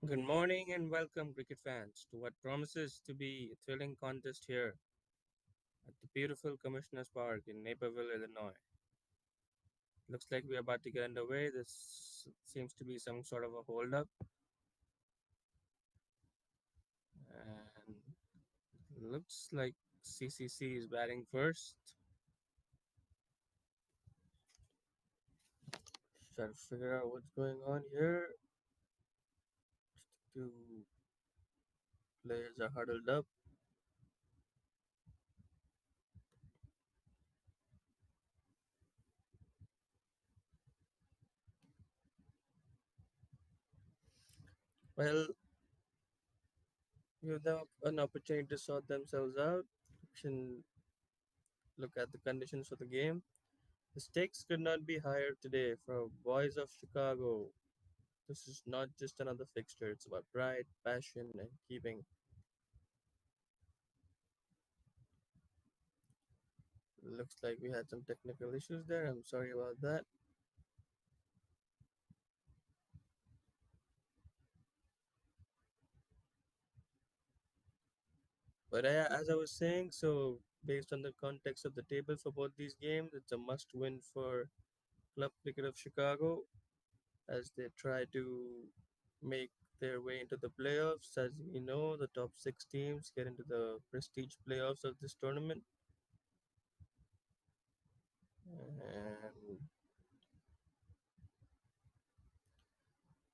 Good morning and welcome, cricket fans, to what promises to be a thrilling contest here at the beautiful Commissioner's Park in Naperville, Illinois. Looks like we're about to get underway. This seems to be some sort of a hold-up, and looks like CCC is batting first. Try to figure out what's going on here. Two players are huddled up. Well, give them an opportunity to sort themselves out. We can look at the conditions for the game. The stakes could not be higher today for boys of Chicago. This is not just another fixture, it's about pride, passion, and keeping. Looks like we had some technical issues there. I'm sorry about that. But as I was saying, so based on the context of the table for both these games, it's a must win for Club Cricket of Chicago as they try to make their way into the playoffs. As we know, the top six teams get into the prestige playoffs of this tournament. And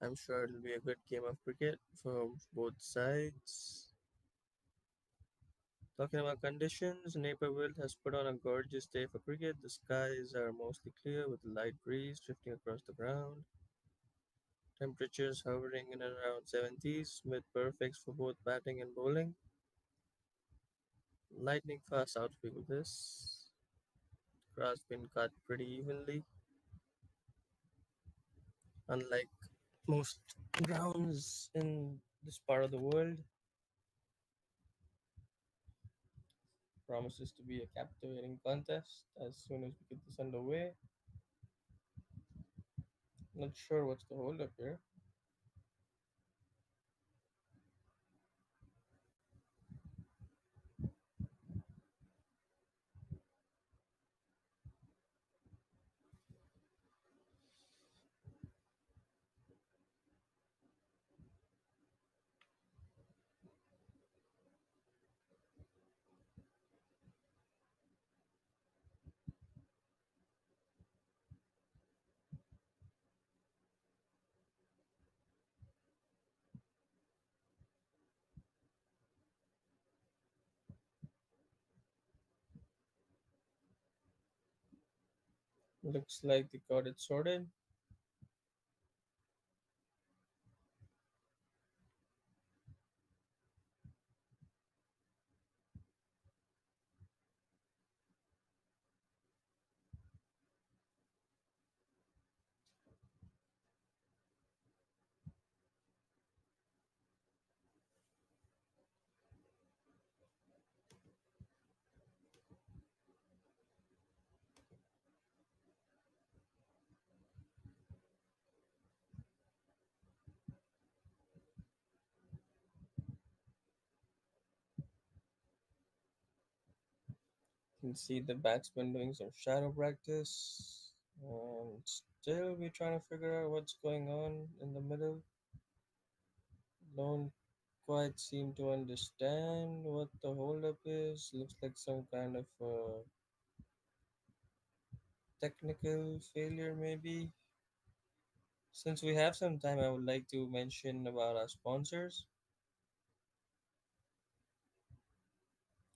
I'm sure it'll be a good game of cricket for both sides. Talking about conditions, Naperville has put on a gorgeous day for cricket. The skies are mostly clear with a light breeze drifting across the ground. Temperatures hovering in and around 70s, mid perfects for both batting and bowling. Lightning fast outfield with this. Grass been cut pretty evenly, unlike most grounds in this part of the world. Promises to be a captivating contest as soon as we get this underway. Not sure what's the hold up here. Looks like they got it sorted. You can see the batsman doing some shadow practice. And still, we're trying to figure out what's going on in the middle. Don't quite seem to understand what the holdup is. Looks like some kind of technical failure, maybe. Since we have some time, I would like to mention about our sponsors.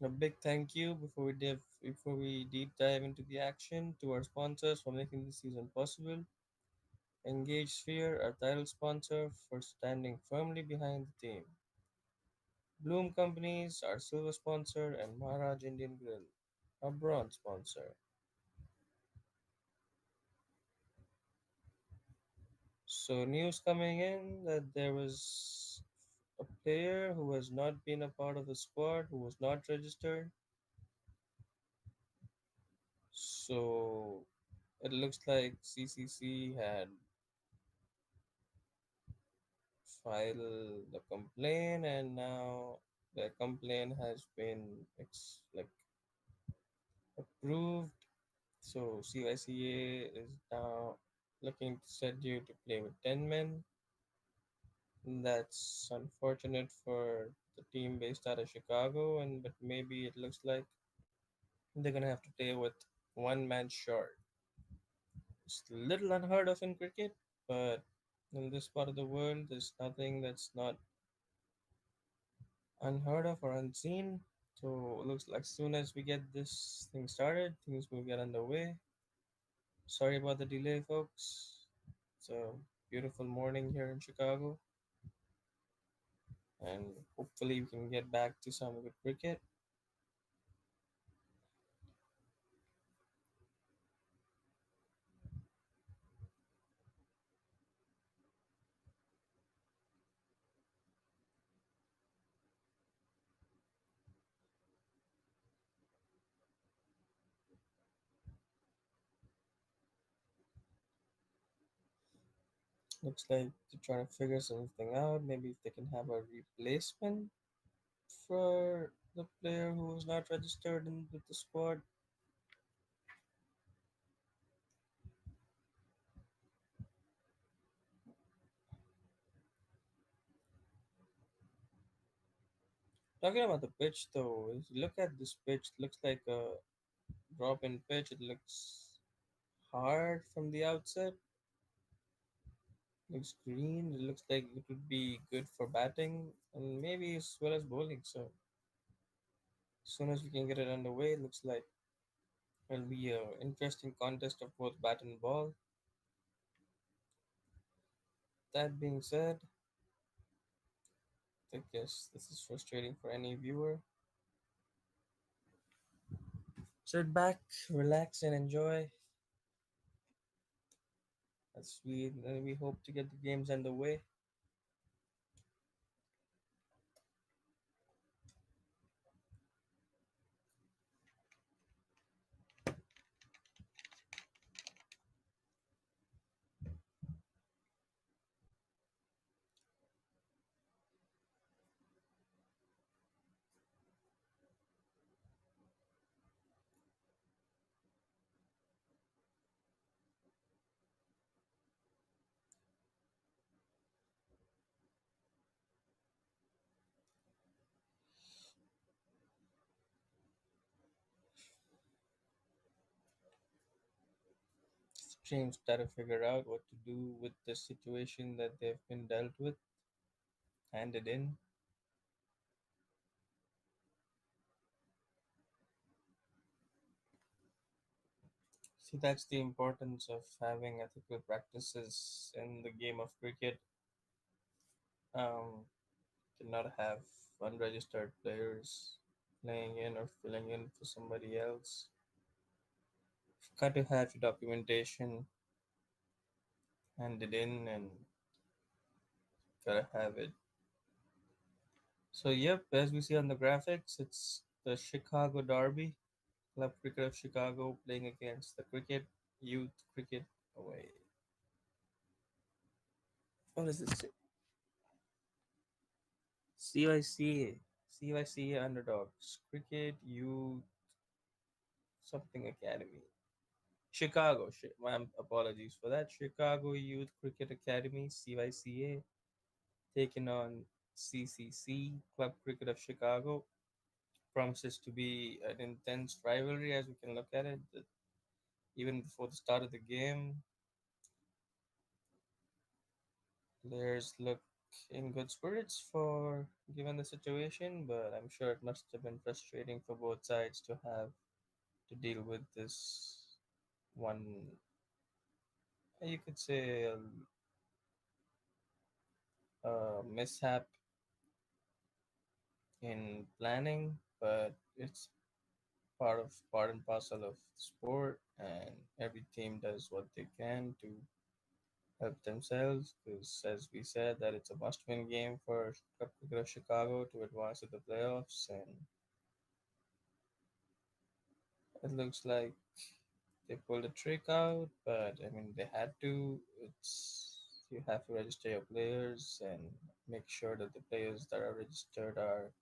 A big thank you before we deep dive into the action to our sponsors for making this season possible. Engage Sphere, our title sponsor, for standing firmly behind the team. Bloom Companies, our silver sponsor, and Maharaj Indian Grill, our bronze sponsor. So news coming in that there was a player who has not been a part of the squad, who was not registered. So it looks like CCC had file the complaint, and now the complaint has been approved. So CYCA is now looking to set you to play with 10 men. That's unfortunate for the team based out of Chicago, and but maybe it looks like they're gonna have to play with one man short. It's a little unheard of in cricket, but in this part of the world, there's nothing that's not unheard of or unseen. So it looks like as soon as we get this thing started, things will get underway. Sorry about the delay, folks. It's a beautiful morning here in Chicago, and hopefully we can get back to some good cricket. Looks like they're trying to figure something out. Maybe if they can have a replacement for the player who was not registered in with the squad. Talking about the pitch though, if you look at this pitch, it looks like a drop in pitch. It looks hard from the outset. Looks green. It looks like it would be good for batting and maybe as well as bowling. So as soon as we can get it underway, it looks like it'll be an interesting contest of both bat and ball. That being said, I guess this is frustrating for any viewer. Sit back, relax, and enjoy as we hope to get the games underway. Teams try to figure out what to do with the situation that they've been dealt with, handed in. See, that's the importance of having ethical practices in the game of cricket. Um, cannot have unregistered players playing in or filling in for somebody else. You've got to have your documentation handed in and gotta have it. So, yep, as we see on the graphics, it's the Chicago Derby, Club Cricket of Chicago playing against the Cricket Youth Cricket away. What is this? CYCA. CYCA Underdogs. Cricket Youth something Academy. Chicago. My apologies for that. Chicago Youth Cricket Academy, CYCA, taking on CCC, Club Cricket of Chicago. Promises to be an intense rivalry as we can look at it. Even before the start of the game, players look in good spirits for given the situation, but I'm sure it must have been frustrating for both sides to have to deal with this one, you could say, a mishap in planning, but it's part and parcel of sport, and every team does what they can to help themselves. Because as we said, that it's a must-win game for Club Cricket of Chicago to advance to the playoffs, and it looks like they pulled a trick out, but I mean they had to. It's You have to register your players and make sure that the players that are registered are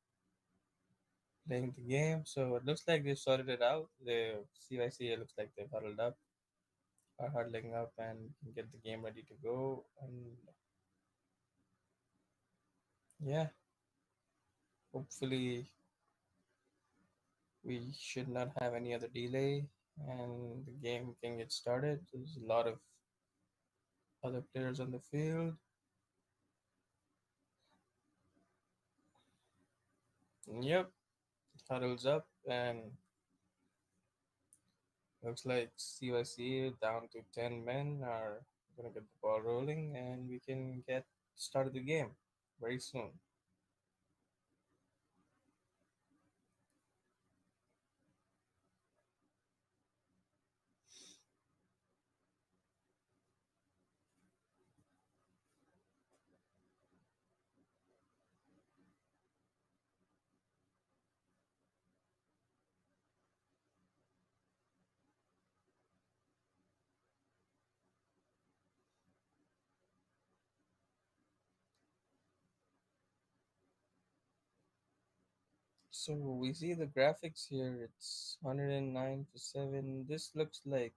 playing the game. So it looks like they've sorted it out. The CYCA looks like they've huddled up, are huddling up, and can get the game ready to go. And yeah, hopefully we should not have any other delay, and the game can get started. There's a lot of other players on the field. Yep, huddles up, and looks like CYC down to 10 men are going to get the ball rolling, and we can get started the game very soon. So we see the graphics here. It's 109 to 7. This looks like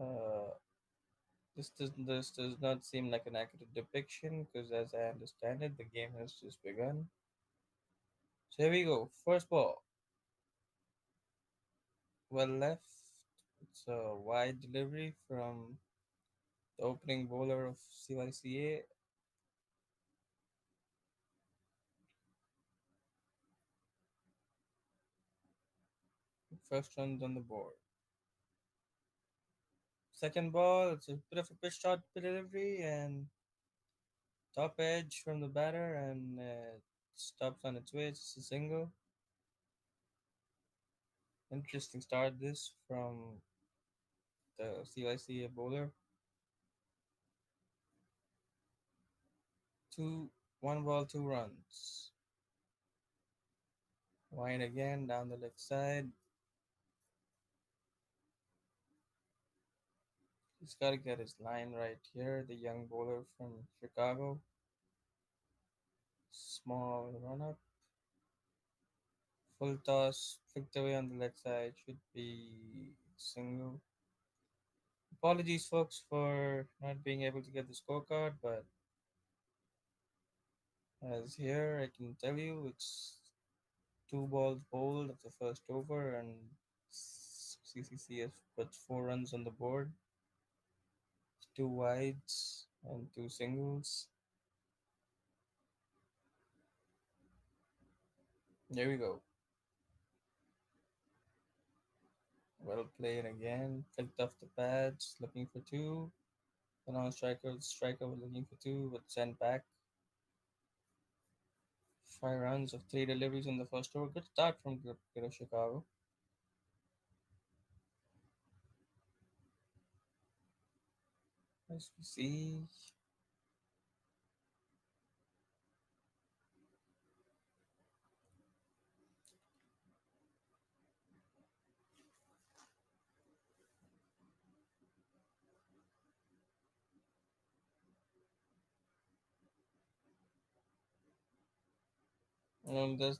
uh, this does not seem like an accurate depiction because, as I understand it, the game has just begun. So here we go. First ball, well left. It's a wide delivery from the opening bowler of CYCA. First runs on the board. Second ball, it's a bit of a pitch shot delivery and top edge from the batter and stops on its way. It's a single. Interesting start this from the CYCA bowler. Two, one ball, two runs. Wide again down the left side. He's got to get his line right here. The young bowler from Chicago. Small run up. Full toss. Flicked away on the left side. Should be single. Apologies, folks, for not being able to get the scorecard, but as here I can tell you it's two balls bowled of the first over, and CCC has put four runs on the board, two wides and two singles. There we go. Well played again. Flicked off the pads, looking for two. The striker was looking for two, but sent back. Five runs of three deliveries in the first over. Good start from Chicago. As we see,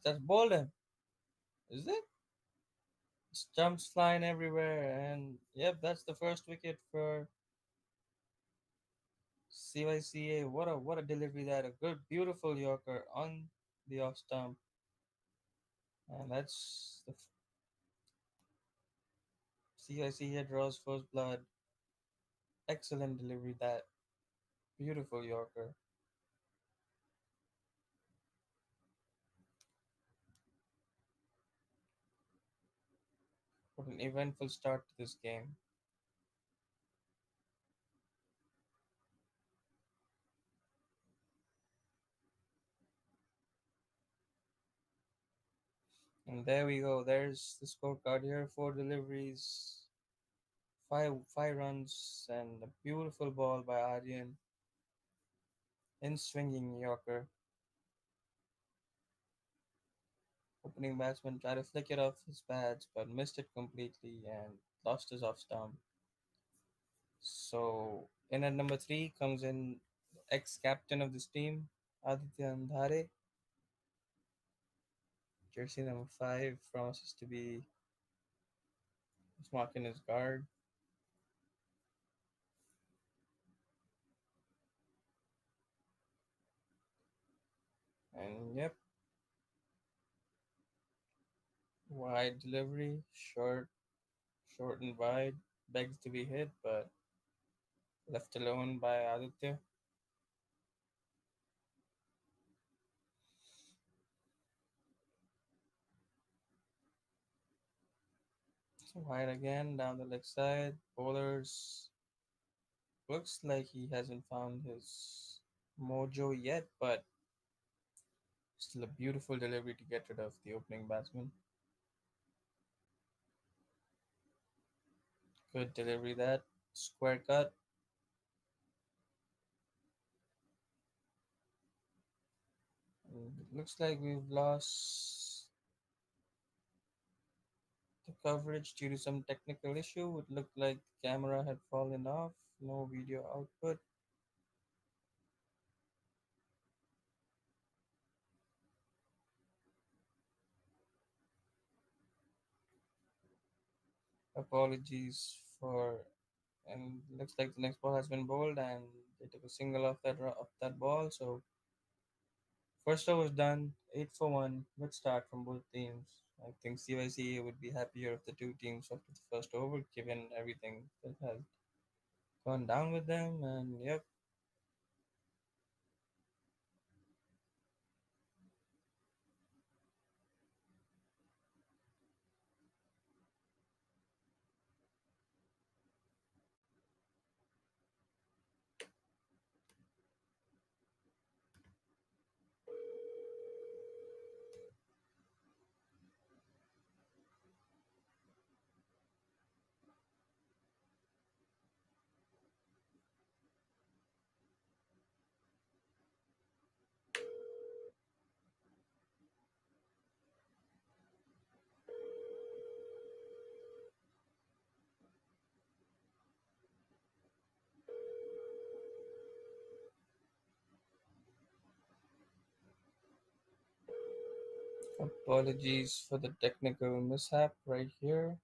that's Bolden, is it? Stumps flying everywhere, and yep, that's the first wicket for CYCA. What a delivery that! A good, beautiful Yorker on the off stump, and that's the CYCA draws first blood. Excellent delivery that beautiful Yorker. What an eventful start to this game. And there we go. There's the scorecard here. Four deliveries, five runs, and a beautiful ball by Aryan in swinging Yorker. Opening batsman tried to flick it off his pads but missed it completely and lost his off stump. So In at number three comes in ex-captain of this team, Aditya Andhare. Jersey number five promises to be smart in his guard. And yep, wide delivery, short and wide, begs to be hit, but left alone by Aditya. So wide again down the left side. Bowlers looks like he hasn't found his mojo yet, but still a beautiful delivery to get rid of the opening batsman. Good delivery that. Square cut. And it looks like we've lost the coverage due to some technical issue. It looked like the camera had fallen off. No video output. Apologies for. And looks like the next ball has been bowled, and they took a single off that ball. So first over was done. 8 for 1. Good start from both teams. I think CYCA would be happier if the two teams after the first over, given everything that has gone down with them. And yep, apologies for the technical mishap right here.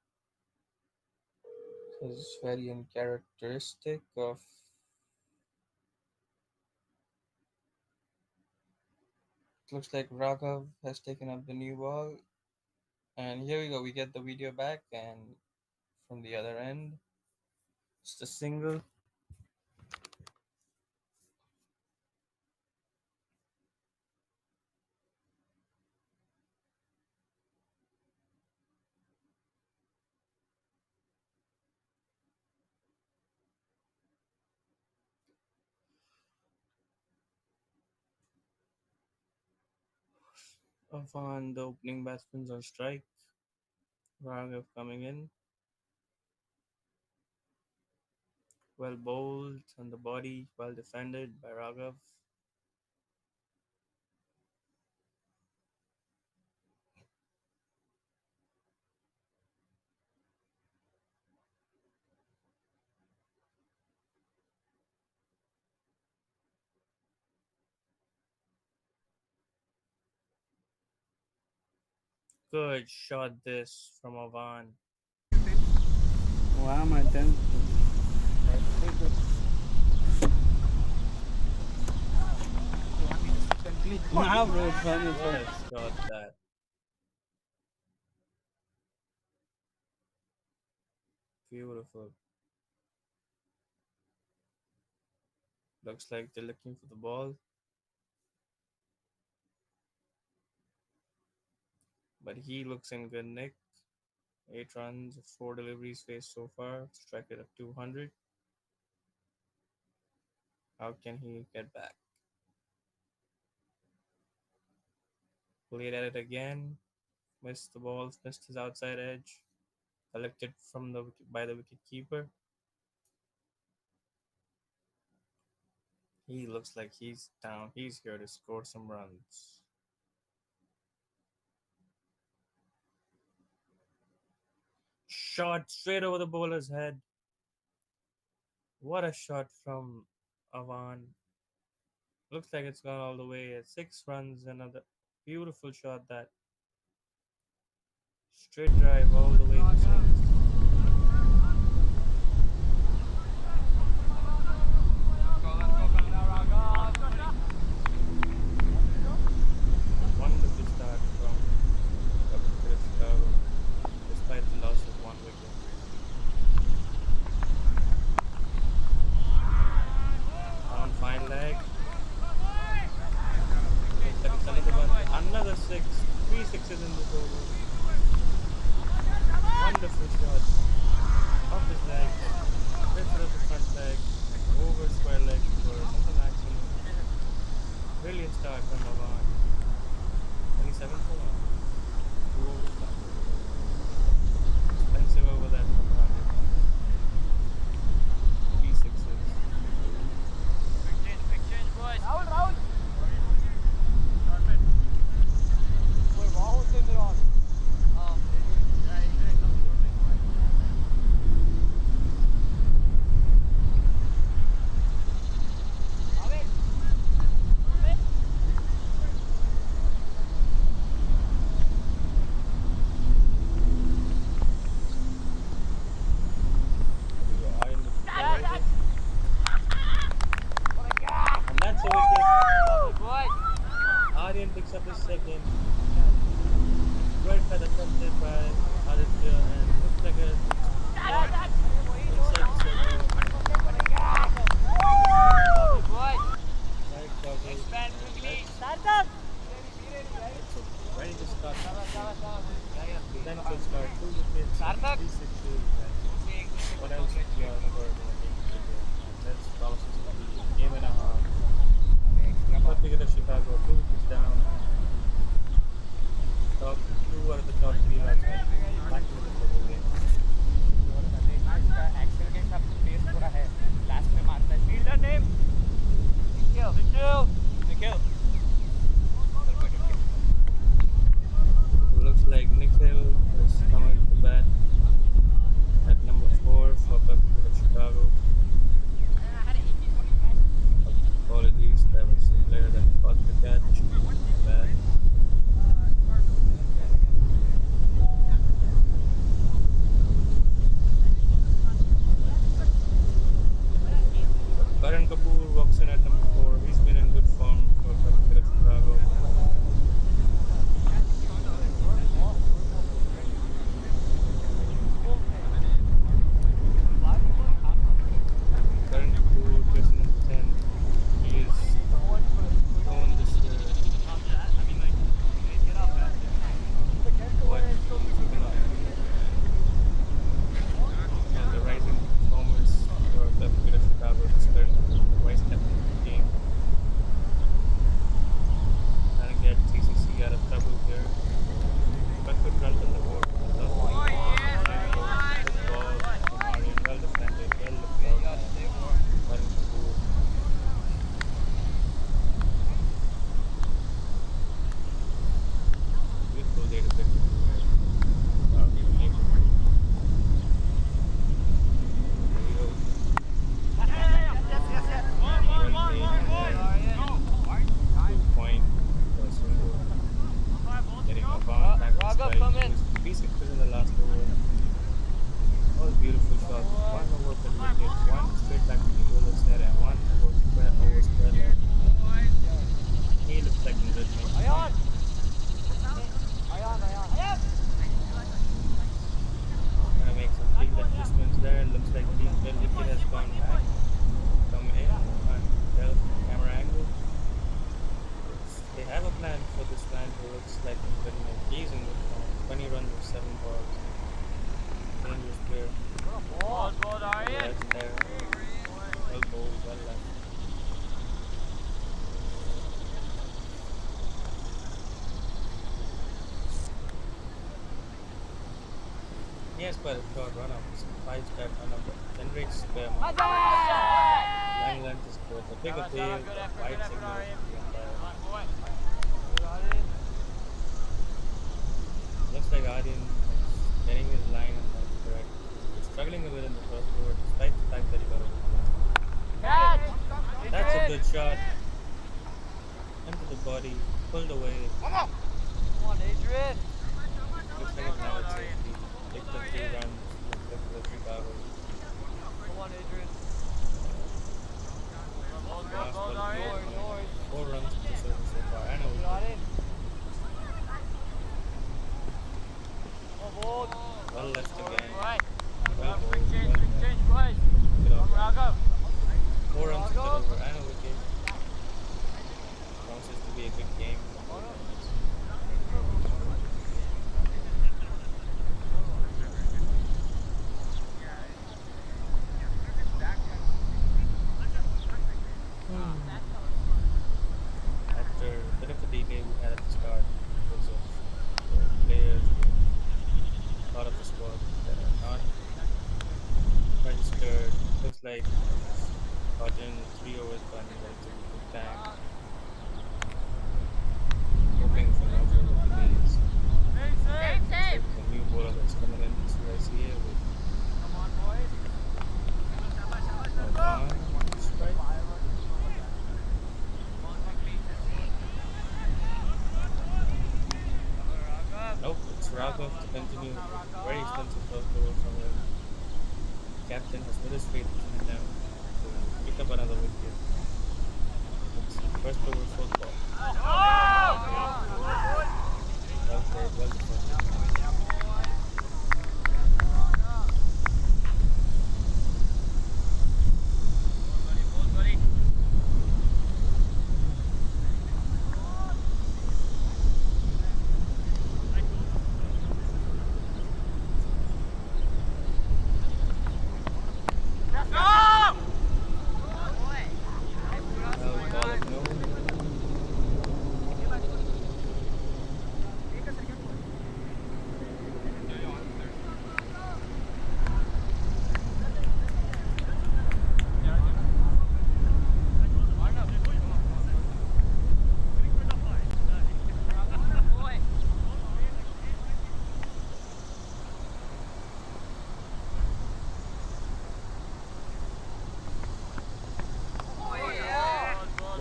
This is very uncharacteristic of. Looks like Raghav has taken up the new ball. And here we go. We get the video back, and from the other end, just a single. On the opening batsman's on strike. Raghav coming in. Well bowled on the body, well defended by Raghav. Good shot this from Avan. Why am I tense? Nah, bro, it's fine, it's What fine. a shot that. Beautiful. Looks like they're looking for the ball, but he looks in good nick. 8 runs, 4 deliveries faced so far. Strike rate of 200. How can he get back? Played at it again. Missed the balls. Missed his outside edge. Collected from the by the wicket keeper. He looks like he's down. He's here to score some runs. Shot straight over the bowler's head. What a shot from Avan. Looks like it's gone all the way. 6 runs, another beautiful shot that straight drive all the way to six. Wonderful start from Captain Chris Chicago despite the loss of 1 wicket. On fine leg. Looks like it's another one. Another six. 3 sixes in this over. Wonderful shot. Off his leg. Straight through the front leg. Over square leg for simple action. Brilliant start from Avan. 27 for 1. 2 overs left. Expensive over that from Rahul. 3 sixes. Big change, boys. There we go. Aryan with the rises. And that's a wicket. Boy. Aryan picks up his second. Well attempted by Aditya and looks like a shot inside the circle. Boy. Right coverage. Expand And quickly. that's a very good start. Potential start. 2 wickets, Sarthak. 3 sixes. And what else is beyond for the game today? That's promises to be a game and a half. First wicket of Chicago, 2 wickets down. Top 2 out of the top 3 batsmen back into the total game. Fielder name? Nikhil. Looks like Nikhil is coming to bat at number 4 for Pepsi of Chicago. Apologies, that was the player that caught the catch. Bad. Karan Kapoor walks in at number 4. He's been in good form for Pepsi of Chicago. Karan Kapoor, jersey number 10. He is known this year what he's been on. And the rising performers for Pepsi of Chicago is currently the vice captain of the team. Trying to get TCC out of trouble here. But good run from the board. Good ball from Aryan. Well defended. Well looked out by Karan Kapoor. Beautiful day to pick it here. Even able to. There we go. Well played and 2 point for single. Getting a bounce back to Raghav, strike. come He in. was 3 sixes in the last over. All beautiful shots. 1 over per wicket, 1 straight back to the bowler set, and 1 over square leg. He looks like in good nick. Gonna make some field adjustments there. Looks like the wicket has gone back. Come in and tell from the camera angle. They have a plan for this man who looks like in good nick. He's in good form. 20 runs with 7 balls. Dangerous player. Balls, Aryan. That's there. Well bowled, well left. He has quite a short run up. 5 step run up. Generates spare mark. Line length is good. A big appeal. Wide signal from the umpire. Looks like Aryan is getting his line and that's correct. He's struggling a bit in the first over despite the fact that he got a wicket. Good shot into the body, pulled away. Come on, Adrian. Looks like an out safety. Picked up 3 runs in favor of Chicago. Come on, Adrian. Last Goals, ball of the Noise, eighth inning. noise. 4 runs to this over so far, and a You wicket. got in. Come on, board. Well left again. Right. Well Quick bowled. change, Well quick met. change, boys. Couldn't pick it Come, off right. Raghav. 4 runs to that Raghav. over, and a wicket. Promises to be a good game from both ends. Hmm. After a bit of a delay we had at the start because of the players being part of the squad that are not registered. Looks like it's gotten 3 overs done relatively quick time, hoping for no further delays. Looks like there's a new bowler that's coming in for CYCA with Come on, boys. a one strike. Nope, it's Raghav to continue with a very expensive first over from him. The captain has put his faith in him to pick up another wicket. Let's see. First over, fourth ball. Well played, well defended. Loud call of no.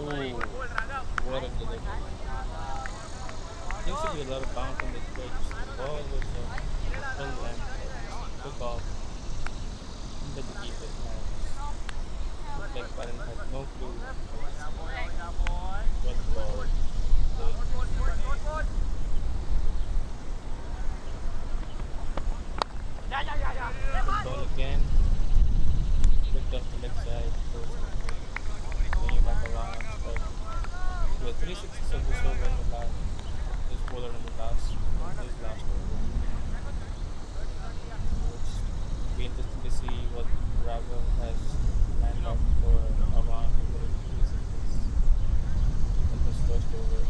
Oh, what a delivery. Seems to be a lot of bounce on this pitch. The ball was at full length, but took off into the keeper's hands. Looked like Karan had no clue what the ball did. Good ball again, flicked off the leg side, close to bringing back around on strike. So the 3 sixes of this over in the last of this bowler in his last over. So it's be interesting to see what Raghav has planned out for Avan to put in 3 sixes in his first over.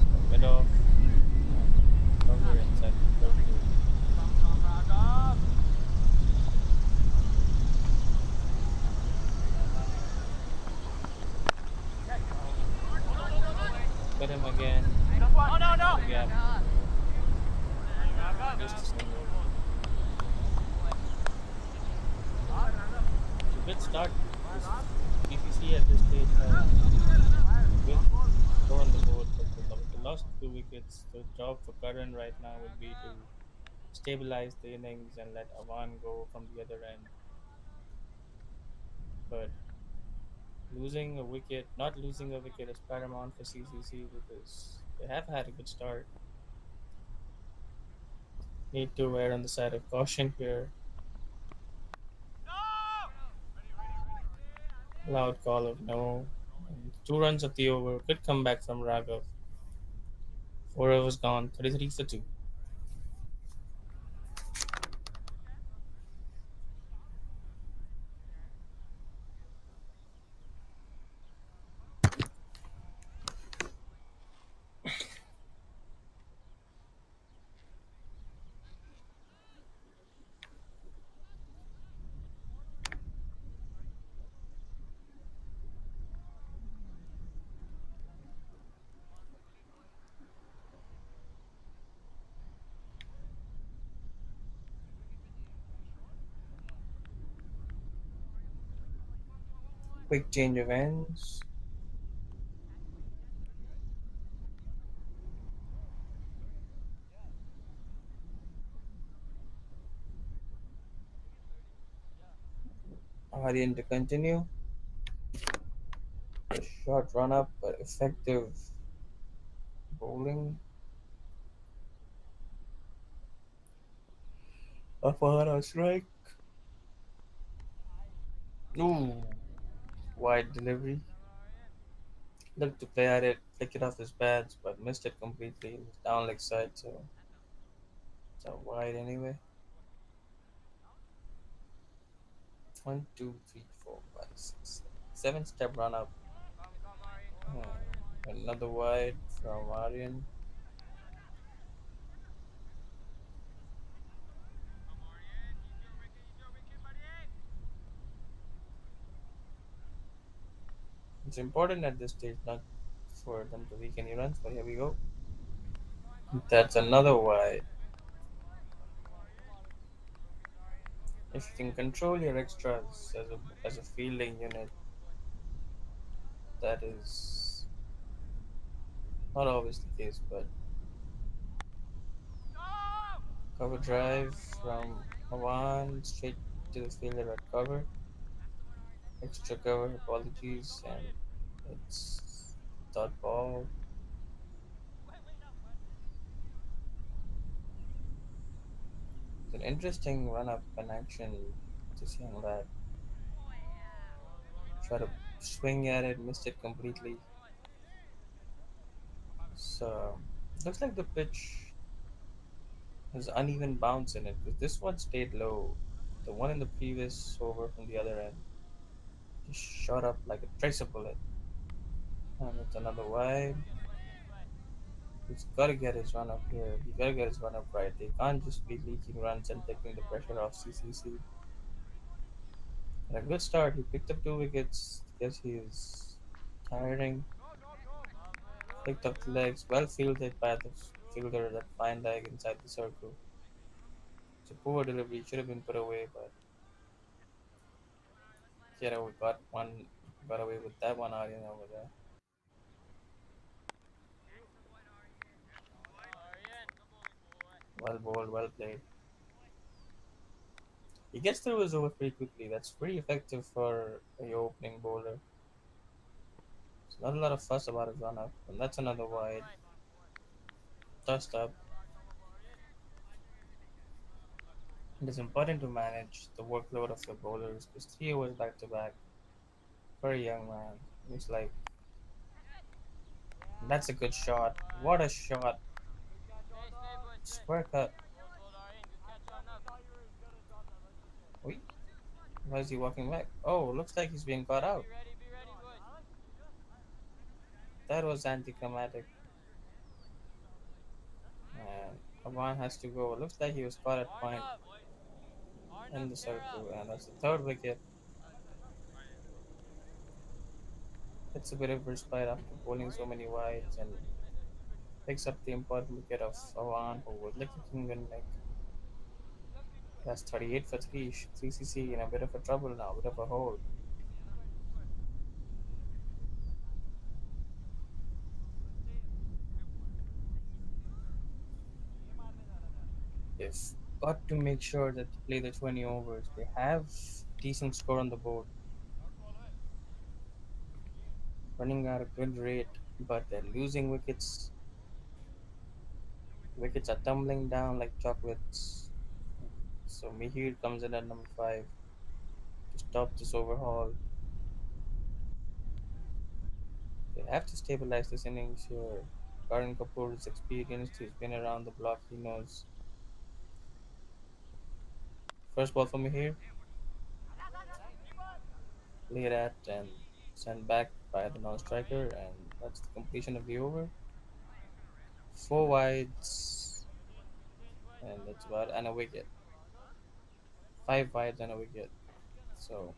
So mid off and cover inside the third gate. Got him again into the gap. Just a single. It's a good start. This BCC at this stage has a good score on the board, but with the lost 2 wickets, the job for Karan right now would be to stabilize the innings and let Avan go from the other end. But not losing a wicket is paramount for CCC because they have had a good start. Need to err on the side of caution here. Loud call of no. And 2 runs of the over could come back from Raghav. 4 overs gone, 33 for 2. Quick change of ends. Aryan to continue. A short run up, but effective bowling. Up on a strike. Ooh, wide delivery. Looked to play at it, flick it off his pads, but missed it completely. It was down leg side, so it's a wide anyway. One, two, three, four, five, six, seven. Seven-step run up. Come, Aryan, come, Aryan. Another wide from Aryan. It's important at this stage not for them to weaken any runs, but here we go. That's another wide. If you can control your extras as a fielding unit, that is not always the case, but cover drive from Awan straight to the fielder at cover. Extra cover, apologies, and it's dot ball. It's an interesting run up and action to seeing that. Try to swing at it, missed it completely. So looks like the pitch has uneven bounce in it because this one stayed low. The one in the previous over from the other end just shot up like a tracer bullet. And it's another wide. He's got to get his run up here. He got to get his run up right. They can't just be leaking runs and taking the pressure off CCC. And a good start. He picked up two wickets. Guess he is tiring. Picked up the legs. Well fielded by the fielder. That fine leg inside the circle. It's a poor delivery. Should have been put away, but we got away with that one Aryan over there. Well bowled, well played. He gets through his over pretty quickly. That's pretty effective for a opening bowler. There's not a lot of fuss about his run up, and that's another wide. Dust up. It is important to manage the workload of your bowlers because 3 overs back to back for a young man. Looks like that's a good shot. What a shot! Square cut. Wait, why is he walking back? Oh, looks like he's being caught out. Be ready, boys. That was anticlimactic. And Aman has to go. Looks like he was caught at point Arnav, in the clear up. circle, and that's the third wicket. It's a bit of respite after bowling so many wides and picks up the important wicket of Awan, who was looking in like that's 38 for 3. 3CC in a bit of a trouble now, a bit of a hole. They've got to make sure that they play the 20 overs. They have decent score on the board, running at a good rate, but they're losing wickets. Wickets are tumbling down like chocolates. So Mihir comes in at number 5 to stop this overhaul. They have to stabilize this innings here. Karan Kapoor is experienced, he's been around the block, he knows. First ball for Mihir, laid at and sent back by the non striker, and that's the completion of the over. 4 wides, and that's about and a wicket. 5 wides and a wicket. So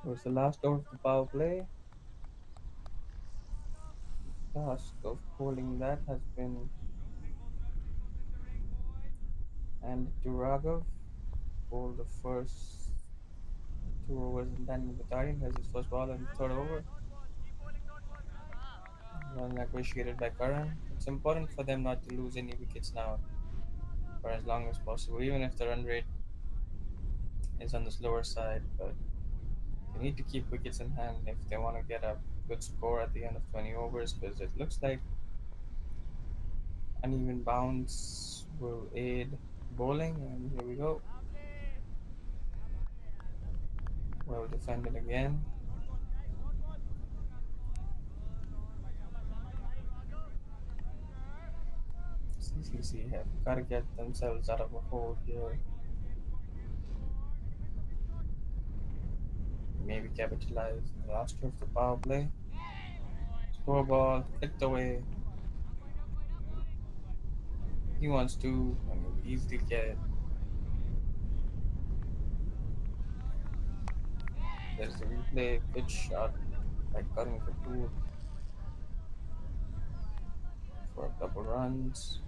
It was the last over of the power play. Task of holding that has been handed to Raghav. Bowled the first two overs and then Battalion has his first ball in the third over. Well negotiated by Karan. It's important for them not to lose any wickets now for as long as possible, even if the run rate is on the slower side. But they need to keep wickets in hand if they want to get a good score at the end of 20 overs because it looks like uneven bounce will aid bowling. And here we go. Well defended again. CCC have got to get themselves out of a hole here. Maybe capitalize the last of the power play. Score ball, clicked away. He wants to, and he'll easily get it. There's the replay, pitch shot by Karan Kapoor for a couple runs.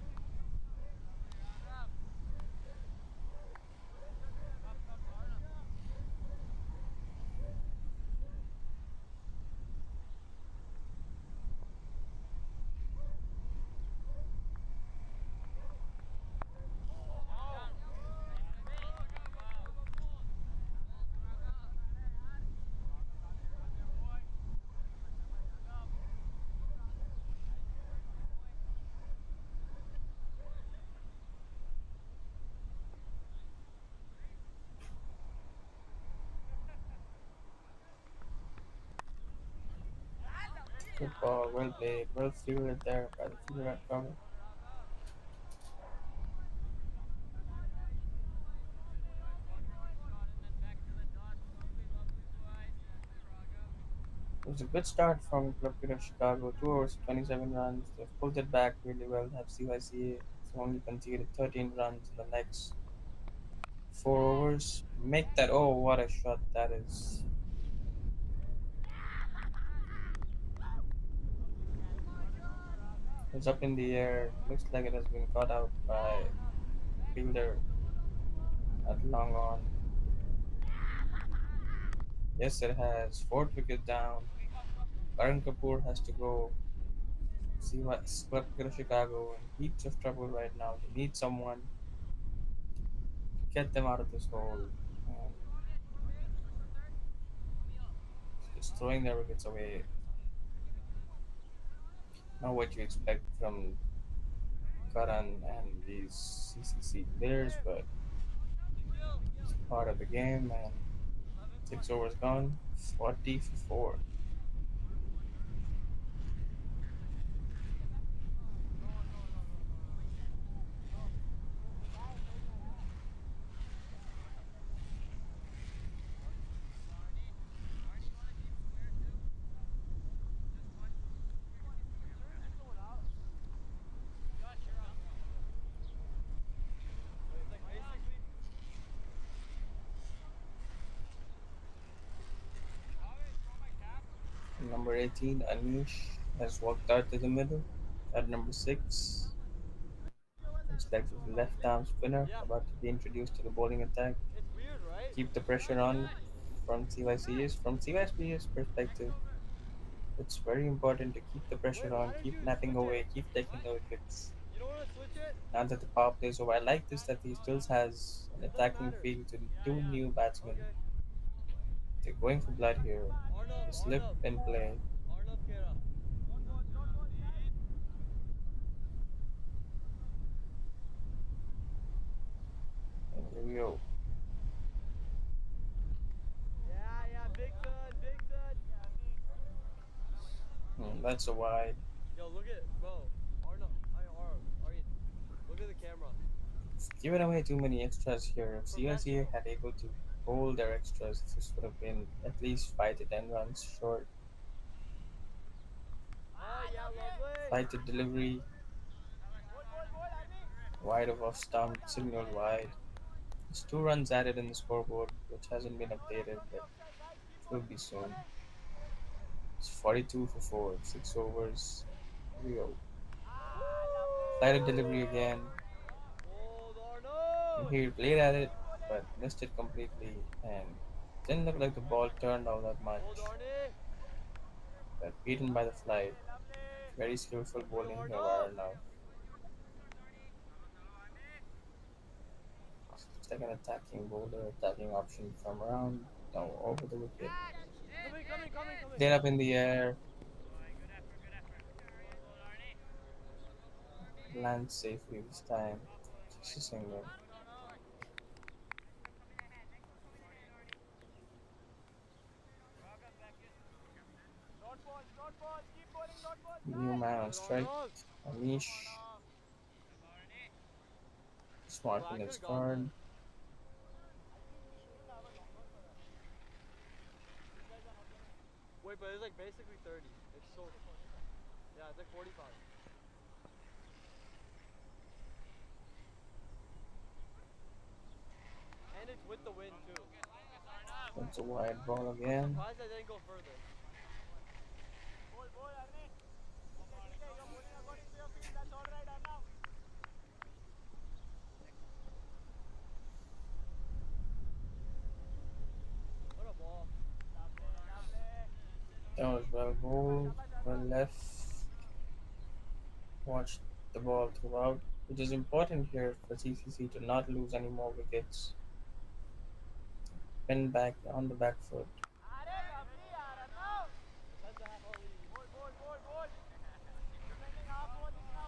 Good ball, well played, well fielded there by the fielder at cover. It was a good start from Club Cricket Chicago. 2 overs, 27 runs. They've pulled it back really well. Have CYCA only conceded 13 runs in the next 4 overs. Make that! Oh, what a shot that is! It's up in the air. Looks like it has been caught out by fielder at long on. Yes, it has. Fourth wicket down. Karan Kapoor has to go. See what Club Cricket Chicago in heaps of trouble right now. They need someone to get them out of this hole. And just throwing their wickets away. Not what you expect from Karan and these CCC players, but it's part of the game. And 6 overs gone. 40 for 4. Number 18, Anish, has walked out to the middle. At number 6, looks like the left arm spinner about to be introduced to the bowling attack. Keep the pressure on from CYC's. From CYC's perspective, it's very important to keep the pressure on, keep napping away, keep taking the wickets. Now that the power play is over, I like this that he still has an attacking field to two new batsmen. They're going for blood here. The slip in play. And here we go. That's a wide. Given away too many extras here. If CSA had able to hold their extras, this would have been at least 5 to 10 runs short. Fight to delivery, wide of off stump, signaled wide. There's 2 runs added in the scoreboard, which hasn't been updated, but Will be soon. It's 42 for 4, 6 overs. Here we go. Ah, lovely. Slider delivery again. Bold And Arnold. he played at it, but missed it completely. And didn't look like the ball turned all that much. Bold Arnie. But beaten by the flight. Lovely, lovely. Very skillful Good bowling here by Arnold. Arnav. It's like an attacking bowler, attacking option from around, no, over the wicket. Coming, coming, coming, coming. Then up in the air, lands safely this time. Just a single. Dot ball. Keep bowling dot ball. New man on Good strike. Arnold. Anish, Oh, smart I in could his have gone there. card. Wait, but it's like basically 30. It's so. Yeah, it's like 45. And it's with the wind too. That's a wide ball I'm again. surprised I didn't go further. What a ball. That was well bowled, well left. Watched the ball throughout, which is important here for CCC to not lose any more wickets. Pin back on the back foot. Defend the half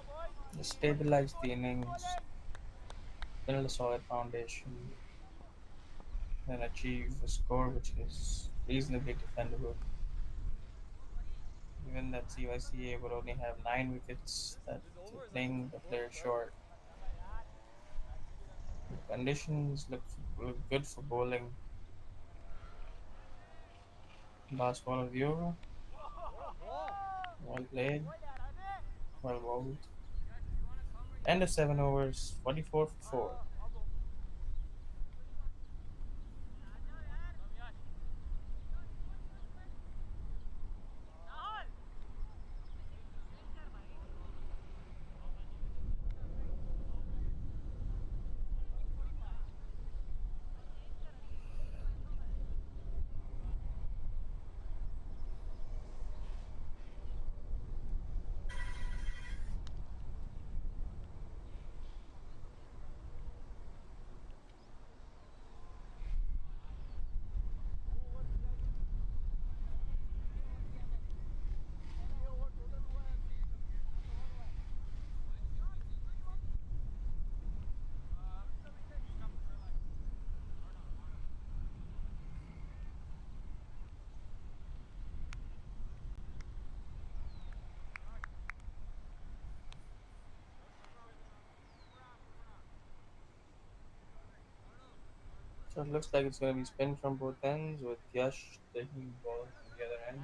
volley. Just stabilize the innings, build a solid foundation, then achieve a score which is reasonably defendable. Given that CYCA would only have 9 wickets, that This they're over is like playing the going player forever. short. The conditions look good for bowling. Last ball of the over, What a ball. well played, well bowled. End of 7 overs, 44 for 4. So it looks like it's going to be spin from both ends with Yash taking the ball from the other end.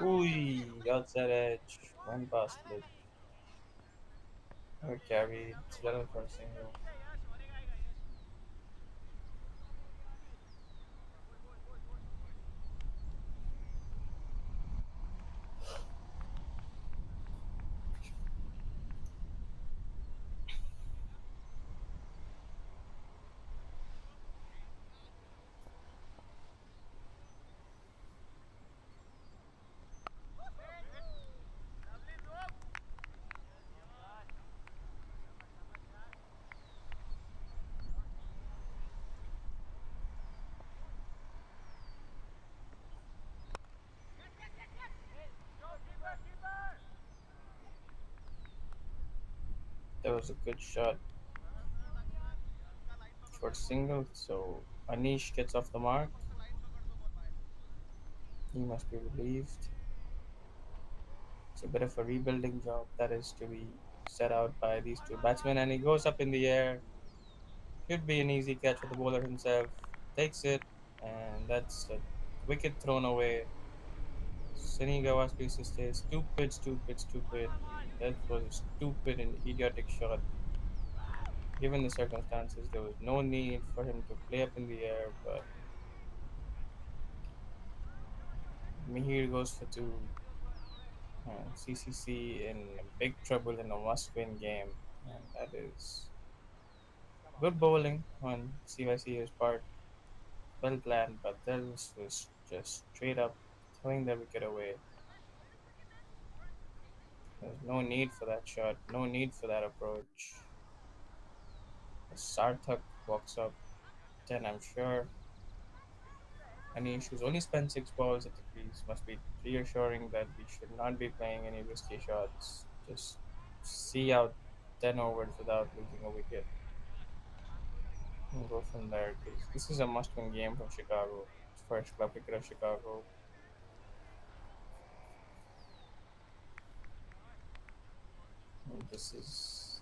Ooh, outside edge, went past it. Or carried, settled for a single. That was a good shot for a single, so Anish gets off the mark. He must be relieved. It's a bit of a rebuilding job that is to be set out by these two batsmen, and he goes up in the air. Should be an easy catch for the bowler himself. Takes it, and that's a wicket thrown away. Sini Gawaspi says, stupid, stupid, stupid. That was a stupid and idiotic shot. Given the circumstances, there was no need for him to play up in the air, but Mihir goes for two. CCC in big trouble in a must-win game, and that is good bowling on CYCA's part. Well planned, but this was just straight up throwing the wicket away. There's no need for that shot, no need for that approach. As Sarthak walks up, then I'm sure Anish, who's only spent 6 balls at the crease, must be reassuring that we should not be playing any risky shots. Just see out 10 overs without losing a wicket and go from there. Because this is a must-win game from Chicago. First club cricket of Chicago. And this is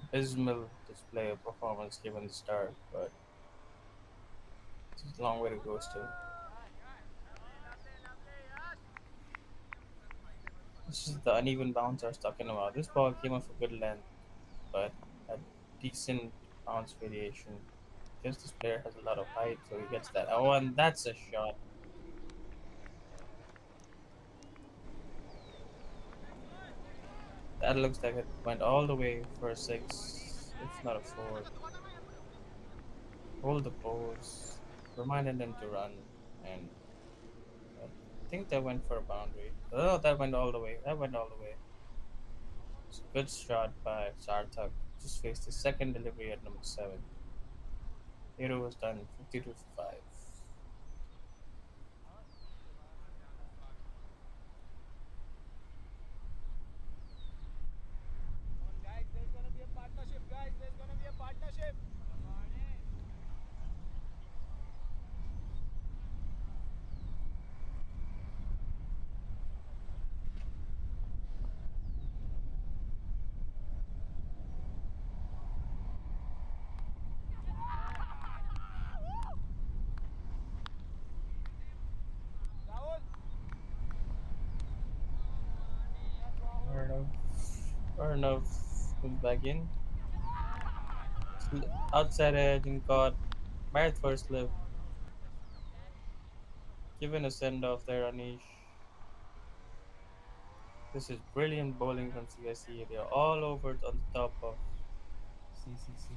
abysmal display of performance given the start, but it's a long way to go still. This is the uneven bounce I was talking about. This ball came off a good length, but a decent bounce variation. Just this player has a lot of height, so he gets that. Oh, and that's a shot. That looks like it went all the way for a six, if not a four. Hold the pose, reminded them to run, and I think that went for a boundary. Oh, that went all the way. That went all the way. It's a good shot by Sarthak. Just faced his second delivery at number 7. Hero was done 52 for 5. Arnav. Arnav comes back in. Outside edge and caught by the first slip. Given a send off there, Anish. This is brilliant bowling from CSC. They're all over on the top of CCC.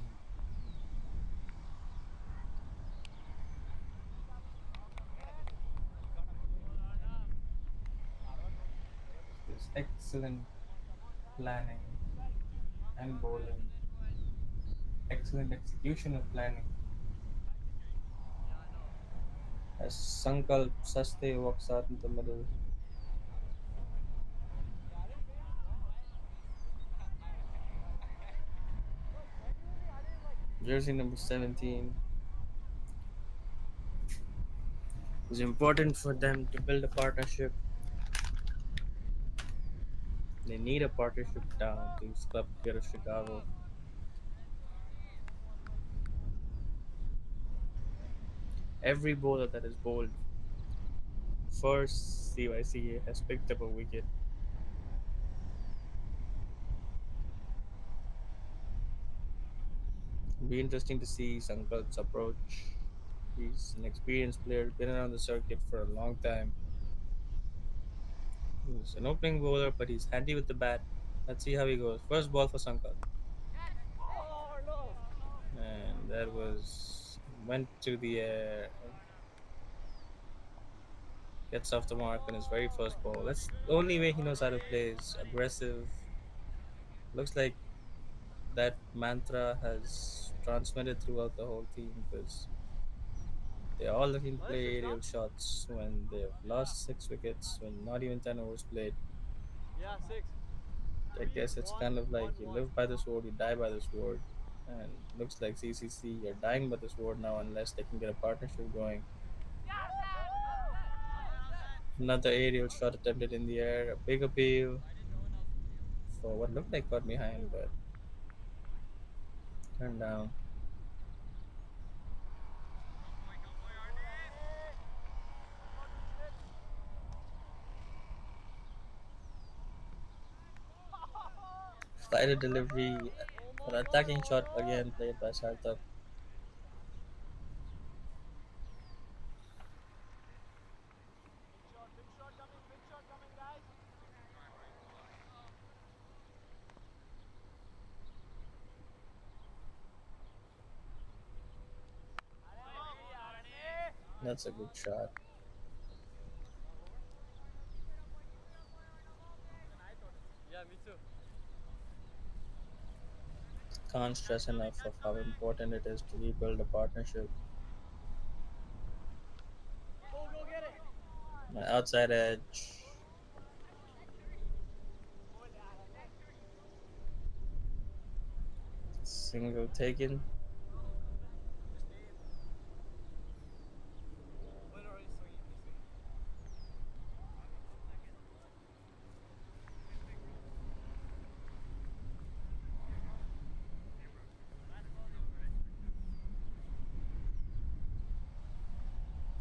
There's excellent planning and bowling, excellent execution of planning. As Sankalp Saste walks out in the middle, jersey number 17 is important for them to build a partnership. They need a partnership down to Club Cricket of Chicago. Every bowler that is bowled for CYCA has picked up a wicket. It'll be interesting to see Sankalp's approach. He's an experienced player, been around the circuit for a long time. He's an opening bowler, but he's handy with the bat. Let's see how he goes. First ball for Sankalp. And that was went to the air. Gets off the mark on his very first ball. That's the only way he knows how to play is aggressive. Looks like that mantra has transmitted throughout the whole team because they're all looking to play aerial shots when they've lost 6 wickets, when not even 10 overs played. Yeah, six. I Three, guess it's one, kind of like one, you one. live by the sword, you die by the sword. And looks like CCC, you're dying by the sword now unless they can get a partnership going. Another aerial shot attempted in the air, a big appeal for what looked like caught behind, but turned down. Lopsided delivery for attacking shot again played by Sarthak. That's a good shot. Yeah, me too. Can't stress enough of how important it is to rebuild a partnership. Go get it. My outside edge, single taken.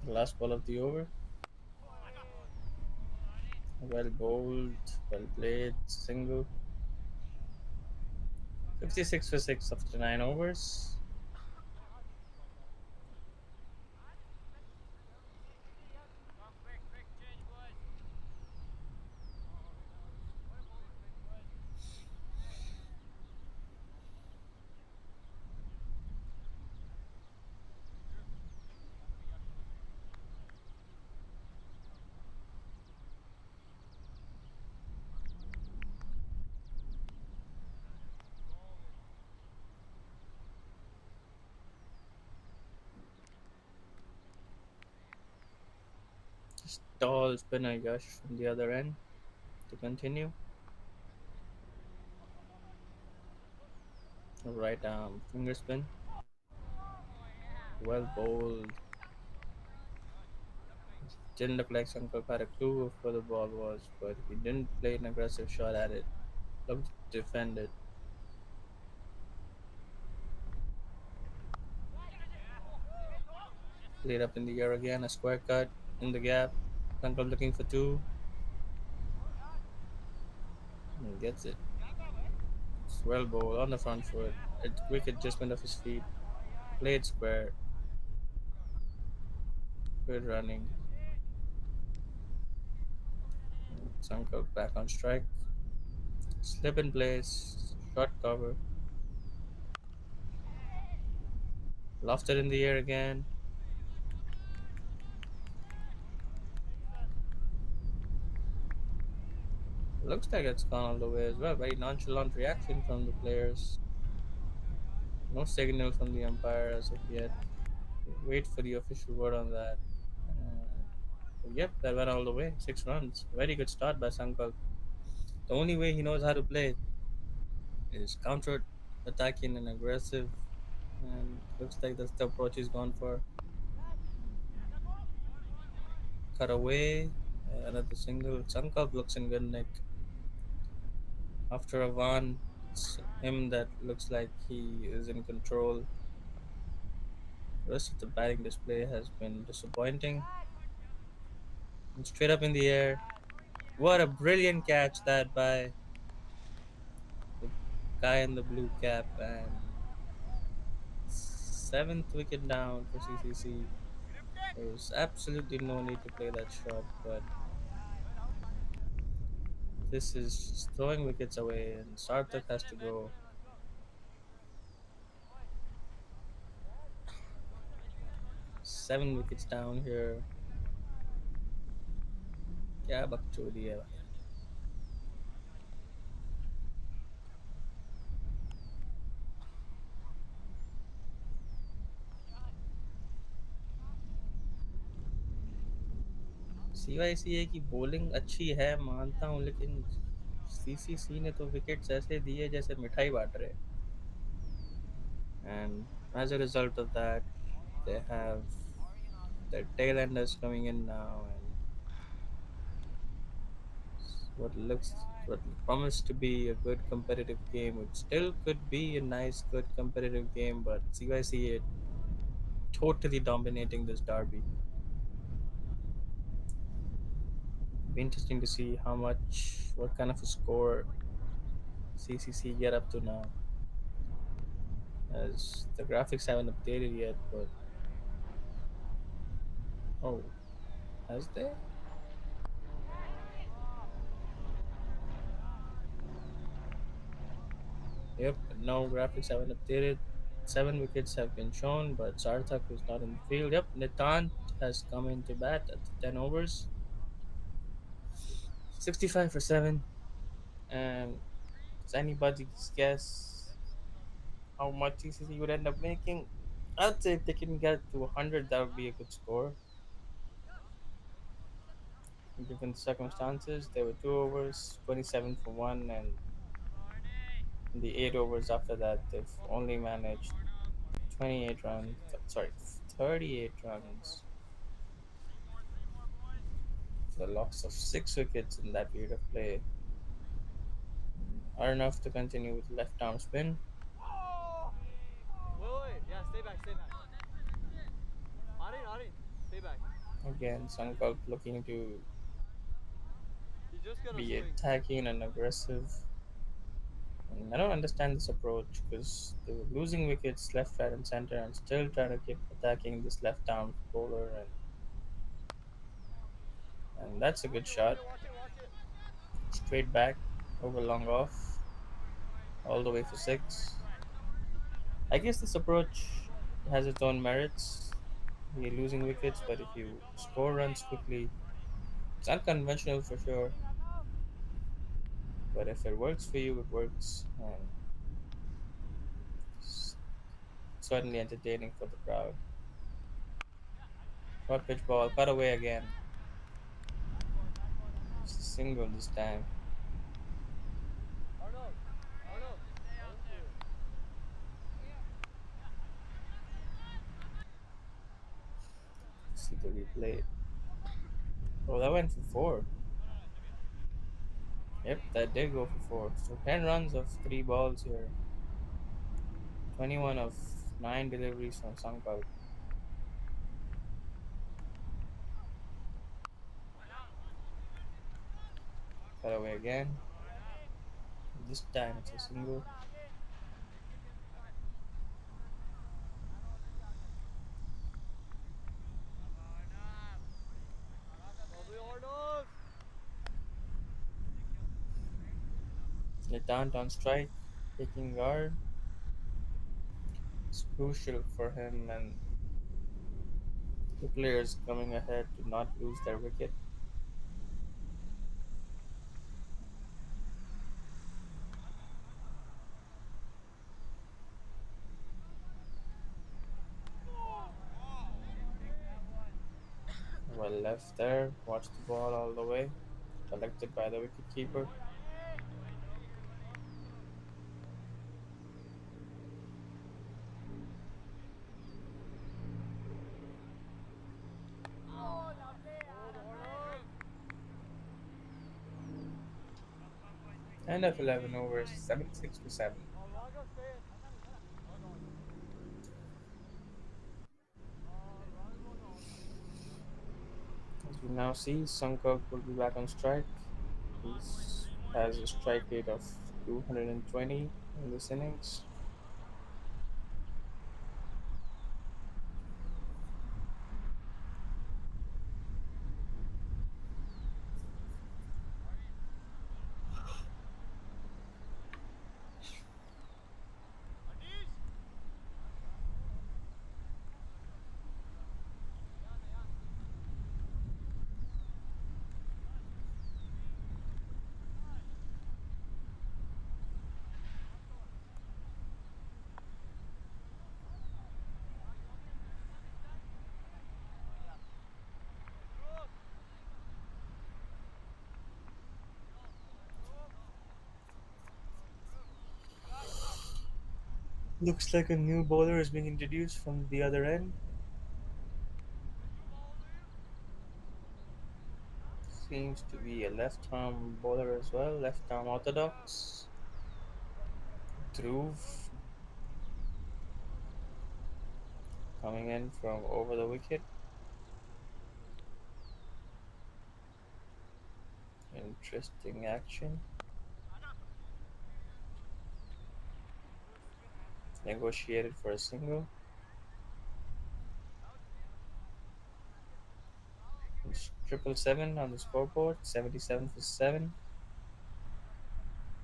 The last ball of the over. Well bowled, well played, single. 56 for 6 after 9 overs. Tall spinner Yash from the other end to continue. Right arm finger spin. Well bowled. Didn't look like Sankalp had a clue of where the ball was, but he didn't play an aggressive shot at it. Looked to defend it. Played up in the air again, a square cut in the gap. Sankalp looking for two. And gets it. It's well bowled on the front foot. A quick adjustment of his feet. Played square. Good running. Sankalp back on strike. Slip in place. Short cover. Lofted in the air again. Looks like it's gone all the way as well. Very nonchalant reaction from the players. No signal from the umpire as of yet. Wait for the official word on that. Yep, that went all the way. 6 runs. Very good start by Sankalp. The only way he knows how to play is counter attacking and aggressive. And looks like that's the approach he's gone for. Cut away. Another single. Sankalp looks in good nick. After a one, it's him that looks like he is in control. The rest of the batting display has been disappointing. And straight up in the air. What a brilliant catch that by the guy in the blue cap. And seventh wicket down for CCC. There was absolutely no need to play that shot, but this is just throwing wickets away, and Sarthak has to go. 7 wickets down here. क्या बकचोदी है भाई. CYCA की bowling अच्छी है मानता हूँ, लेकिन CCC ने तो विकेट्स ऐसे दिए जैसे मिठाई बांट रहे. And as a result of that, they have their tail enders coming in now, and what looks what promised to be a good competitive game, which still could be a nice, good competitive game, but CYCA totally dominating this derby. Be interesting to see how much, what kind of a score CCC get up to now? As the graphics haven't updated yet, but oh, has they? Yep, no graphics haven't updated. 7 wickets have been shown, but Sarthak is not in the field. Yep, Nitant has come into bat at 10 overs, 65 for 7. And it's anybody's guess how much TCC would end up making. I'd say if they can get to 100, that would be a good score. Given the circumstances, there were 2 overs, 27 for 1, and in the 8 overs after that, they've only managed 28 runs. Sorry, 38 runs. The loss of 6 wickets in that period of play are enough to continue with left arm spin. Wait, wait. Yeah, stay back, stay back. Arin, stay back. Again, Sankalp looking to He's just gonna be swing. attacking and aggressive. And I don't understand this approach because they were losing wickets left, right, and center and still trying to keep attacking this left arm bowler. And that's a good shot. Watch it. Straight back, over long off, all the way for 6. I guess this approach has its own merits. You're losing wickets, but if you score runs quickly, it's unconventional for sure. But if it works for you, it works. And it's certainly entertaining for the crowd. Short pitch ball, cut away again. It's a single this time. Arnold, Arnold. Thank you. See the replay. Oh, that went for 4. Yep, that did go for 4. So 10 runs of 3 balls here. 21 of 9 deliveries from Sankal. Cut away again. This time it's a single. Lovely Arnold. Nitant on strike, taking guard. It's crucial for him and the players coming ahead to not lose their wicket. Well left there. Watch the ball all the way. Collected by the wicketkeeper. End of 11 overs, 76 for 7. As we now see, Sungkok will be back on strike. He has a strike rate of 220 in this innings. Looks like a new bowler is being introduced from the other end. Seems to be a left arm bowler as well, left arm orthodox. Dhruv coming in from over the wicket. Interesting action. Negotiated for a single. It's 777 on the scoreboard. 77 for 7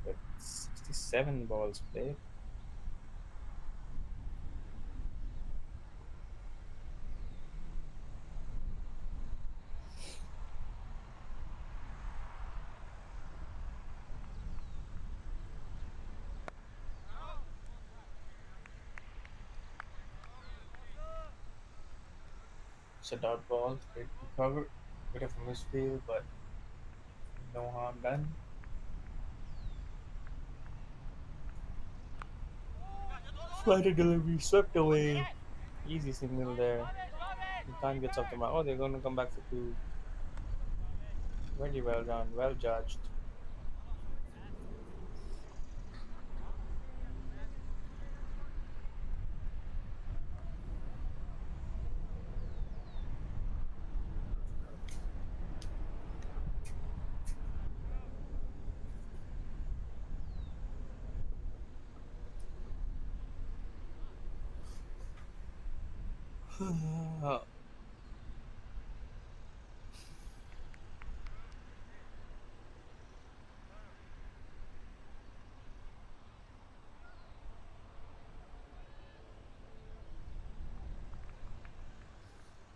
with 67 balls played. It's a dot ball. Great cover. Bit of a misfield, but no harm done. Flighted delivery swept away. Easy single there. The time gets off the mark. Oh, they're going to come back for two. Very well done. Well judged.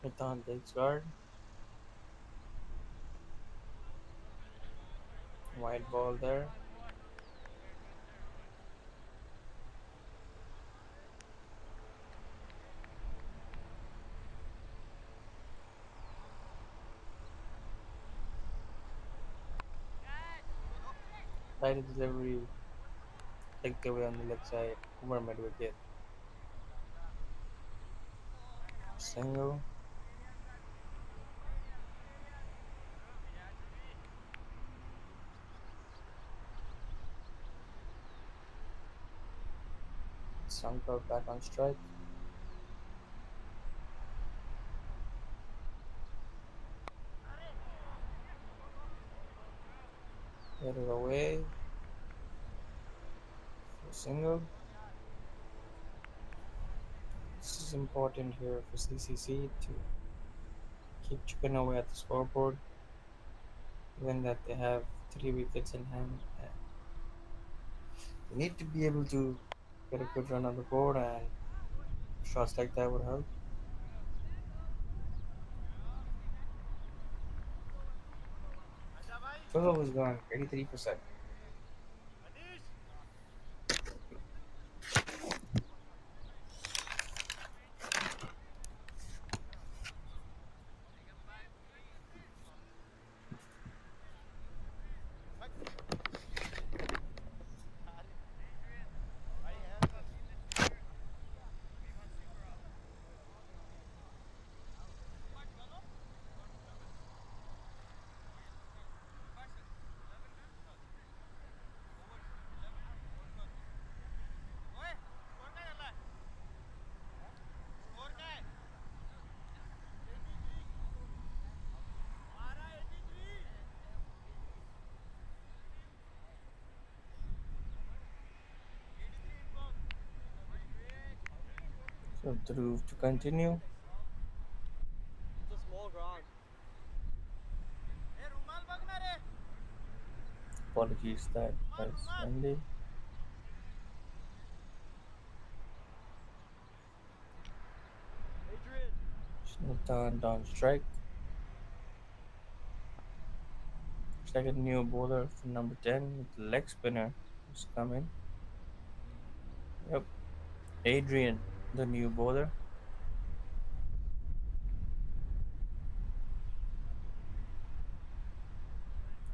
Nathan takes guard. White ball there. Flighted delivery taken away on the leg side. Umar made wicket. Single. Shankar back on strike. Hit it away. For single. This is important here for CCC to keep chipping away at the scoreboard, given that they have 3 wickets in hand. And they need to be able to get a good run on the board, and shots like that would help. Total was gone, 83%. So Dhruv to continue. It's a small ground. Apologies that was Wendy. Adrian. Nathan down strike. Looks like a new bowler for number 10 with the leg spinner who's coming. Yep, Adrian, the new bowler.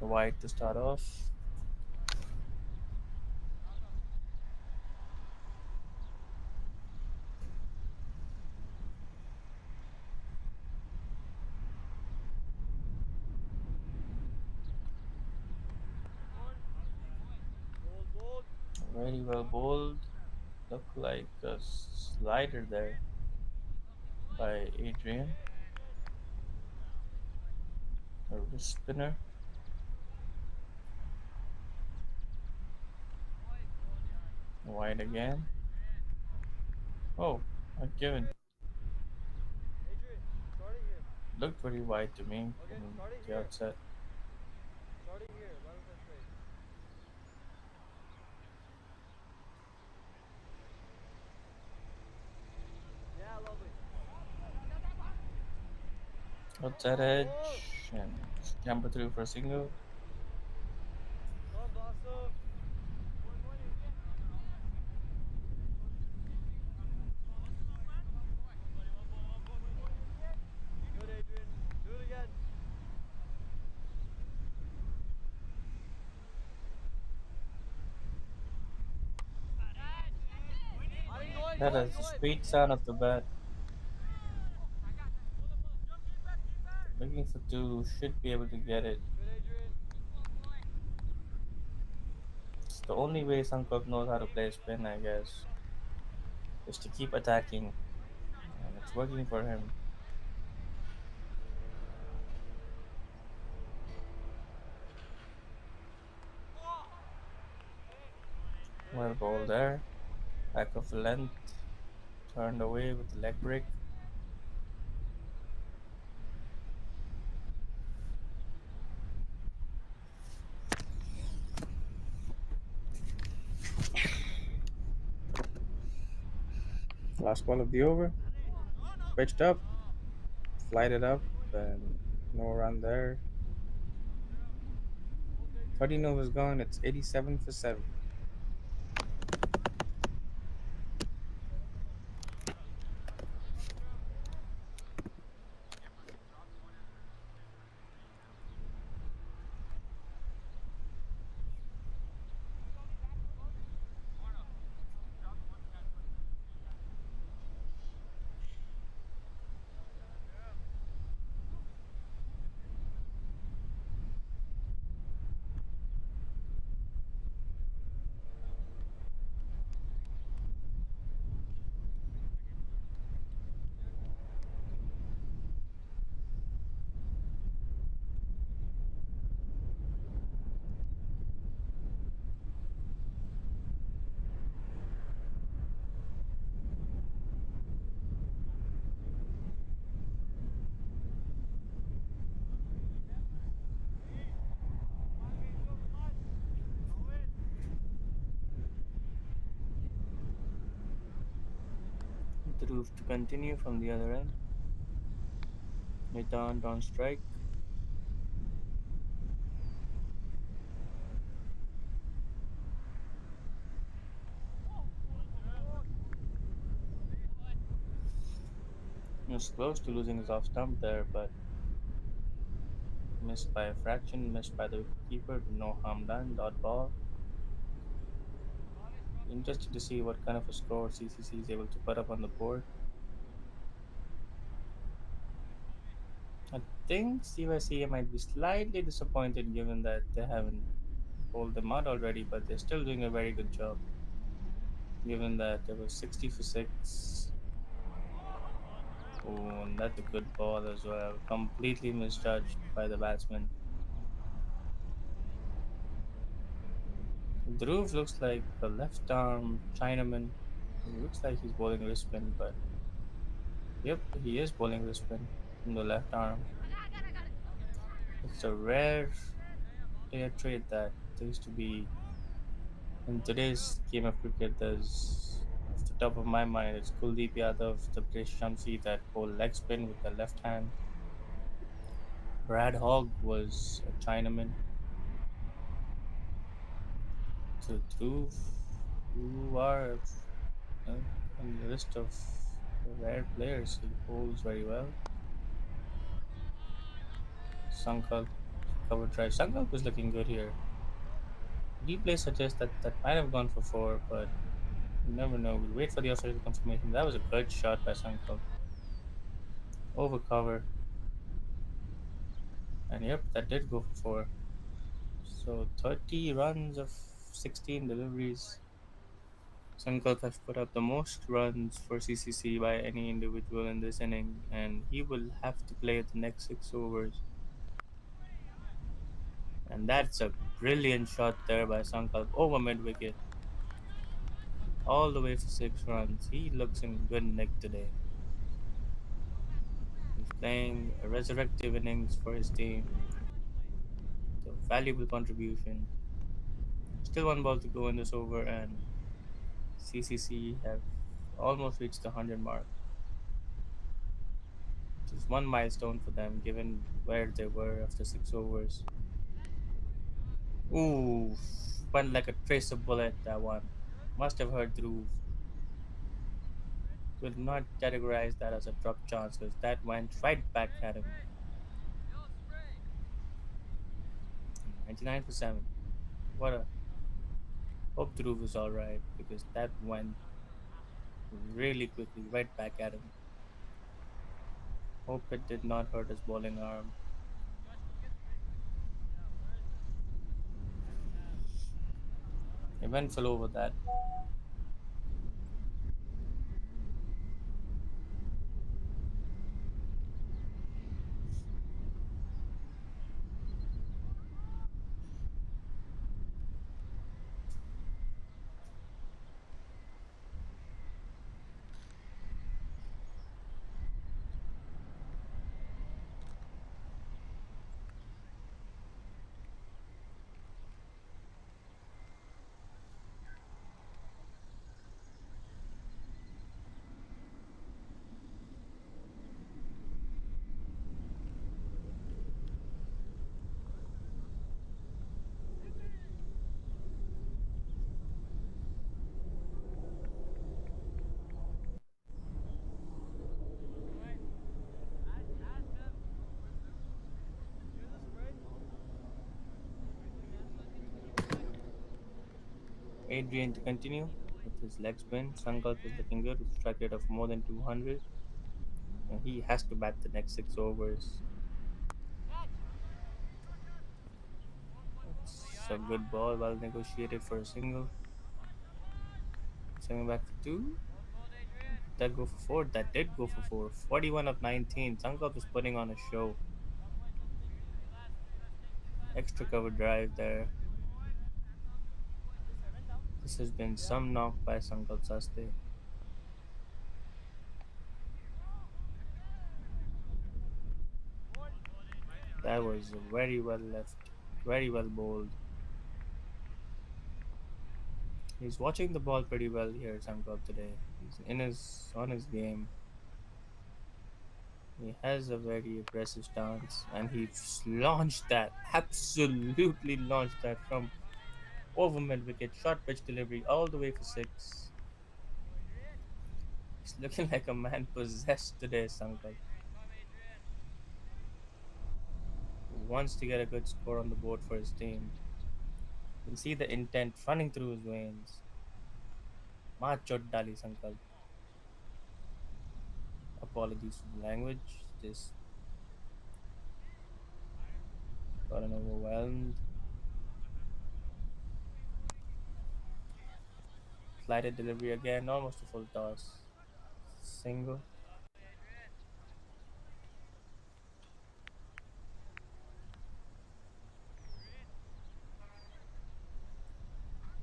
Wide to start off. Bold, bold. Very well bowled. Look like a slider there by Adrian. A wrist spinner. Wide again. Oh, a given. Adrian, starting here. Looked very wide to me Okay, from starting the here. outset. Starting here. Left side straight. Yeah, lovely. Outside Ball. edge and jumper through for a single. Come, Blossom. Good, Adrian. Do it again. Going, That going, is the going. sweet sound of the bat. Looking for two, should be able to get it. Good, Adrian. It's the only way Sankov knows how to play spin, I guess, is to keep attacking, and it's working for him. Good, Well, ball Adrian. there. Back of the length, turned away with the leg break. Last ball of the over. Pitched up, flighted up, and no run there. 13 overs gone. It's 87 for 7. The roof to continue from the other end. Mid on strike. He was close to losing his off stump there, but missed by a fraction, missed by the keeper, but no harm done. Dot ball. Interested to see what kind of a score CCC is able to put up on the board. I think CYCA might be slightly disappointed given that they haven't pulled them out already, but they're still doing a very good job. Given that it was 60 for 6. Oh, and that's a good ball as well. Completely misjudged by the batsman. Dhruv looks like a left arm Chinaman. He looks like he's bowling wrist spin, but yep, he is bowling wrist spin from the left arm. It's a rare player trait that seems to be in today's game of cricket. There's off the top of my mind, it's Kuldeep Yadav, the British Shamsi that bowl leg spin with the left hand. Brad Hogg was a Chinaman. So Dhruv, you are uh, on the list of the rare players. He bowls very well. Sankalp cover drive. Sankalp is looking good here. Replay suggests that that might have gone for four, but you never know. We'll wait for the official confirmation. That was a good shot by Sankalp. Over cover. And yep, that did go for four. So 30 runs of 16 deliveries. Sankalp has put up the most runs for CCC by any individual in this inning, and he will have to play the next 6 overs. And that's a brilliant shot there by Sankalp over mid wicket. all the way for 6 runs. He looks in good nick today. He's playing a resurrective innings for his team. A valuable contribution. Still one ball to go in this over, and CCC have almost reached the 100 mark, which is one milestone for them given where they were after 6 overs. Ooh, went like a tracer bullet that one. Must have heard Dhruv. Will not categorize that as a drop chance because that went right back at him. 99 for 7. What a. Hope Dhruv is alright because that went really quickly right back at him. Hope it did not hurt his bowling arm. He went full over that. Adrian to continue with his leg spin. Sankalp is looking good with a strike rate of more than 200. And he has to bat the next 6 overs. It's a good ball, well negotiated for a single. Swinging back for two. Did that go for four? That did go for four. 41 of 19. Sankalp is putting on a show. Extra cover drive there. This has been some knock by Sankalp Saste. That was very well left, very well bowled. He's watching the ball pretty well here, Sankalp today. He's in his on his game. He has a very aggressive stance, and he launched that, absolutely launched that from over mid wicket, short pitch delivery all the way for six. He's looking like a man possessed today, Sankalp. Wants to get a good score on the board for his team. You can see the intent running through his veins. Ma chot dali, Sankalp. Apologies for the language. Just gotten overwhelmed. Flighted delivery again, almost a full toss. Single.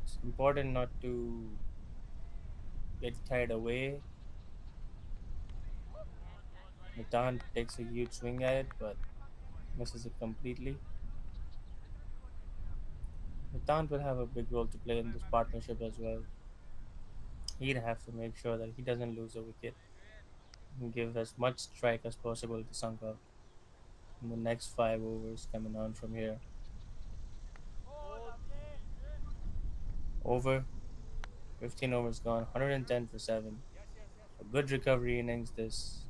It's important not to get carried away. Matan takes a huge swing at it, but misses it completely. Matan will have a big role to play in this partnership as well. He'd have to make sure that he doesn't lose a wicket and give as much strike as possible to Sankalp in the next 5 overs coming on from here. Over 15 overs gone, 110 for 7. A good recovery innings this.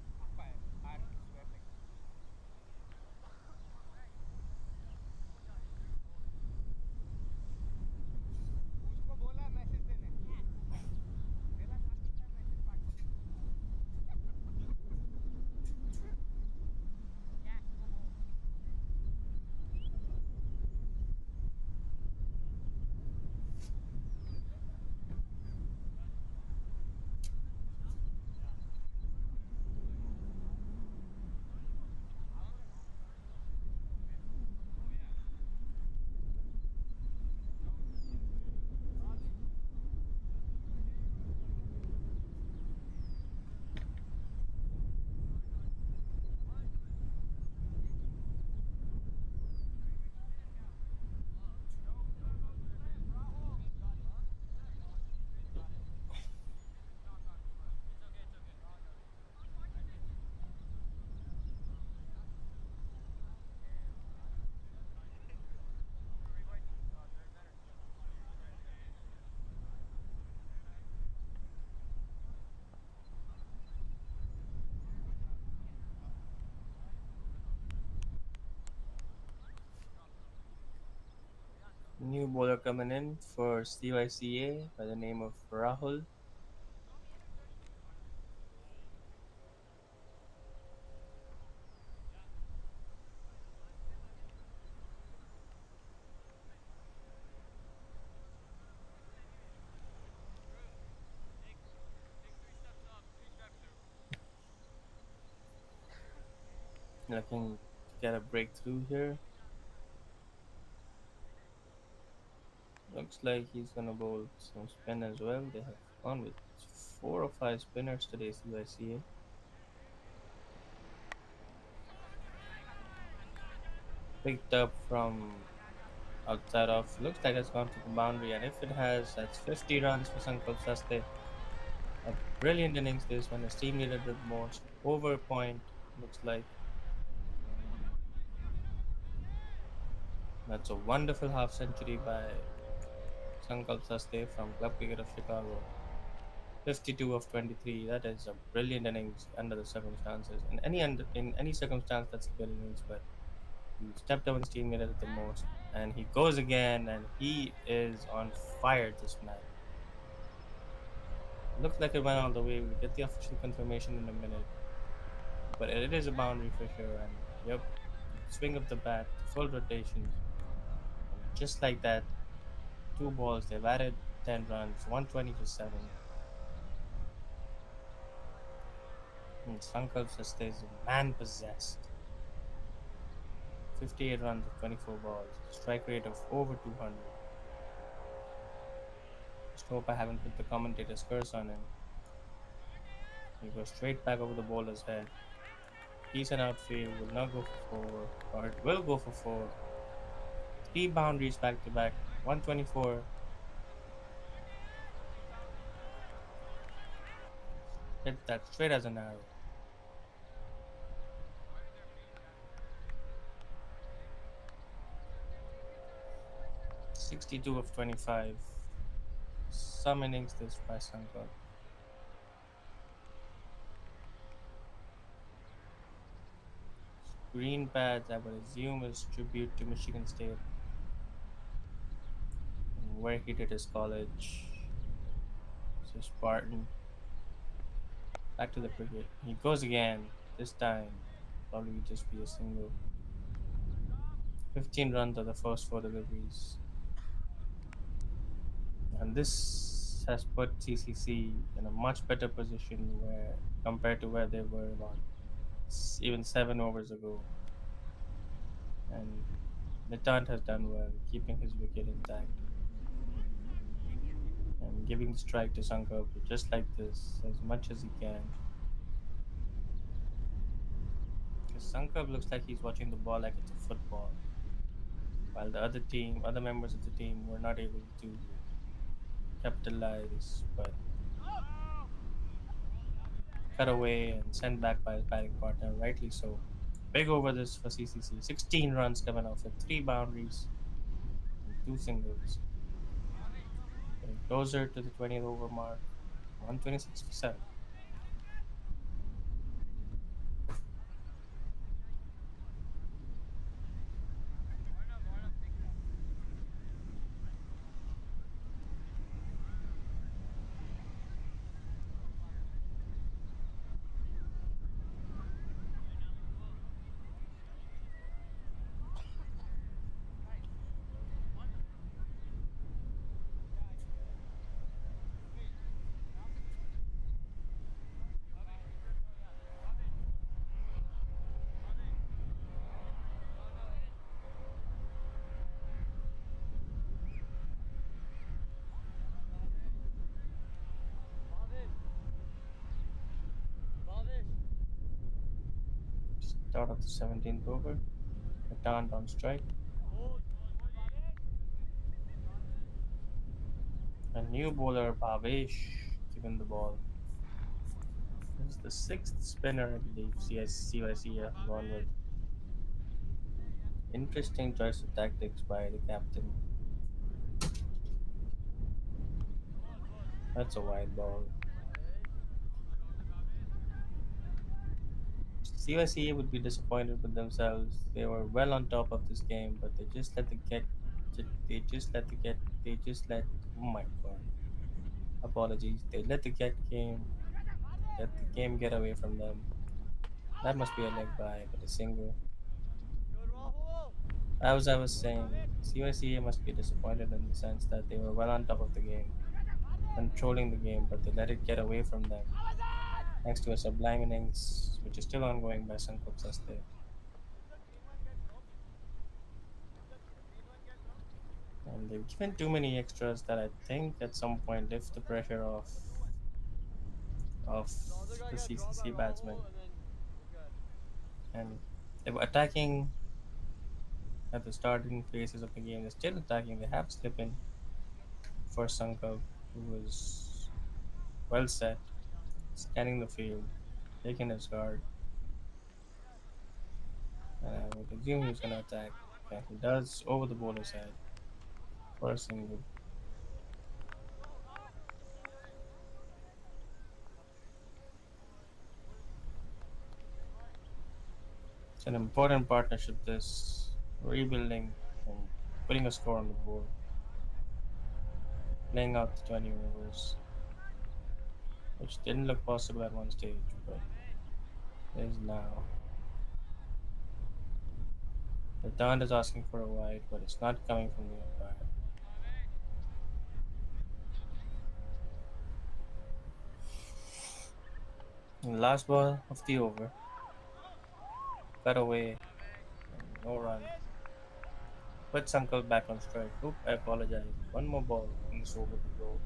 New bowler coming in for CYCA by the name of Rahul. Looking to get a breakthrough here. Looks like he's gonna bowl some spin as well. They have gone with 4 or 5 spinners today, CYCA. Picked up from outside of, looks like it's gone to the boundary, and if it has, that's 50 runs for Sankalp Saste. A brilliant innings this when his team needed it the most. Over a point, looks like. That's a wonderful half century by Sankalp Saste from Club Cricket of Chicago. 52 of 23. That is a brilliant innings under the circumstances. In any circumstance, that's a good innings. But he stepped up his team needed it the most, and he goes again, and he is on fire. This man looks like it went all the way. We'll get the official confirmation in a minute, but it is a boundary for sure. And yep, swing of the bat, full rotations, and just like that, 2 balls. They've added 10 runs, 120 for 7. And Sankalp Sastey is man possessed. 58 runs of 24 balls, strike rate of over 200. Just hope I haven't put the commentator's curse on him. He goes straight back over the bowler's head. Decent outfield, will not go for 4, or it will go for 4. 3 boundaries back to back, 124. Hit that straight as an arrow. 62 of 25. Some innings this by Sankar. Green pads, I would assume, is tribute to Michigan State, where he did his college. So Spartan. Back to the cricket. He goes again. This time, probably just be a single. 15 runs are the first 4 deliveries. And this has put CCC in a much better position where compared to where they were about even 7 overs ago. And Nitant has done well, keeping his wicket intact and giving the strike to Sankar just like this as much as he can. Because Sankar looks like he's watching the ball like it's a football, while the other members of the team were not able to capitalize, but cut away and sent back by his batting partner, rightly so. Big over this for CCC. 16 runs coming off with 3 boundaries and 2 singles. Getting closer to the 20th over mark. 126 for 7. Start of the 17th over. Returned on strike. A new bowler, Bhavesh, given the ball. This is the 6th spinner, I believe, CYC have gone with. Interesting choice of tactics by the captain. That's a wide ball. CYCA would be disappointed with themselves. They were well on top of this game, but they just let the They just let the get. They just let. Oh my god. Apologies. They let the get game. Let the game get away from them. That must be a leg by, but a single. Good, Rahul. As I was saying, CYCA must be disappointed in the sense that they were well on top of the game, controlling the game, but they let it get away from them. Thanks to a sublime innings, which is still ongoing by Sankalp Saste. And they've given too many extras that I think at some point lift the pressure of The other guy the got dropped by CCC batsmen. Rahul, and then we're good. And they were attacking at the starting phases of the game. They're still attacking. They have slip in for Sankalp, who was well set, scanning the field, taking his guard, and I would assume he was going to attack. And he does over the bowler's head for a single. It's an important partnership, this rebuilding and putting a score on the board, playing out the 20 overs, which didn't look possible at one stage, but is now. The turn is asking for a wide, but it's not coming from the umpire. And last ball of the over, cut away, and no run. Puts Uncle back on strike. Oop, I apologize. One more ball in this over to go.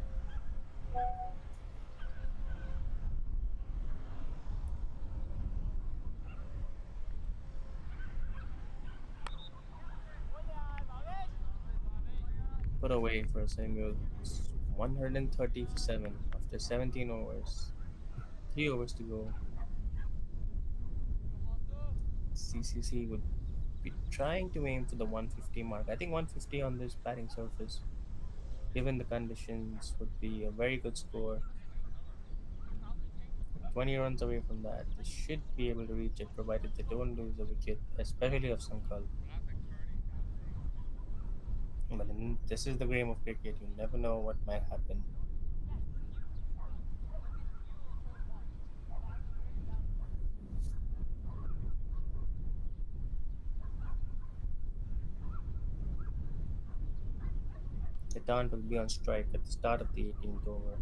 Put away for a single. It's 130 for 7 after 17 overs. 3 overs to go. CCC would be trying to aim for the 150 mark. I think 150 on this batting surface, given the conditions, would be a very good score. 20 runs away from that. They should be able to reach it provided they don't lose a wicket, especially of Sankal. But this is the game of cricket. You never know what might happen. The Town will be on strike at the start of the 18th over.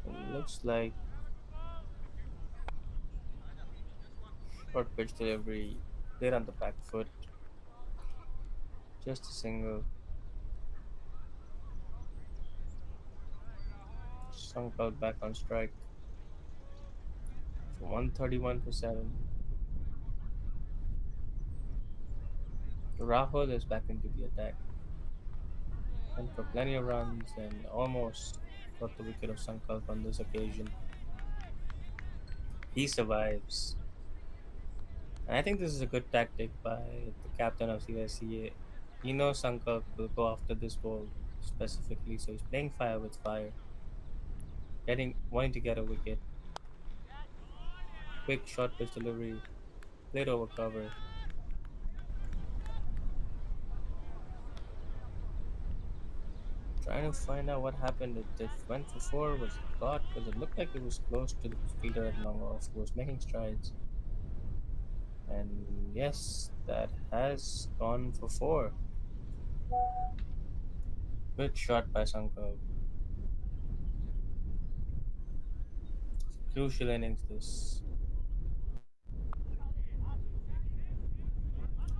It looks like short pitch delivery, clear on the back foot, just a single. Sankal back on strike for 131 for 7. Rahul is back into the attack. Went for plenty of runs and almost got the wicket of Sankalp on this occasion. He survives. And I think this is a good tactic by the captain of CYCA. He knows Sankalp will go after this ball specifically, so he's playing fire with fire, wanting to get a wicket. Quick short pitch delivery, played over cover. Trying to find out what happened. It went for four. Was it caught? Because it looked like it was close to the fielder at long off, who was making strides. And yes, that has gone for four. Good shot by Sankalp. Crucial innings this.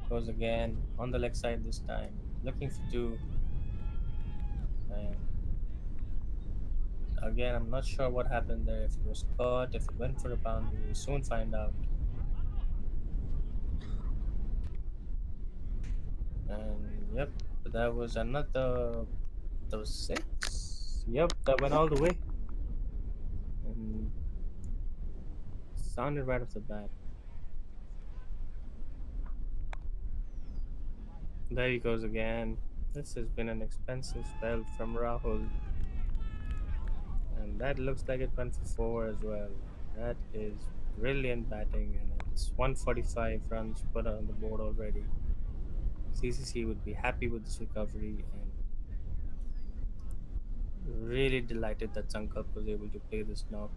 Goes again on the leg side this time. Looking for two. And again, I'm not sure what happened there. If it was caught, if it went for a boundary, we'll soon find out. And yep, that was another. That was six. Yep, that went all the way. And sounded right off the bat. There he goes again. This has been an expensive spell from Rahul. And that looks like it went for four as well. That is brilliant batting, and it's 145 runs put on the board already. CCC would be happy with this recovery and really delighted that Sankalp was able to play this knock.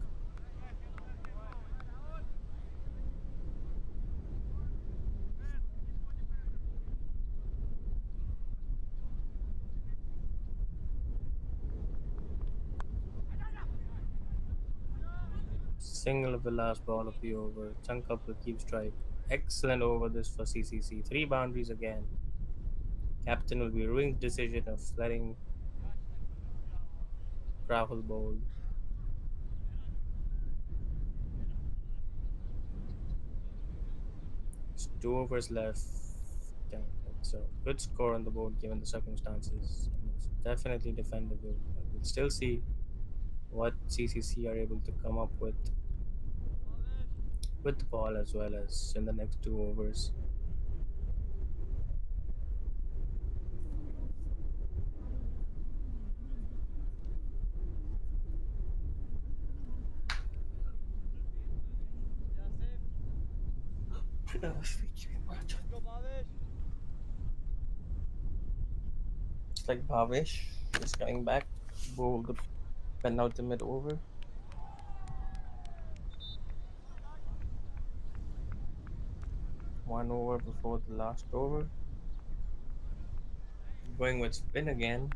Single of the last ball of the over. Sankalp will keep strike. Excellent over this for CCC. Three boundaries again. Captain will be ruining the decision of letting Rahul bowl. It's two overs left. Damn, it's a good score on the board given the circumstances. And it's definitely defendable. But we'll still see what CCC are able to come up with the ball as well as in the next two overs. It's like Bhavesh is coming back, bowled the penultimate over. One over before the last over. Going with spin again.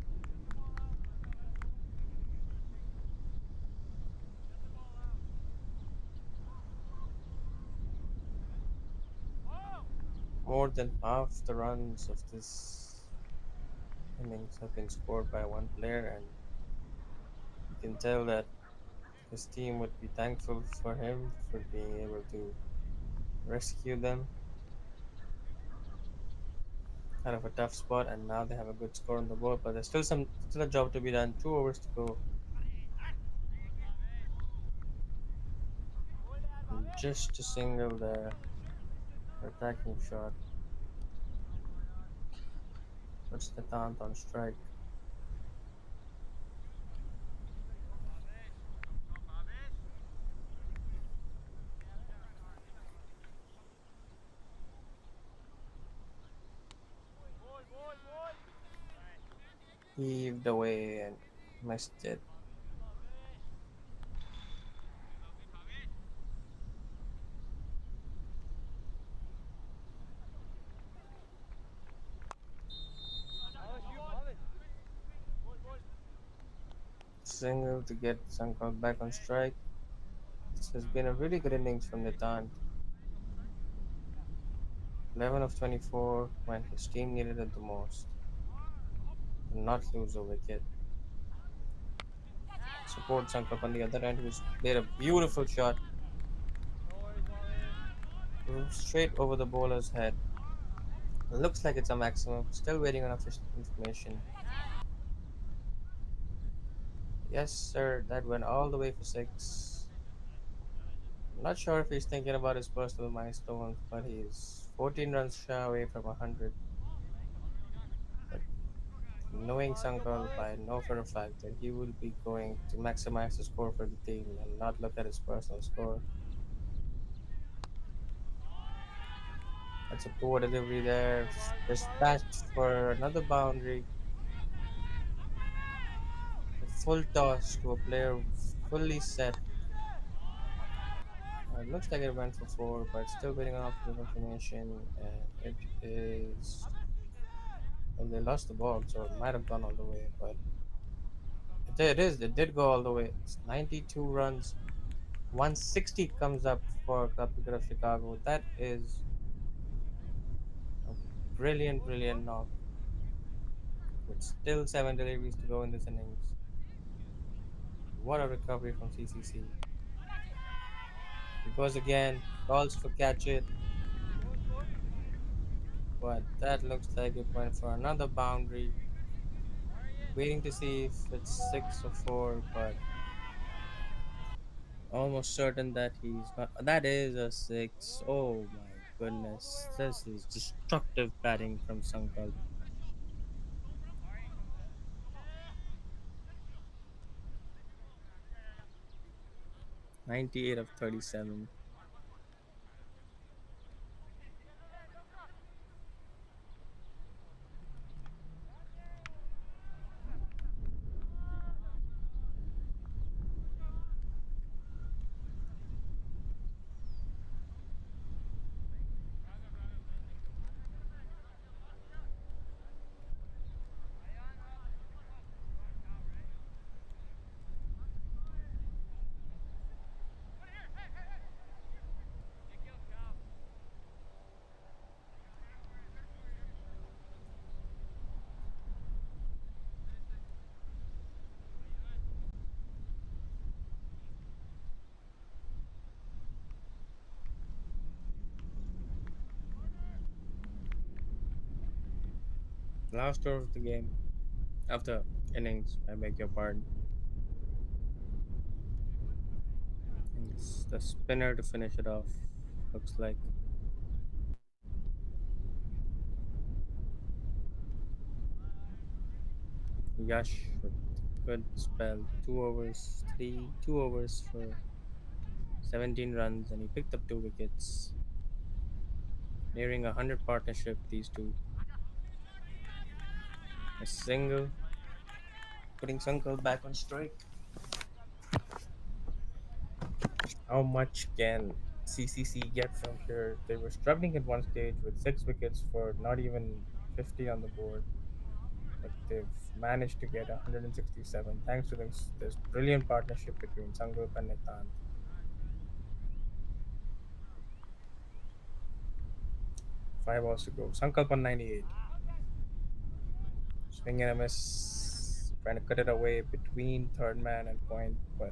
More than half the runs of this innings have been scored by one player, and you can tell that his team would be thankful for him for being able to rescue them out of a tough spot. And now they have a good score on the board, but there's still a job to be done. Two overs to go. And just a single there. Attacking shot puts the Tant on strike. Heaved away and missed it. Single to get Sankar back on strike. This has been a really good innings from Nitant. 11 of 24 when his team needed it the most. And not lose a wicket. Support Sankar on the other end, who's made a beautiful shot straight over the bowler's head. Looks like it's a maximum. Still waiting on official information. Yes, sir, that went all the way for six. Not sure if he's thinking about his personal milestones, but he's 14 runs shy away from 100. But knowing Sangal, I know for a fact that he will be going to maximize the score for the team and not look at his personal score. That's a poor delivery there. Dispatched for another boundary. A full toss to a player fully set. Looks like it went for four, but still waiting on official information. And it is. Well, they lost the ball, so it might have gone all the way, but it is. It did go all the way. It's 92 runs. 160 comes up for Club Cricket of Chicago. That is a brilliant, brilliant knock. With still seven deliveries to go in this innings. What a recovery from CCC. He goes again, calls for catch it, but that looks like it went for another boundary. Waiting to see if it's six or four, but almost certain that he's not. That is a six. Oh my goodness. This is destructive batting from Sankalp. 98 of 37. Last over of the game. After innings, I beg your pardon. And it's the spinner to finish it off. Looks like Yash with good spell. 2 overs, 2 overs for 17 runs, and he picked up 2 wickets. Nearing a 100 partnership, these two. A single, putting Sankal back on strike. How much can CCC get from here? They were struggling at one stage with 6 wickets for not even 50 on the board, but they've managed to get 167 thanks to this brilliant partnership between Sankalp and Nithan. 5 balls to go. Sankalp on 98. Swing and a miss. Trying to cut it away between third man and point, but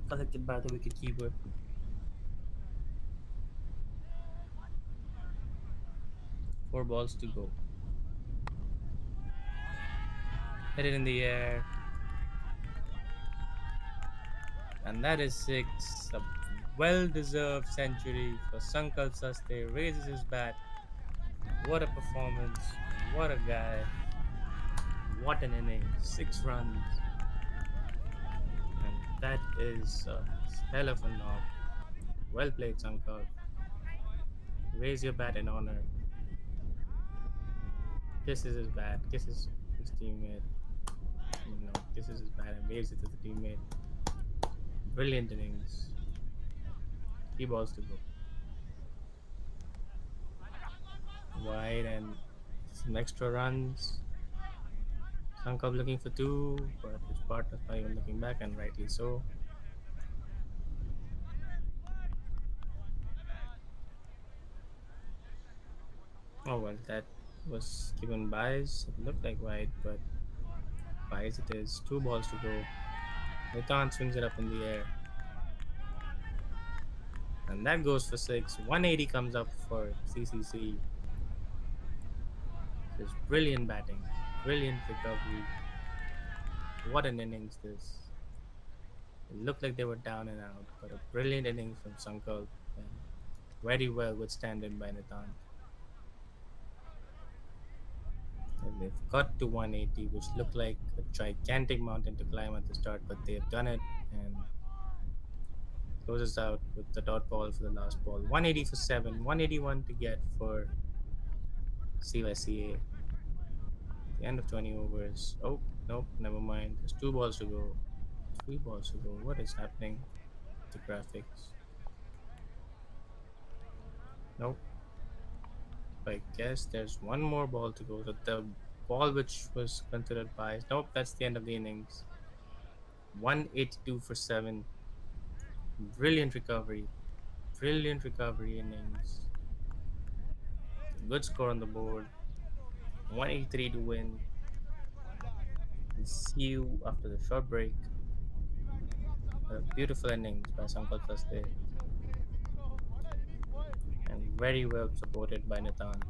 collected by the wicketkeeper. 4 balls to go. Hit it in the air, and that is six. A well-deserved century for Sankalp Saste. Raises his bat. What a performance! What a guy! What an inning! 6 runs, and that is a hell of a knock. Well played, Sankalp. Raise your bat in honor. Kisses his bat. Kisses his teammate. Kisses his bat and waves it to the teammate. Brilliant innings. 3 balls to go. Wide and some extra runs. Sankov looking for two, but his partner's not even looking back, and rightly so. Oh well, that was given buys. It looked like wide, but buys it is. 2 balls to go. Nathan swings it up in the air, and that goes for six. 180 comes up for CCC. Just brilliant batting, brilliant recovery. What an innings this! It looked like they were down and out, but a brilliant innings from Sankalp and very well withstanded by Nathan. And they've got to 180, which looked like a gigantic mountain to climb at the start, but they've done it and closes out with the dot ball for the last ball. 180 for 7, 181 to get for CYCA. The end of 20 overs. Oh, nope, never mind. There's 2 balls to go. 3 balls to go. What is happening? The graphics. Nope. I guess there's one more ball to go. The ball which was considered biased. Nope, that's the end of the innings. 182 for 7. Brilliant recovery. Brilliant recovery innings. Good score on the board. 183 to win. We'll see you after the short break. A beautiful innings by Sankal Saste. And very well supported by Nitant.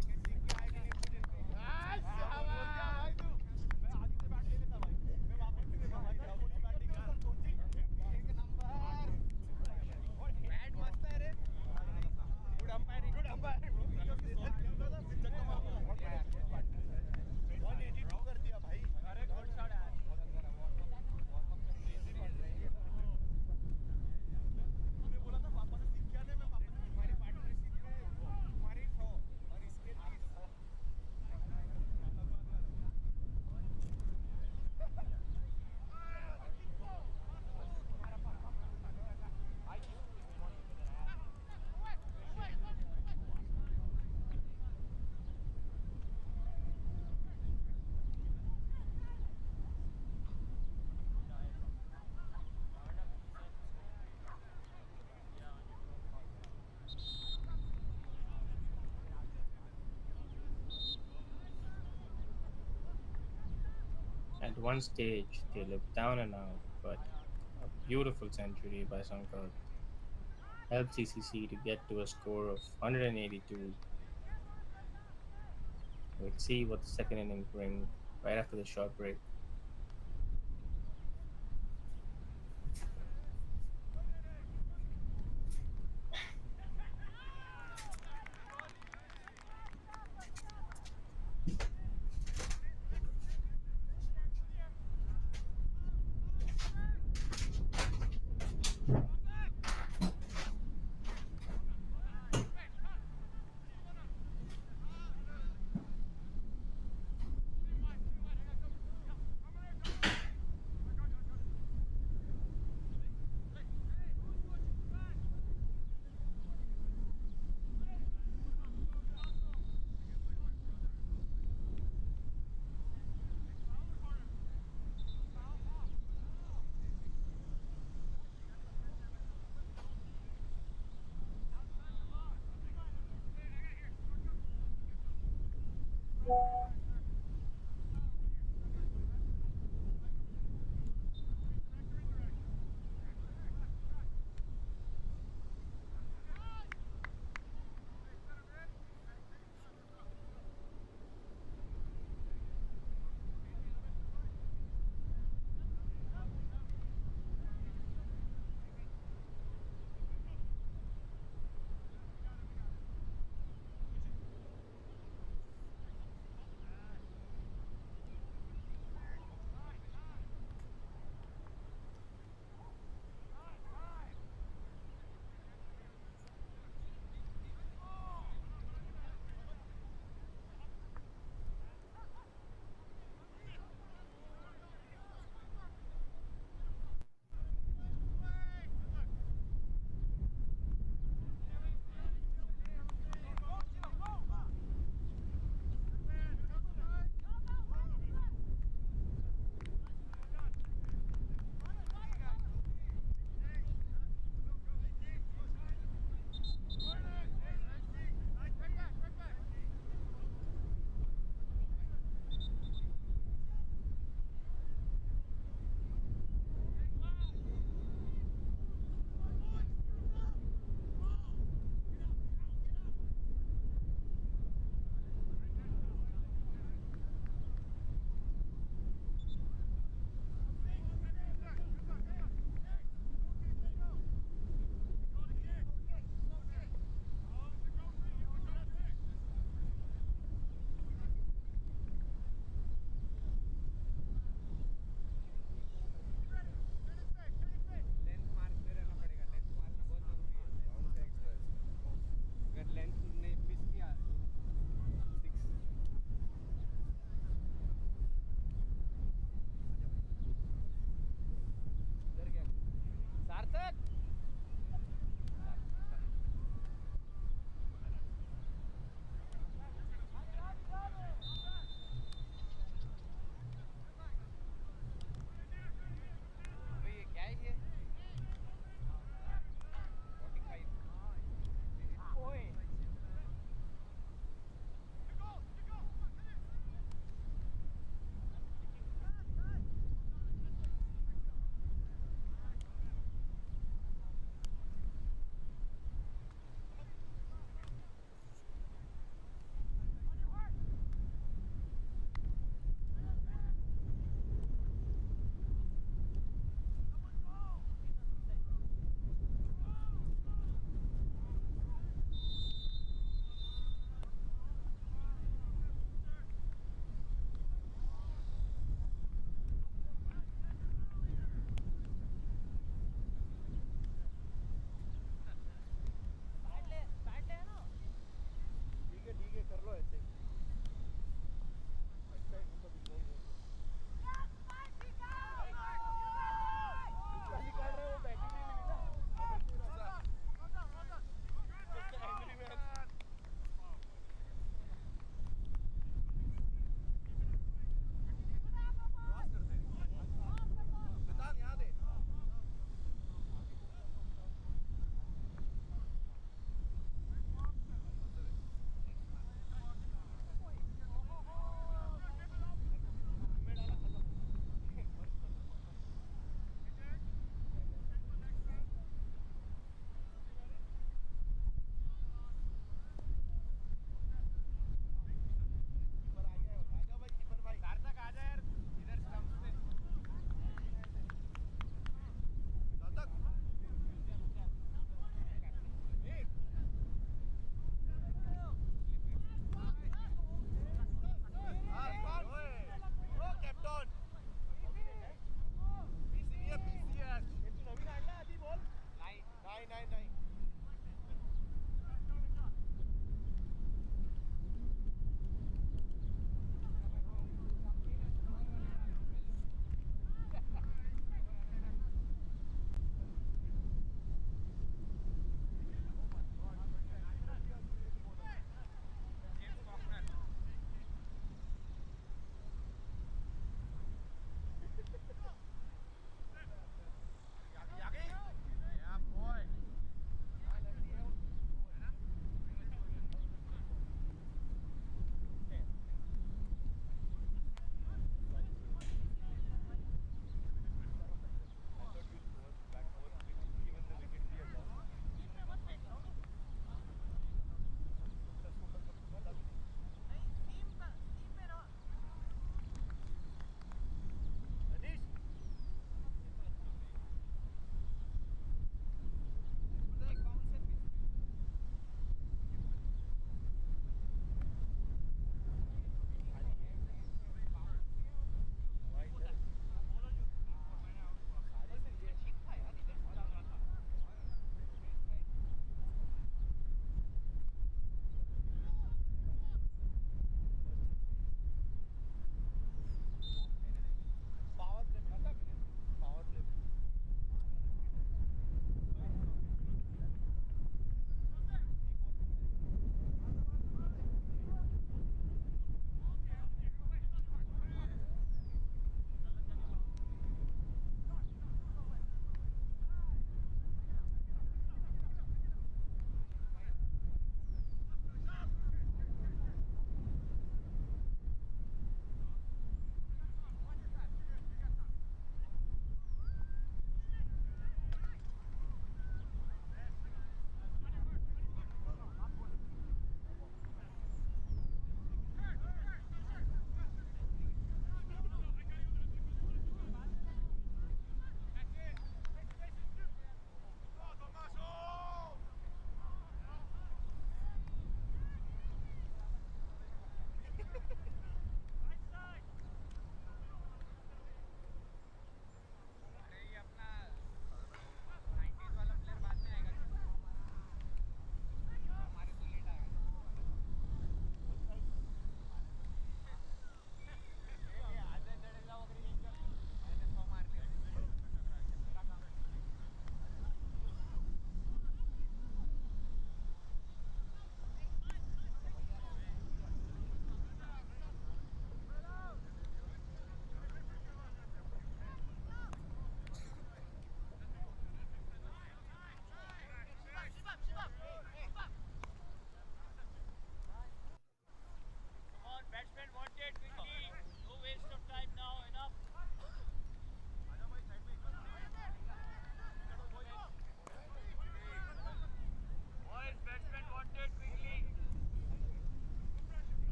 At one stage, they looked down and out, but a beautiful century by Sankar helped CCC to get to a score of 182. We'll see what the second inning brings right after the short break.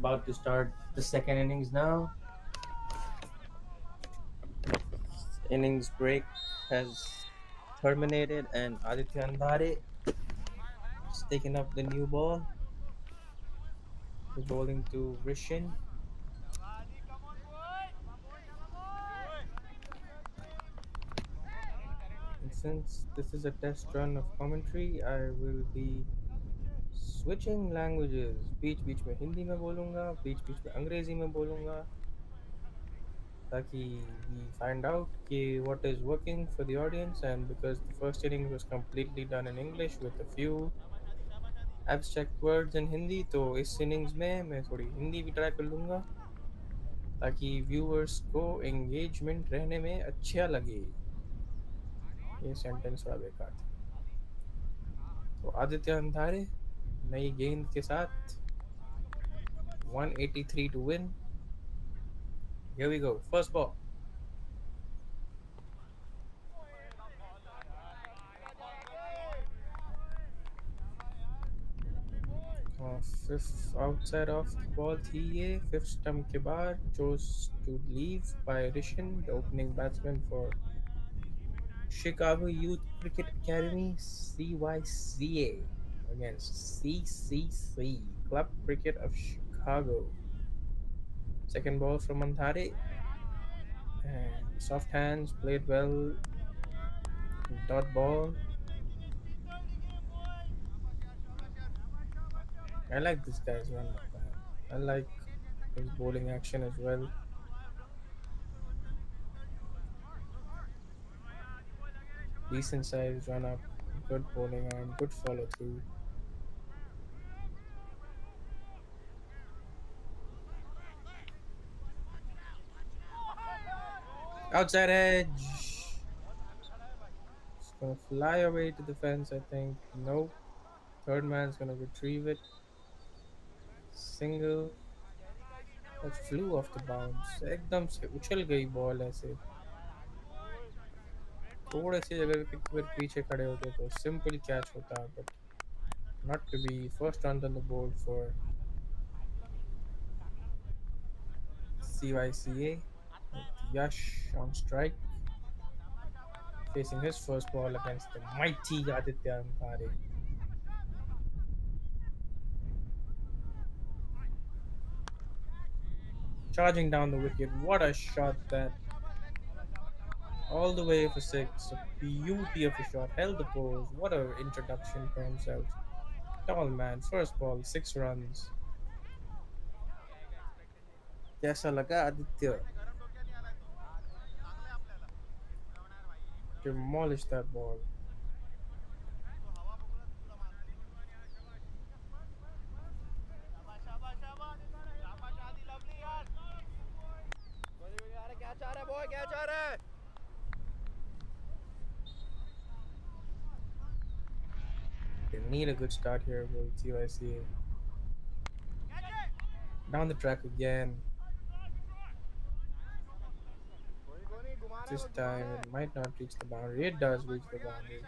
About to start the second innings now. Innings break has terminated, and Aditya Andhare is taking up the new ball. He's bowling to Rishin. And since this is a test run of commentary, I will be switching languages. बीच बीच में हिंदी में बोलूँगा, बीच बीच में अंग्रेजी में बोलूँगा, ताकि we find out कि what is working for the audience. And because the first innings was completely done in English with a few abstract words in Hindi, तो इस innings में मैं थोड़ी हिंदी भी ट्राई कर लूँगा ताकि व्यूअर्स को एंगेजमेंट रहने में अच्छा लगे. ये सेंटेंस थोड़ा बेकार था. तो आदित्य अंधारे नई गेंद के साथ 183 to win. Here we go. First ball. Fifth outside of the ball थी ये. Fifth stump के बाद chose to leave by Rishin, the opening batsman for Chicago Youth Cricket Academy CYCA against CCC Club Cricket of Chicago. Second ball from Andhare and soft hands played well. Dot ball. I like this guy's run up, man. I like his bowling action as well. Decent size run up, good bowling arm, good follow through. Outside edge. It's gonna fly away to the fence, I think. Nope. Third man's gonna retrieve it. Single. That flew off the bounce. एकदम से उछल गई ball ऐसे. थोड़े से अगर wicket keeper पीछे खड़े होते तो सिंपल कैच होता, but not to be. First runs on the board for CYCA with Yash on strike, facing his first ball against the mighty Aditya Andhare. Charging down the wicket, what a shot that! All the way for six, a beauty of a shot, held the pose. What a introduction for himself. Tall man, first ball, 6 runs. कैसा लगा Aditya? Demolished that ball. They need a good start here with TYCA. Down the track again. This time it might not reach the boundary. It does reach the boundary.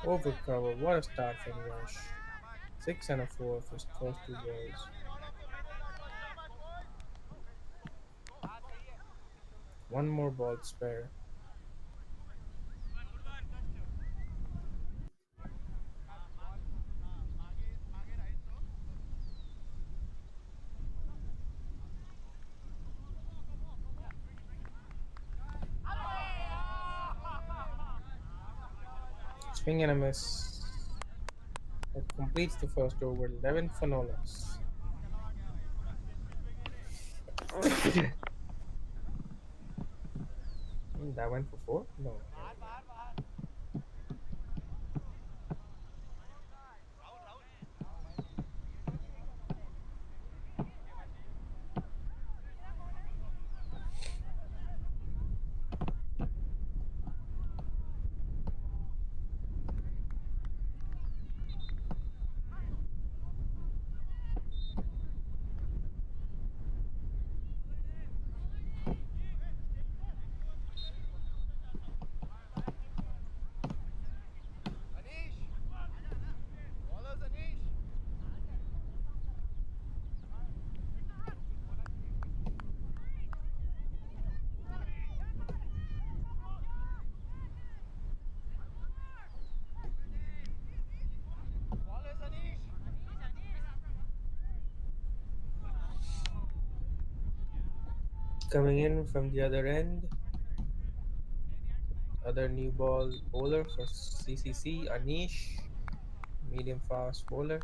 Over cover. What a start from Yash. 6 and a 4 for his first two balls. One more ball to spare. Swing and a miss. That completes the first over. 11 for no loss. That went for four? No. Coming in from the other end, other new ball bowler for CCC, Anish, medium fast bowler,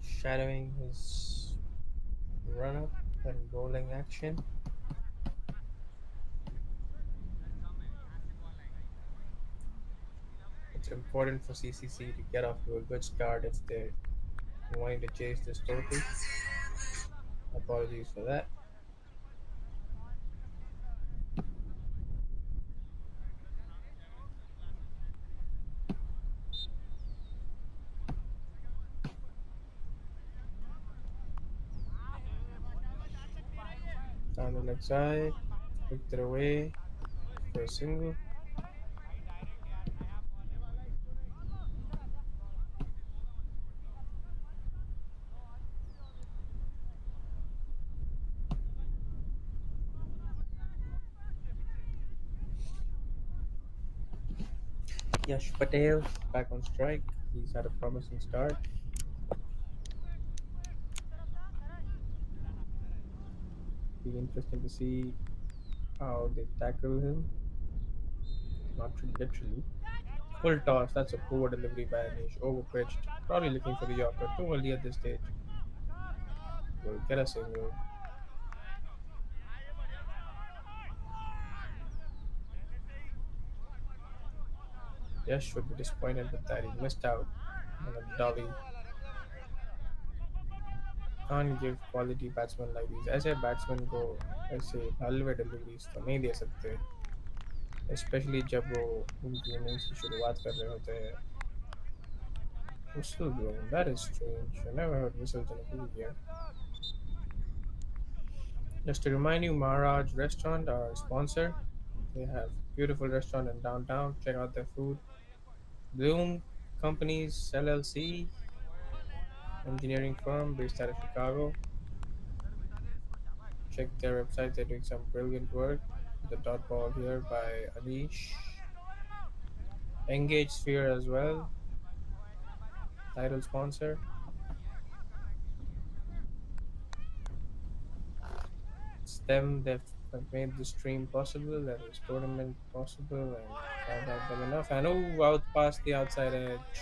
shadowing his run up and bowling action. It's important for CCC to get off to a good start if they're wanting to chase this total. Apologies for that. Down the leg side, picked it away for a single. Yash Patel back on strike. He's had a promising start. Be interesting to see how they tackle him. Not literally. Full toss. That's a poor delivery by Anish. Overpitched. Probably looking for the Yorker. Too early at this stage. Will get a single. Yash should be disappointed with that. He missed out on a dolly. Can't give quality batsmen like these. ऐसे batsmen को ऐसे हलवे deliveries तो नहीं दे सकते, especially जब वो उनकी innings की शुरुआत कर रहे होते हैं. Whistle blown. That is strange. I never heard whistles in a cricket game. Just to remind you, Maharaj Restaurant, our sponsor, they have beautiful restaurant in downtown. Check out their food. Bloom Companies LLC, engineering firm based out of Chicago. Check their website. They're doing some brilliant work. The dot ball here by Anish. Engage Sphere as well. Title sponsor. It's them that have made the stream possible, that is tournament possible, and can't thank them enough. And oh, out past the outside edge.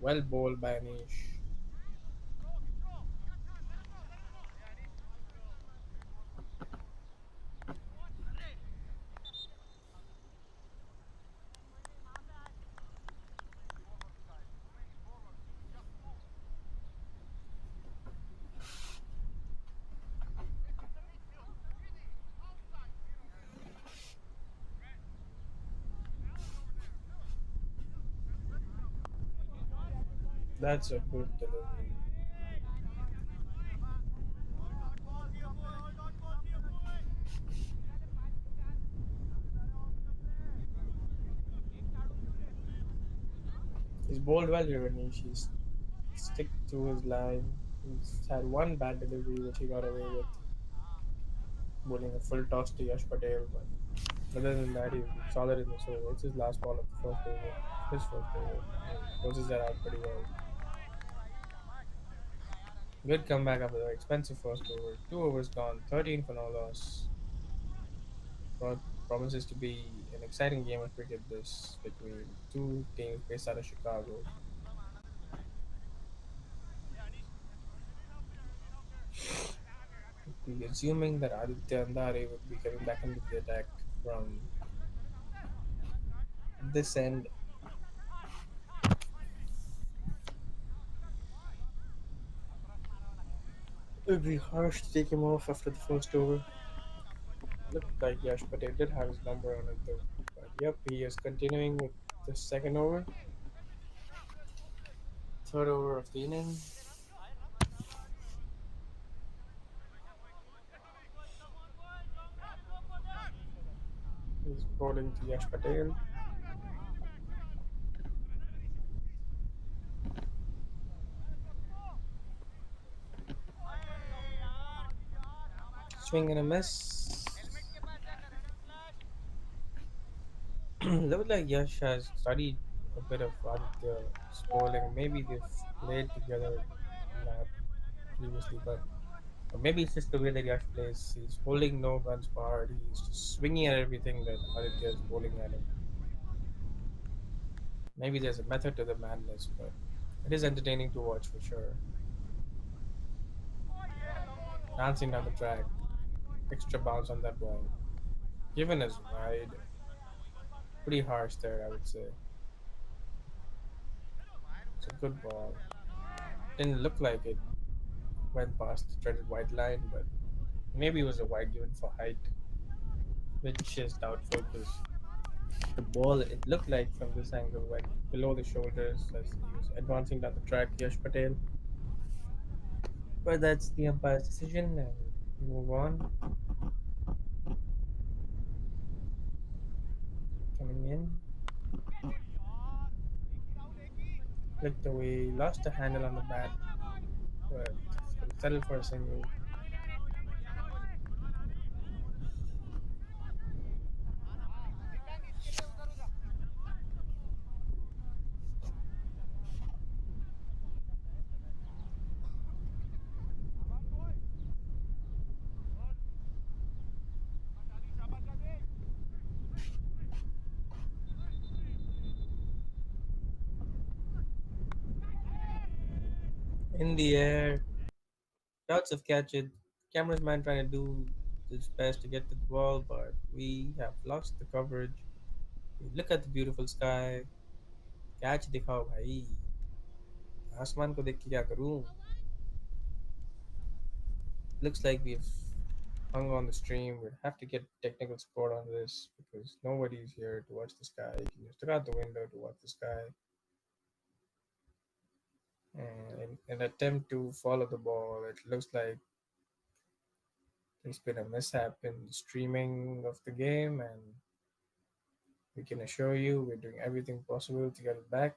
Well bowled by Anish. That's a good delivery. He's bowled well here, Anish. He's stick to his line. He's had one bad delivery which he got away with, bowling a full toss to Yash Patel. But other than that, he's been solid in this over. It's his last ball of the first over. His first over. And he closes that out pretty well. Good comeback after the expensive first over. 2 overs gone, 13 for no loss. Promises to be an exciting game of cricket this between two teams based out of Chicago. Be assuming that Aditya Andare would be coming back into the attack from this end. It would be harsh to take him off after the first over. Looked like Yash Patel did have his number on it though. But yep, he is continuing with the second over. Third over of the inning. He's bowling to Yash Patel. Swing and a miss. Looked like Yash has studied a bit of Aditya's bowling. Maybe they've played together previously, but or maybe it's just the way that Yash plays. He's holding no guns barred. He's just swinging at everything that Aditya is bowling at him. Maybe there's a method to the madness, but it is entertaining to watch for sure. Dancing down the track, extra bounce on that ball. Given as wide, pretty harsh there, I would say. It's a good ball. Didn't look like it went past the dreaded white line, but maybe it was a wide given for height, which is doubtful because the ball, it looked like from this angle, went below the shoulders as he was advancing down the track, Yash Patel. But that's the umpire's decision, and we move on. Coming in, flicked away, lost the handle on the bat, but it's going to settle for a single. In the air, crowds have catch it. Camera's man trying to do his best to get to the ball, but we have lost the coverage. We look at the beautiful sky. Catch दिखाओ भाई आसमान को देख के क्या करूं looks like we've hung on the stream. We'd have to get technical support on this because nobody's here to watch the sky. You can just look out the window to watch the sky. And in an attempt to follow the ball, it looks like there's been a mishap in the streaming of the game, and we can assure you we're doing everything possible to get it back.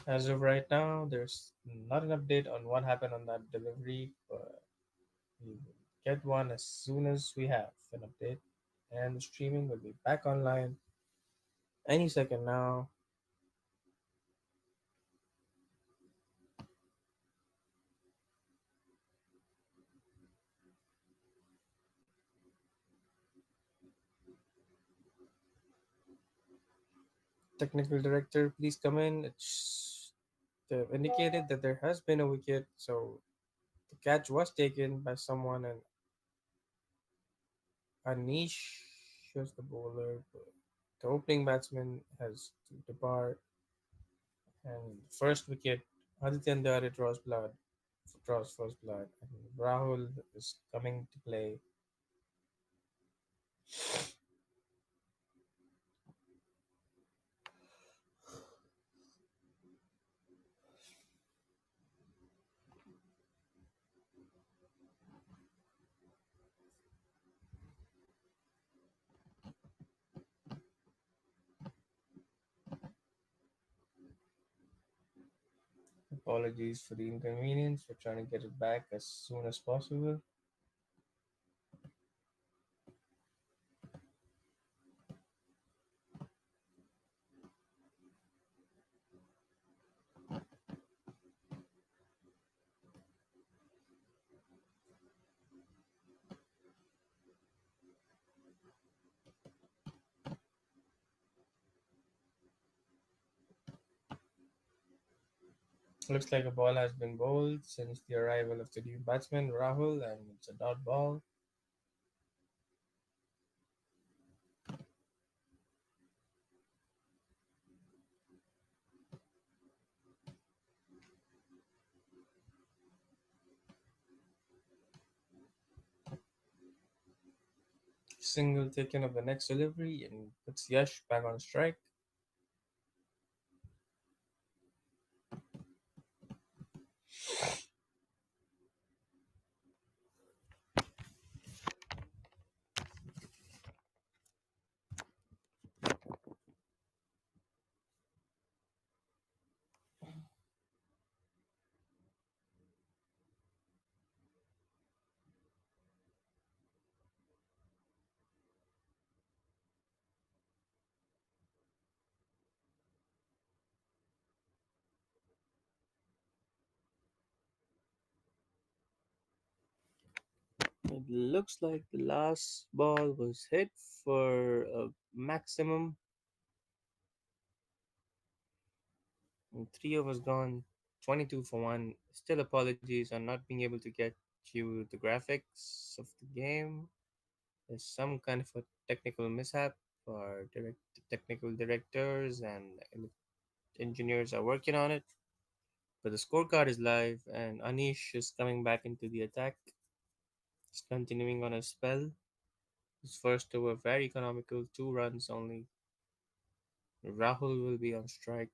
As of right now, there's not an update on what happened on that delivery, but we will get one as soon as we have an update, and the streaming will be back online any second now. Technical director, please come in. They've indicated that there has been a wicket, so the catch was taken by someone, and Anish was the bowler. But the opening batsman has to depart, and first wicket, Aditya Ndare draws first blood, and Rahul is coming to play. Apologies for the inconvenience. We're trying to get it back as soon as possible. Looks like a ball has been bowled since the arrival of the new batsman, Rahul, and it's a dot ball. Single taken of the next delivery and puts Yash back on strike. looks like the last ball was hit for a maximum. And 3 overs gone, 22 for 1. Still apologies on not being able to get you the graphics of the game. There's some kind of a technical mishap. Our technical directors and engineers are working on it. But the scorecard is live, and Anish is coming back into the attack. He's continuing on a spell. His first over, very economical, 2 runs only. Rahul will be on strike.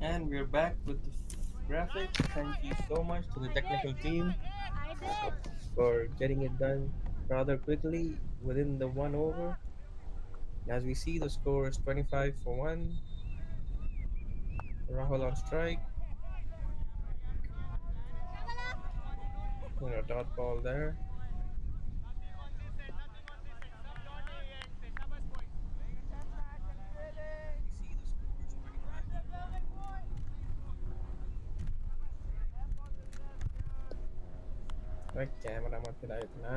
And we're back with the graphics. Thank you so much to the technical team for getting it done rather quickly within the 1 over. As we see, the score is 25 for 1. Rahul on strike. Dot ball there. Right, camera मत हिला इतना.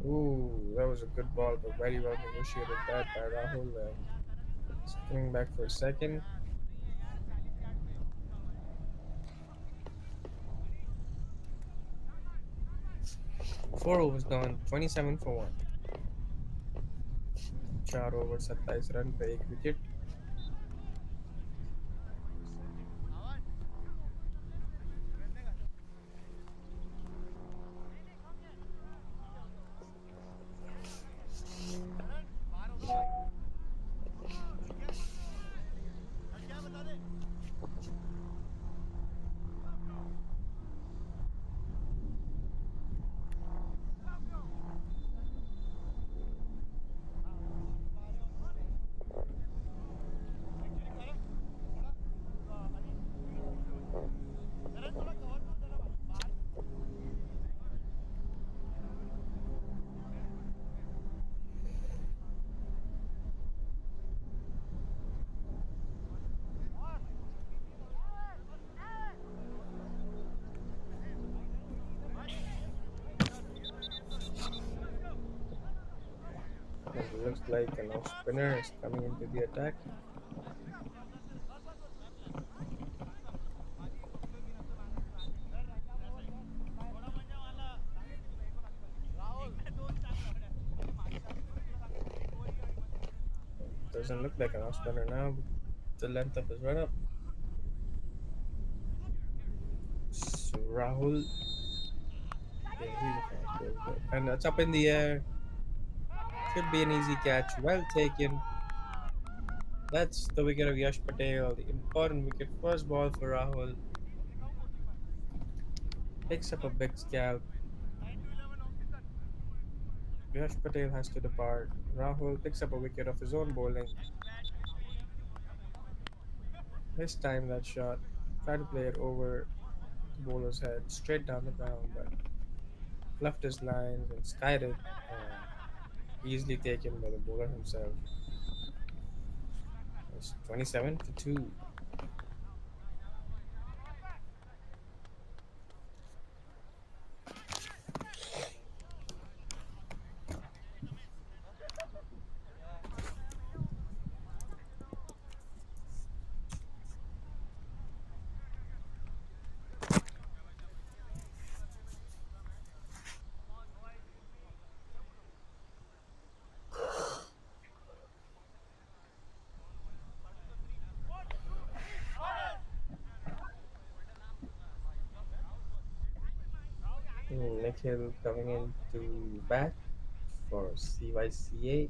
Ooh, that was a good ball, but very well negotiated that by Rahul. He's coming back for a second. 4 overs gone, 27 for 1. 4 over 27 पे एक wicket. looks like an off spinner is coming into the attack. Doesn't look like an off spinner now, but the length of his run up. So Rahul, yeah, he's a fast bowler. And it's up in the air. Should be an easy catch. Well taken. That's the wicket of Yash Patel. The important wicket. First ball for Rahul. Picks up a big scalp. Yash Patel has to depart. Rahul picks up a wicket of his own bowling. Mistimed that shot. Tried to play it over the bowler's head, straight down the ground, but fluffed his lines and skied it, and easily taken by the bowler himself. It's 27 for 2. Nikhil coming in to bat for CYCA.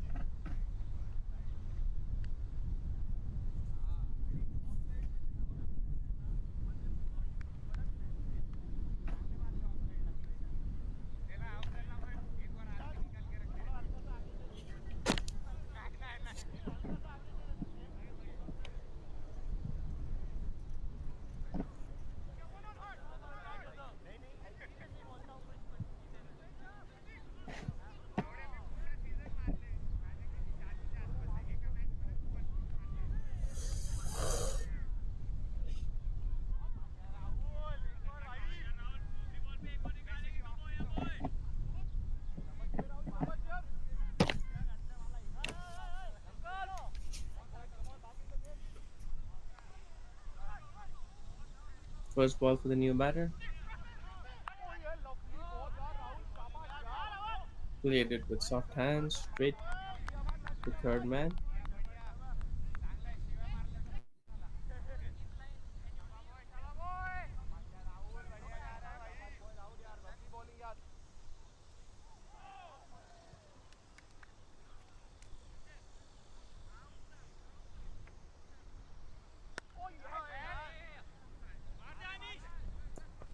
First ball for the new batter. Played it with soft hands, straight to third man.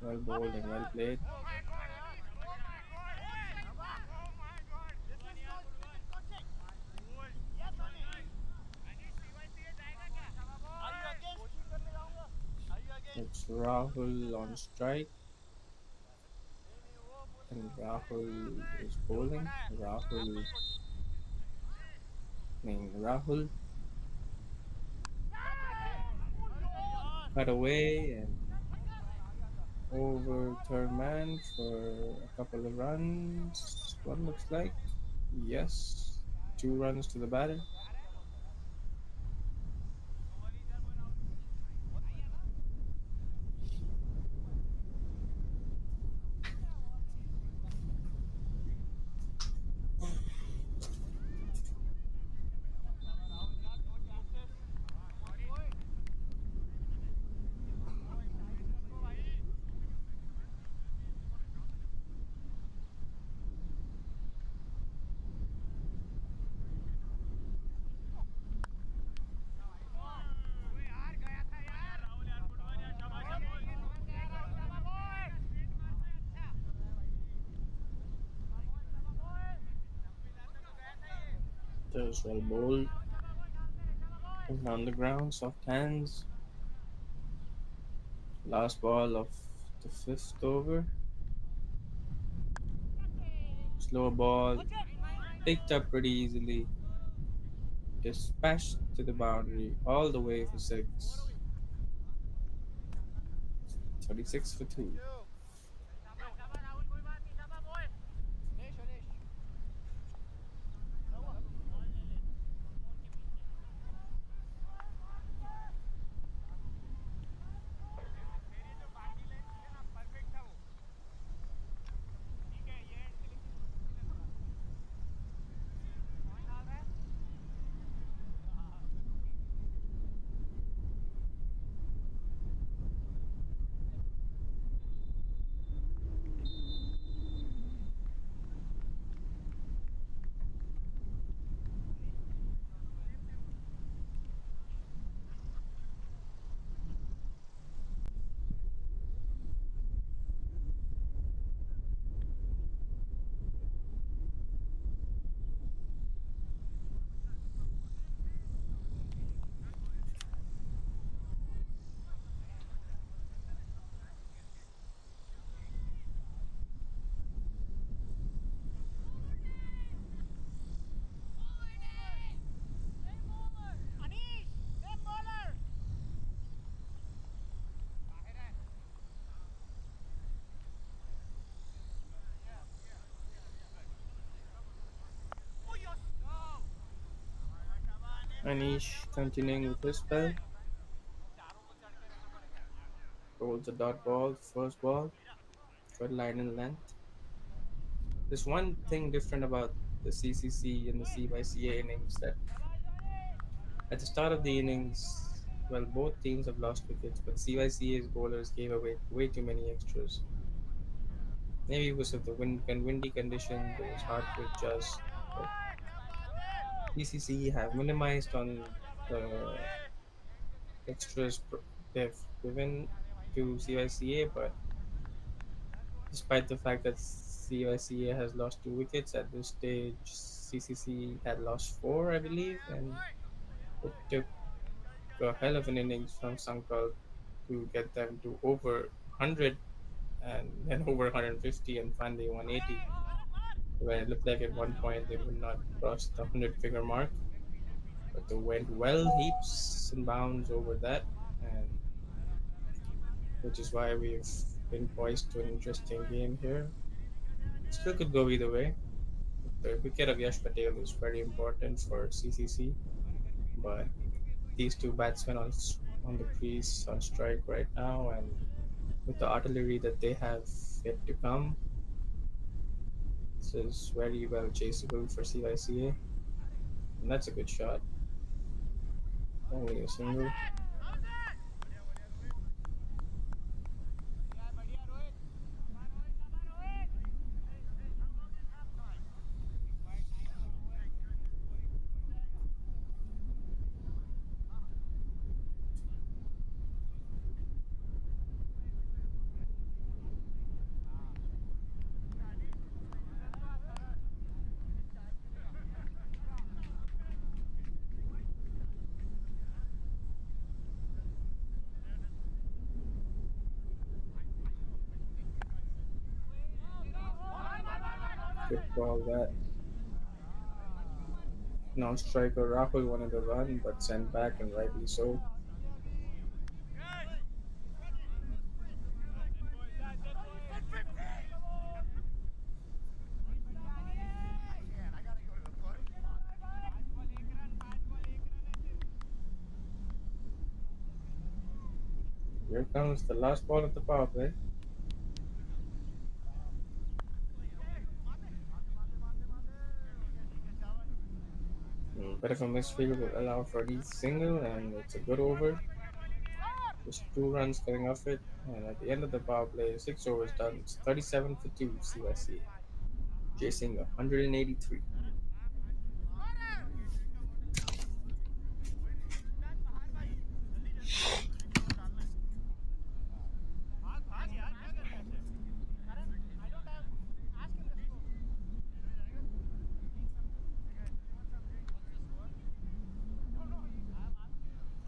Well bowled and well played. It's Rahul on strike, and Rahul is bowling. Rahul cut away and over third man for a couple of runs. One looks like. Yes. 2 runs to the batter. There's well bowled. On the ground, soft hands. Last ball of the fifth over. Slow ball. Picked up pretty easily. Dispatched to the boundary all the way for 6. 36 for 2. Anish continuing with his spell, rolls a dot ball, first ball, good line in length. There's one thing different about the CCC and the CYCA innings that at the start of the innings, well, both teams have lost wickets, but CYCA's bowlers gave away way too many extras. Maybe because of the windy conditions, it was hard to adjust. But CCC have minimized on the extras they've given to CYCA, but despite the fact that CYCA has lost two wickets at this stage, CCC had lost four, I believe, and it took a hell of an innings from Sankal to get them to over 100 and then over 150 and finally 180. When it looked like at one point they would not cross the 100 figure mark, but they went well heaps and bounds over that, and which is why we've been poised to an interesting game here. Still could go either way. The wicket of Yash Patel is very important for CCC, but these two batsmen on the crease on strike right now, and with the artillery that they have yet to come, this is very well chaseable for CYCA, and that's a good shot. Only a single. Good call that. Now striker Rahul wanted to run, but sent back, and rightly so. Here comes the last ball of the power play. Bit of a misfield will allow for the single, and it's a good over. Just two runs coming off it, and at the end of the power play, six overs done. It's 37 for two, CYC, chasing 183.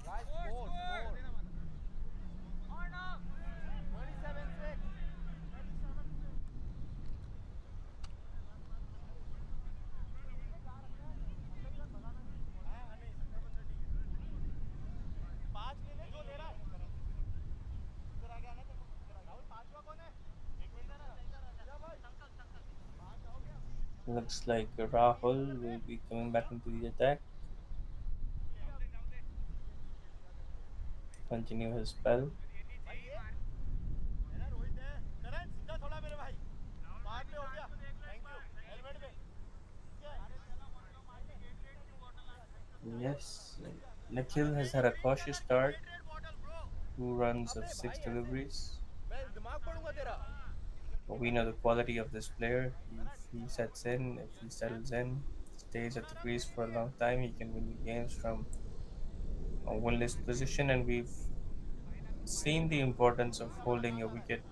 Guys, score. 27-6. Looks like Rahul will be coming back into the attack, continue his spell. Yes, Nikhil has had a cautious start, two runs of six deliveries. But we know the quality of this player. If he sets in, if he settles in, stays at the crease for a long time, he can win you games from a winless position. And we've seen the importance of holding your wicket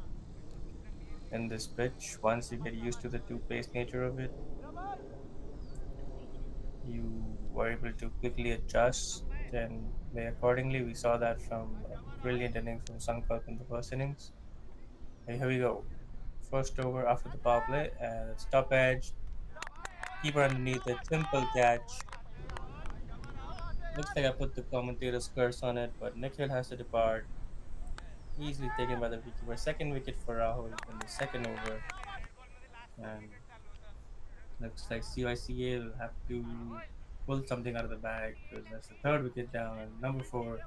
in this pitch. Once you get used to the two pace nature of it, you are able to quickly adjust and play accordingly. We saw that from a brilliant innings from Sankalp in the first innings. Hey, here we go. First over after the power play, and it's top edge. Keeper underneath it. Simple catch. Looks like I put the commentator's curse on it, but Nikhil has to depart. Easily taken by the wicketkeeper. Second wicket for Rahul in the second over. And looks like CYCA will have to. pull something out of the bag because that's the third wicket down. Number four.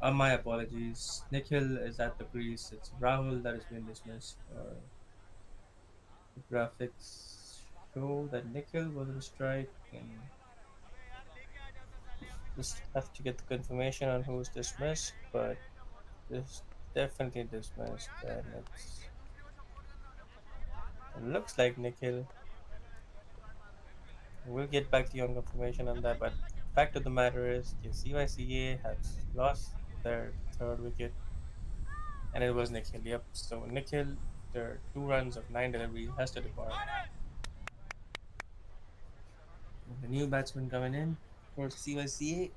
My apologies. Nikhil is at the crease. It's Rahul that has been dismissed for the graphics show that Nikhil was on strike and just have to get the confirmation on who's dismissed, but this definitely dismissed and it looks like Nikhil. We'll get back to you on confirmation on that, but fact of the matter is the CYCA has lost their third wicket and it was Nikhil. Yep. So Nikhil, after 2 runs of 9 deliveries, has to depart. The new batsman coming in for CYCA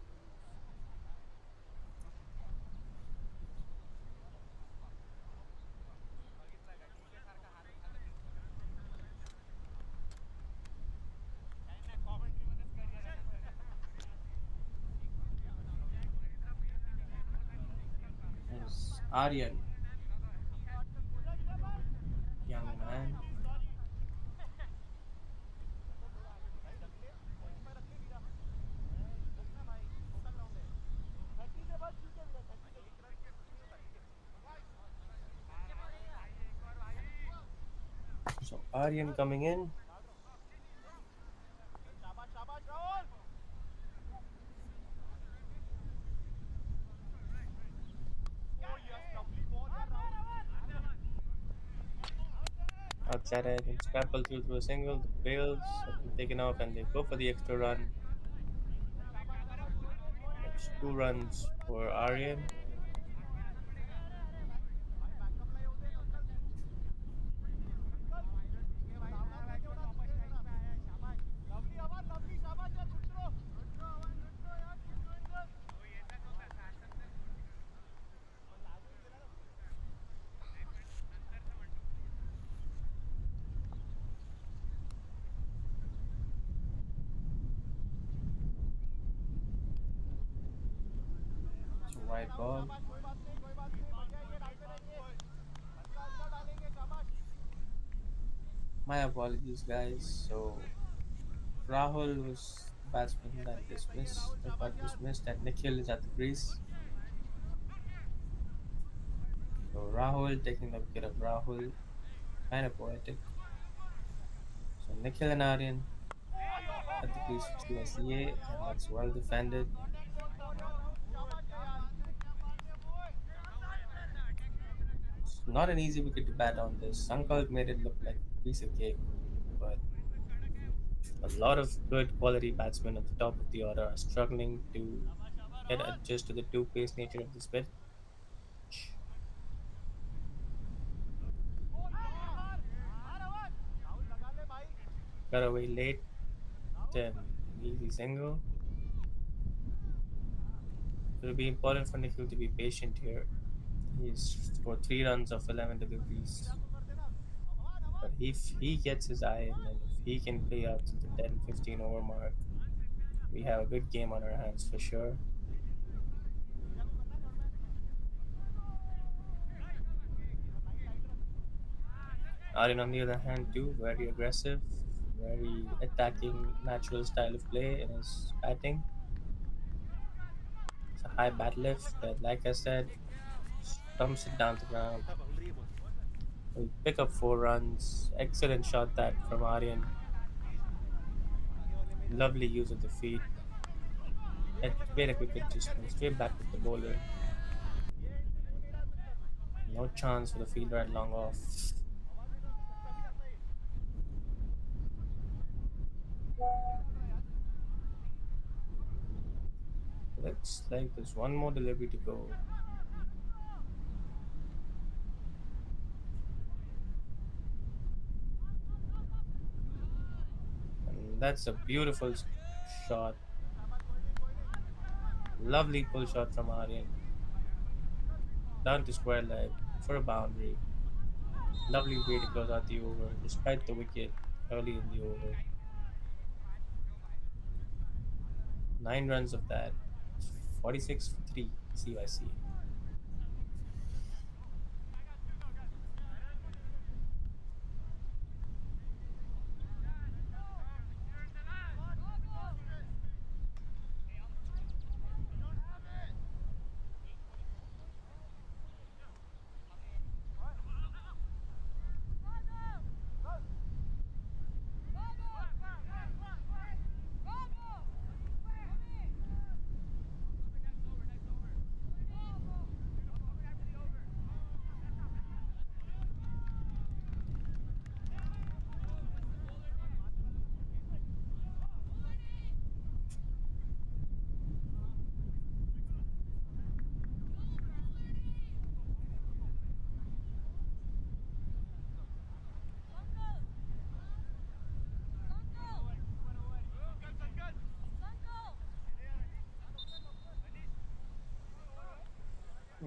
is Aryan, young man. So Aryan coming in. Outside edge and scramble through a single. The bails have been taken off and they go for the extra run. It's 2 runs for Aryan. It's a wide ball. My apologies, guys. So Rahul was the batsman that got dismissed, and Nikhil is at the crease. So Rahul taking the wicket of Rahul, kind of poetic. So Nikhil and Aryan at the crease for CYCA, and that's well defended. It's not an easy wicket to bat on this. Sankalp made it look like a piece of cake, but a lot of good quality batsmen at the top of the order are struggling to get adjust to the two-pace nature of this pitch. Got away late and an easy single. It'll be important for Nikhil to be patient here. He's scored 3 runs of 11 deliveries. But if he gets his eye in and if he can play out to the 10-15 over mark, we have a good game on our hands for sure. Aryan, on the other hand, too, very aggressive, very attacking, natural style of play in his batting. It's a high bat lift that, like I said, stumps it down the ground. Will pick up 4 runs. Excellent shot that from Aryan. Lovely use of the feet. It made a quick adjustment. Straight back with the bowler. No chance for the fielder at long off. Looks like there's one more delivery to go. And that's a beautiful shot. Lovely pull shot from Aryan. Down to square leg for a boundary. Lovely way to close out the over despite the wicket early in the over. 9 runs of that. It's 46 for 3 CYC.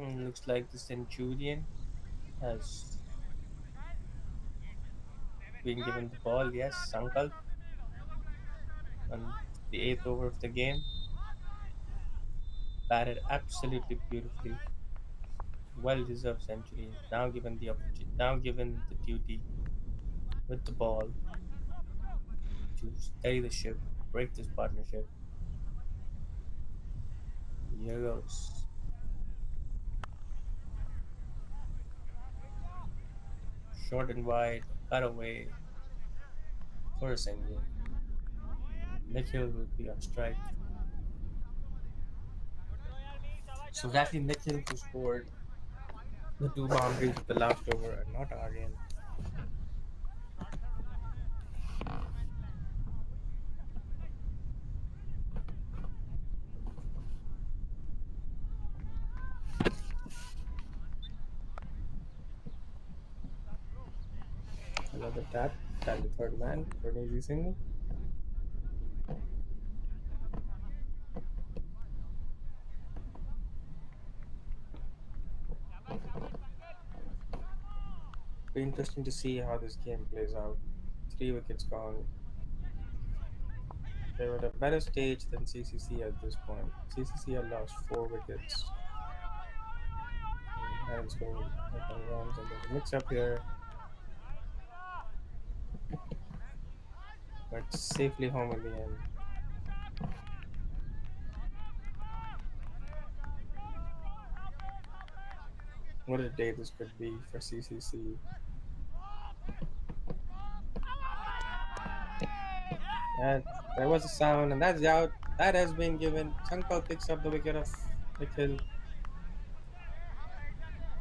Looks like the Centurion has been given the ball. Yes, Sankalp on the eighth over of the game. Batted absolutely beautifully. Well deserved century. Now given the opportunity, now given the duty with the ball to steady the ship, break this partnership. Here goes. Short and wide, cut away for a single. Nikhil will be on strike. So exactly Nikhil who scored the two boundaries of the last over and not Aryan. Another tap, tap the third man for an easy single. Be interesting to see how this game plays out. Three wickets gone. They were at a better stage than CCC at this point. CCC had lost four wickets and hadn't scored that many runs, and there's a mix-up here, but safely home in the end. What a day this could be for CCC. That there was a sound, and that's out. That has been given. Sankal picks up the wicket of Nikhil.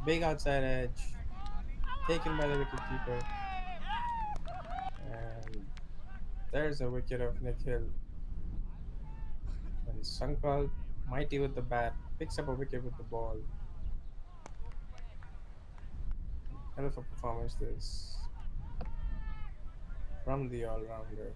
Big outside edge, taken by the wicketkeeper, and there's a wicket of Nikhil. And Sankal, mighty with the bat, picks up a wicket with the ball. Hell of a performance this from the all-rounder.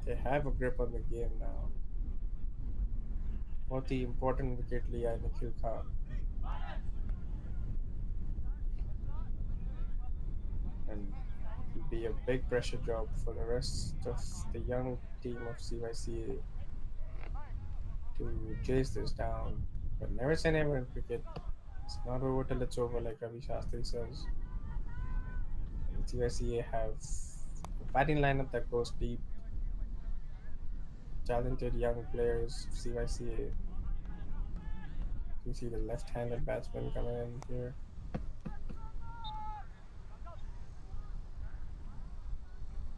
They have a grip on the game now. What the important wicket liya Nikhil Khan. And it'll be a big pressure job for the rest of the young team of CYCA to chase this down. But never say never in cricket. It's not over till it's over, like Ravi Shastri says. And CYCA have a batting lineup that goes deep. Talented young players of CYCA. You see the left-handed batsman coming in here.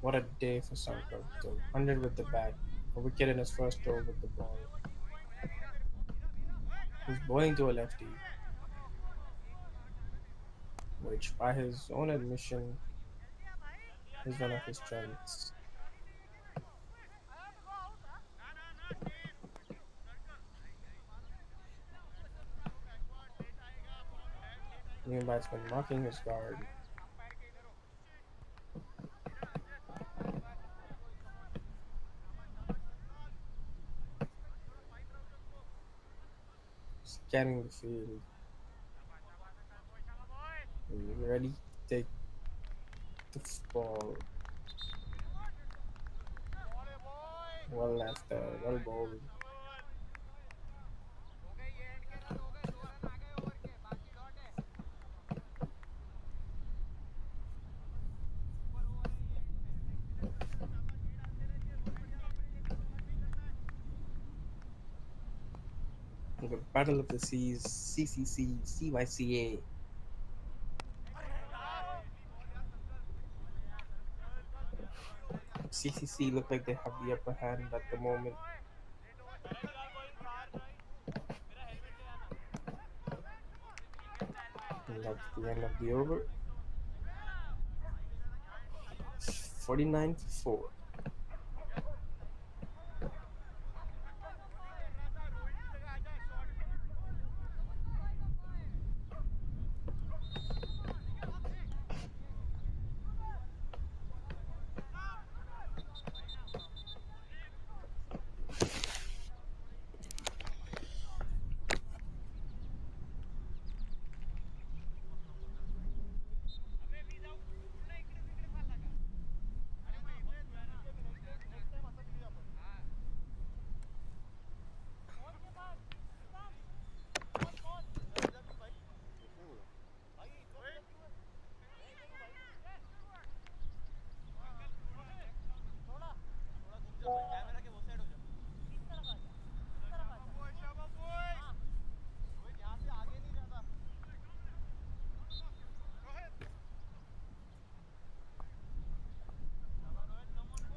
What a day for Sankar. So 100 with the bat, a wicket in his first over with the ball. He's bowling to a lefty, which by his own admission is one of his strengths. New batsman marking his guard, scanning the field, and ready to take the ball. Well left there, well bowled. The Battle of the Seas, CCC, CYCA. CCC look like they have the upper hand at the moment. And that's the end of the over. 49 for 4.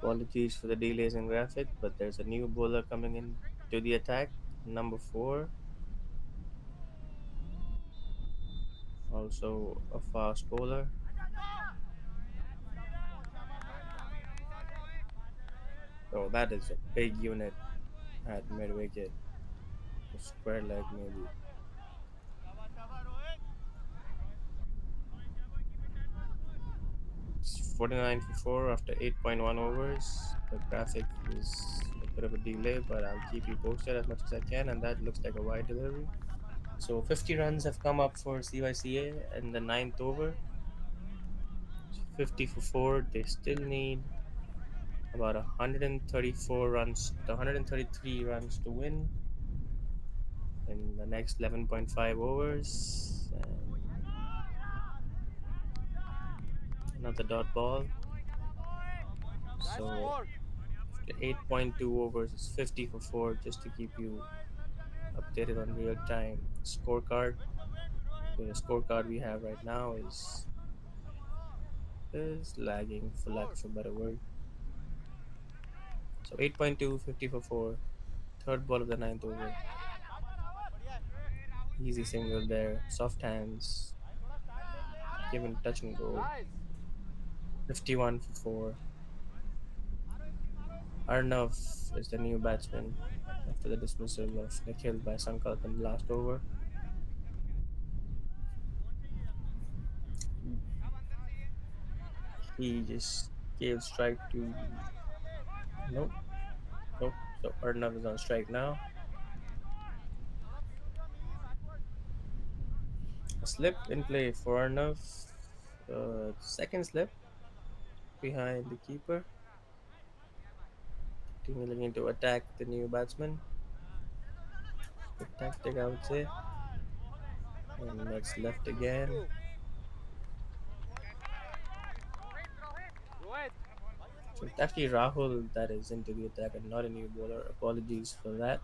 Apologies for the delays in graphic, but there's a new bowler coming in to the attack. Number 4, also a fast bowler. Oh, that is a big unit at mid wicket. A square leg, maybe. It's 49 for 4 after 8.1 overs. The graphic is a bit of a delay, but I'll keep you posted as much as I can. And that looks like a wide delivery. So 50 runs have come up for CYCA in the ninth over. 50 for 4. They still need about 134 runs, 133 runs to win in the next 11.5 overs. And another dot ball. Nice So work. after 8.2 overs, it's 50 for 4 just to keep you updated on real time scorecard. The scorecard we have right now is lagging, for lack Four. of a better word. So 8.2, 50 for 4. Third ball of the ninth over. Easy single there. Soft hands. Given touch and go. Nice. 51 for 4. Arnav is the new batsman after the dismissal of Nikhil by Sankalp in the last over. He just gave strike to. Nope, nope. So Arnav is on strike now. A slip in play for Arnav. Second slip behind the keeper. Team looking to attack the new batsman. Good tactic, I would say. And that's left again. Two. Rohit. So it's actually Rahul that is into the attack and not a new bowler. Apologies for that.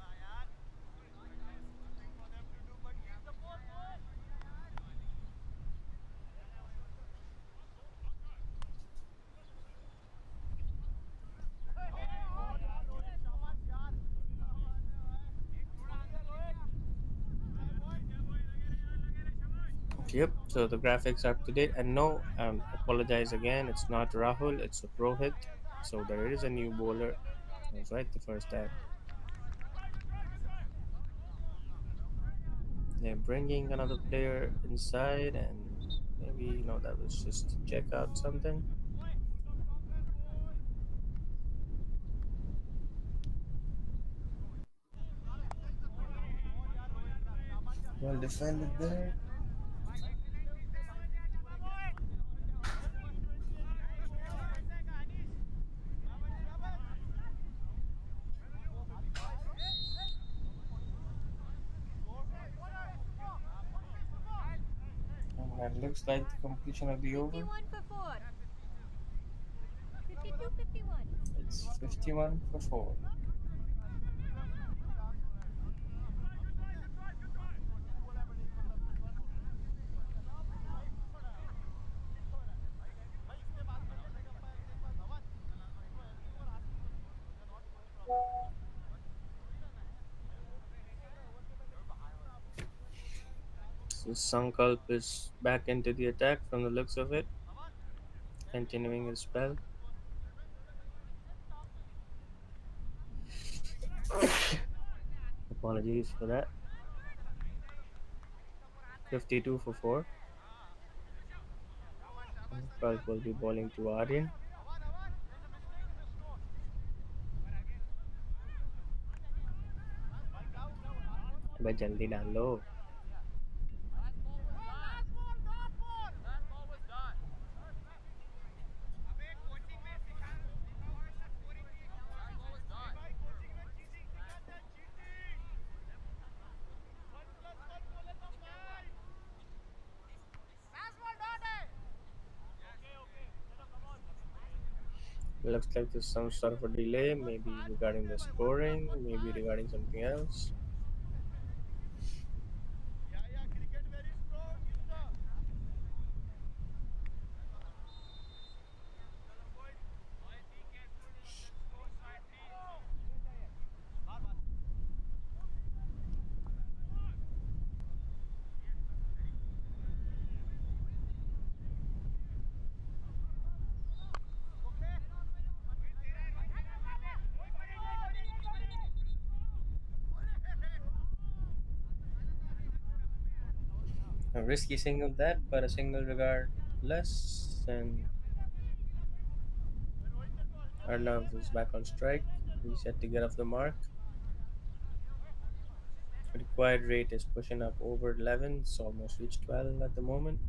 Yep. So the graphics are up to date. And no, apologize again. It's not Rahul. It's Rohit. So there is a new bowler. I was right the first time. They're bringing another player inside, and maybe that was just to check out something. Well defended there. And that looks like the completion of the over. 51 for 4. 52 51. It's 51 for 4. So Sankalp is back into the attack from the looks of it, continuing his spell. Apologies for that. 52 for 4. Falk will be bowling to Aryan. अबे जल्दी डाल लो. Looks like there's some sort of a delay, maybe regarding the scoring, maybe regarding something else. A risky single that, but a single regardless. And Arnav is back on strike. He's set to get off the mark. Required rate is pushing up over 11. It's almost reached 12 at the moment.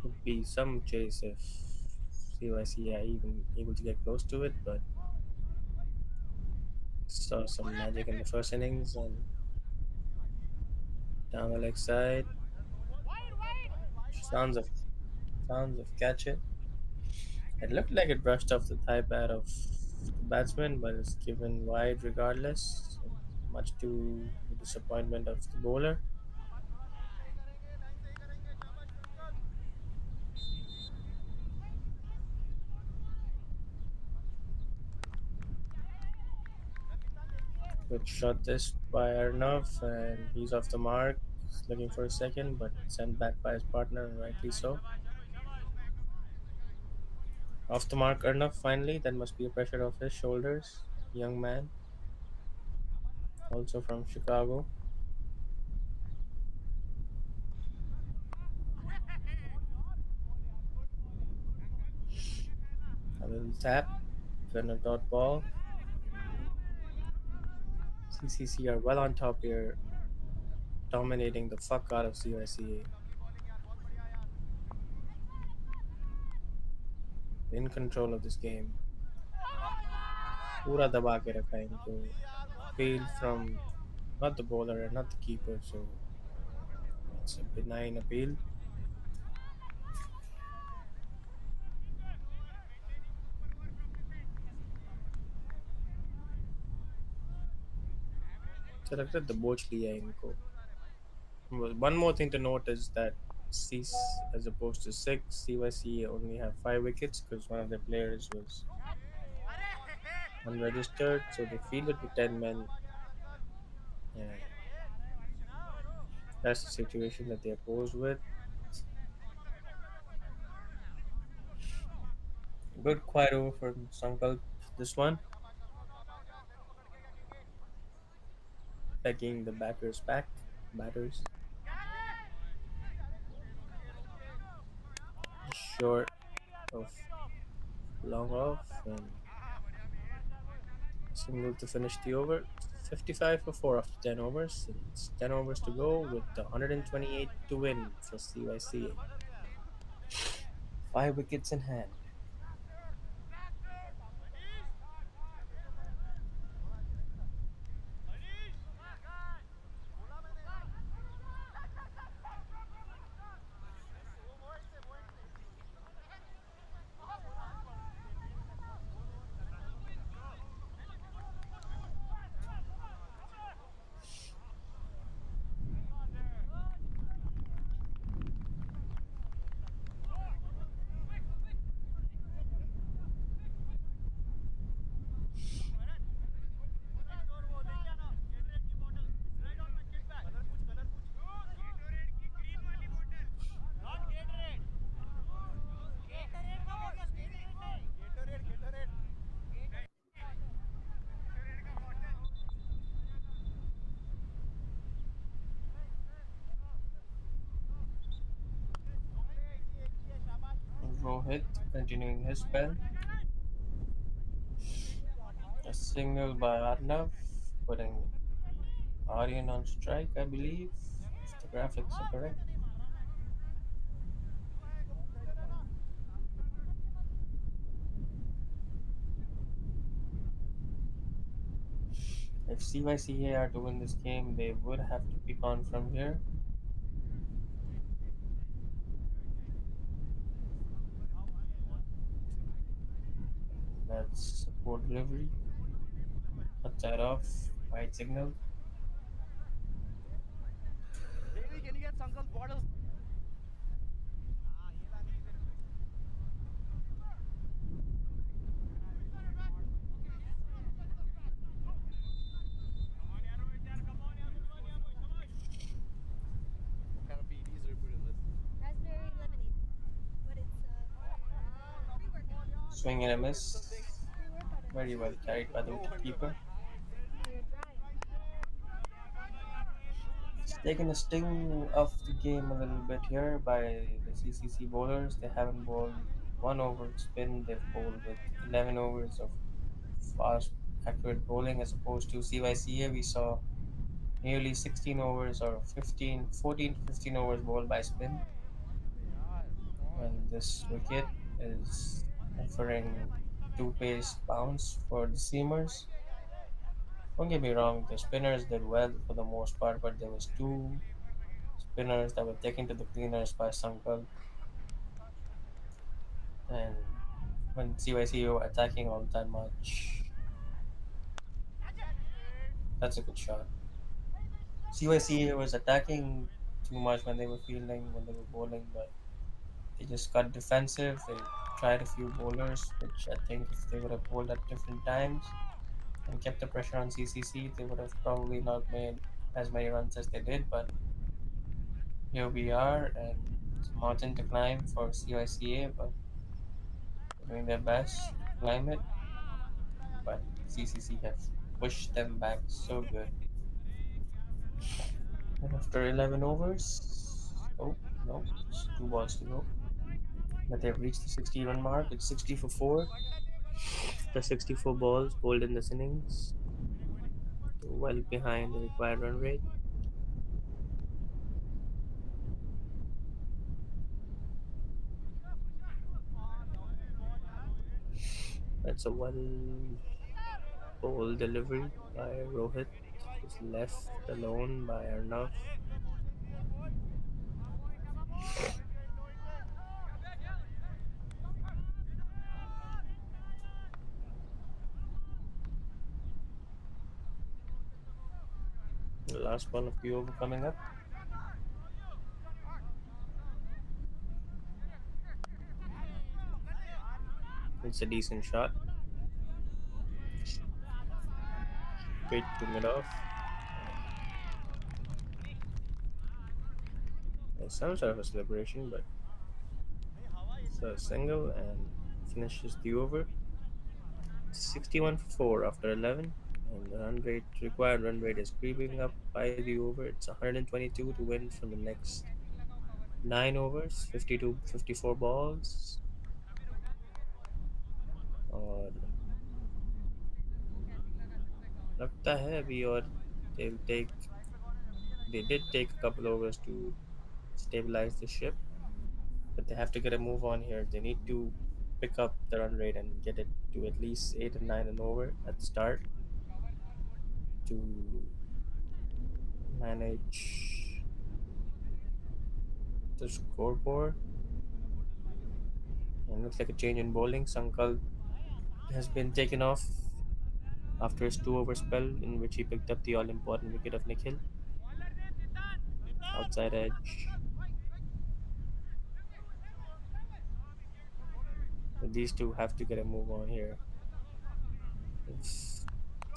Would be some chase if CYCA even able to get close to it, but saw some magic in the first innings and down the leg side. Sounds of catch it. It looked like it brushed off the thigh pad of the batsman, but it's given wide regardless, much to the disappointment of the bowler. Good shot this by Arnav, and he's off the mark. He's looking for a second, but sent back by his partner, and rightly so. Off the mark, Arnav finally. That must be a pressure off his shoulders. Young man, also from Chicago. A little tap, then a dot ball. CCC are well on top here, dominating the fuck out of CYCA. In control of this game. पूरा दबा के रखा है इनको. Appeal from not the bowler and not the keeper, so it's a benign appeal. So लगता है दबोच लिया है इनको. Well, one more thing to note is that C, as opposed to six, CYC only have 5 wickets because one of their players was unregistered, so they fielded with 10 men. And that's the situation that they're posed with. Good quiet over from Sankalp. This one, begging the batters back. Batters short of long off and single to finish the over. 55 for 4 after 10 overs. It's 10 overs to go with the 128 to win for CYCA. 5 wickets in hand. Rohit continuing his spell. A single by Arnav, putting Aryan on strike, I believe, if the graphics are correct. If CYCA are to win this game, they would have to pick on from here. That's a poor delivery. Outside off, wide signal. Davey, can you get Sankal's bottle? What kind of PEDs are we put in this? Swing and a miss. Very well carried by the wicketkeeper. It's taken a sting off the game a little bit here by the CCC bowlers. They haven't bowled 1 over spin. They've bowled with 11 overs of fast, accurate bowling as opposed to CYCA. We saw nearly 16 overs or 15, 14 to 15 overs bowled by spin. And this wicket is offering two pace bounce for the seamers. Don't get me wrong, the spinners did well for the most part, but there was two spinners that were taken to the cleaners by Sankal. And when CYC were attacking all that much, that's a good shot. CYC was attacking too much when they were fielding, when they were bowling, but they just got defensive. They tried a few bowlers, which I think if they would have bowled at different times and kept the pressure on CCC, they would have probably not made as many runs as they did. But here we are, and it's a mountain to climb for CYCA, but they're doing their best to climb it. But CCC have pushed them back so good. And after 11 overs, oh no, just two balls to go. But they've reached the 60 run mark. It's 60 for 4. The 64 balls bowled in this innings, well behind the required run rate. That's a well bowled delivery by Rohit, just left alone by Arnav. The last ball of the over coming up. It's a decent shot, straight to mid off. There's some sort of a celebration, but it's a single and finishes the over. 61 for 4 after 11, and the run rate, required run rate is creeping up by the over. It's 122 to win from the next 9 overs, 52, 54 balls. और लगता है अभी और they'll take they did take a couple overs to stabilize the ship, but they have to get a move on here. They need to pick up the run rate and get it to at least 8 and 9 and over at the start to manage the scoreboard. And looks like a change in bowling. Sankal has been taken off after his 2 over spell in which he picked up the all important wicket of Nikhil. Outside edge. But these two have to get a move on here if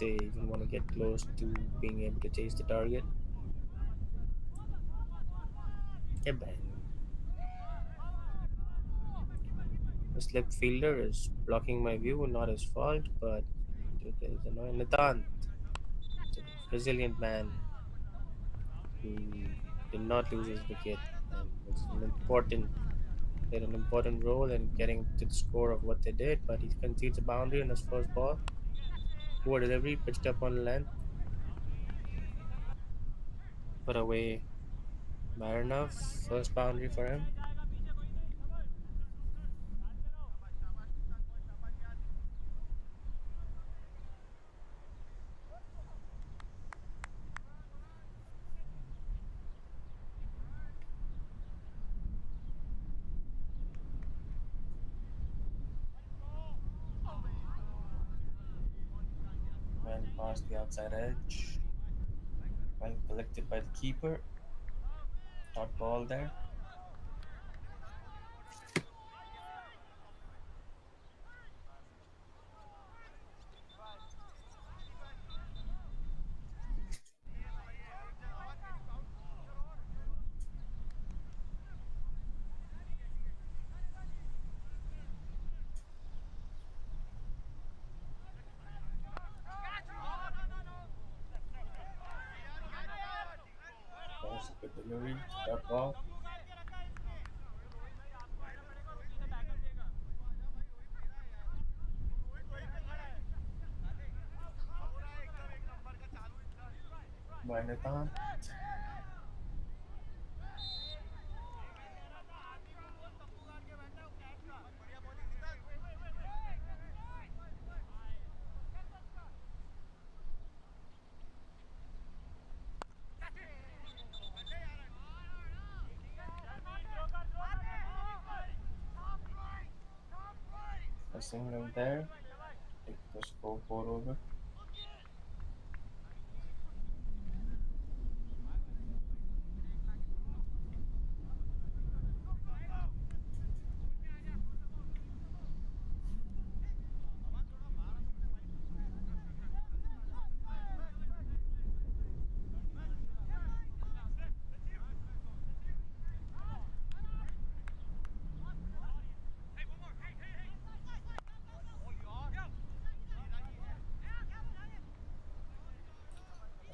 they even want to get close to being able to chase the target. Yeah, bang. The slip fielder is blocking my view, not his fault, but it is annoying. Nitant, the resilient man who did not lose his wicket and was an important Played an important role in getting to the score of what they did, but he concedes a boundary on his first ball. Poor delivery, pitched up on length, put away bad enough. First boundary for him. Well past the outside edge. Well collected by the keeper. Not ball there. That was a good delivery. That ball. By Nathan. A single there. Take the scoreboard over.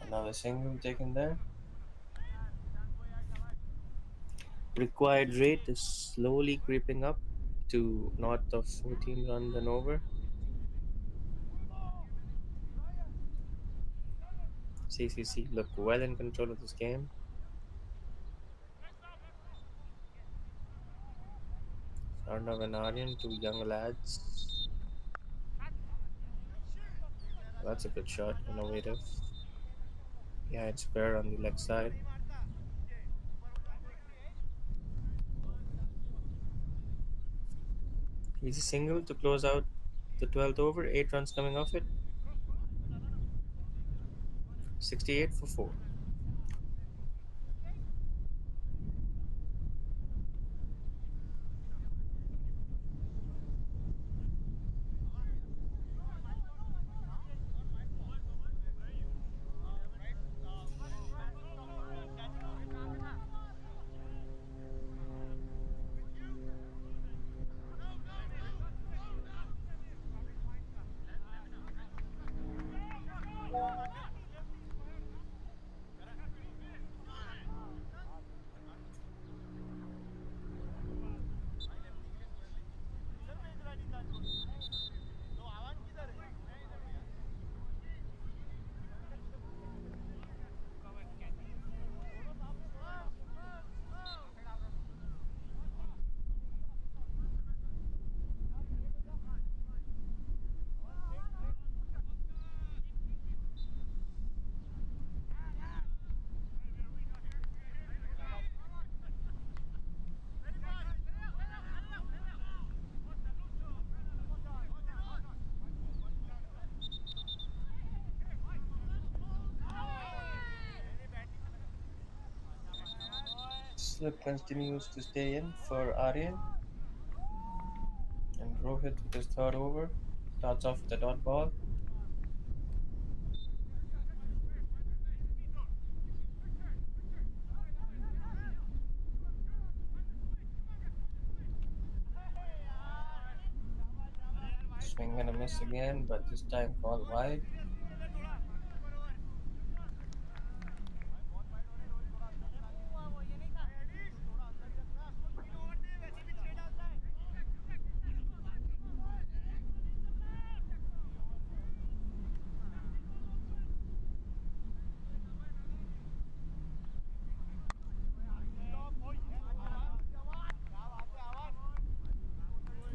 Another single taken there. Required rate is slowly creeping up to north of 14 runs and over. CCC look well in control of this game. Arnav and Aryan, two young lads. That's a good shot, innovative. Behind square on the leg side. Easy single to close out the 12th over. 8 runs coming off it. 68 for 4. Slip continues to stay in for Aryan. And Rohit with his third over. Starts off with a dot ball. Swing and a miss again, but this time called wide.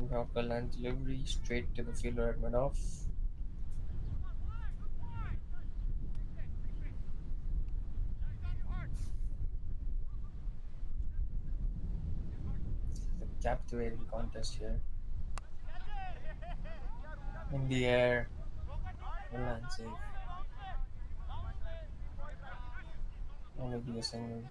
Yorker line delivery straight to the fielder at mid-off. A captivating contest here. In the air, inland safe. Only be a single.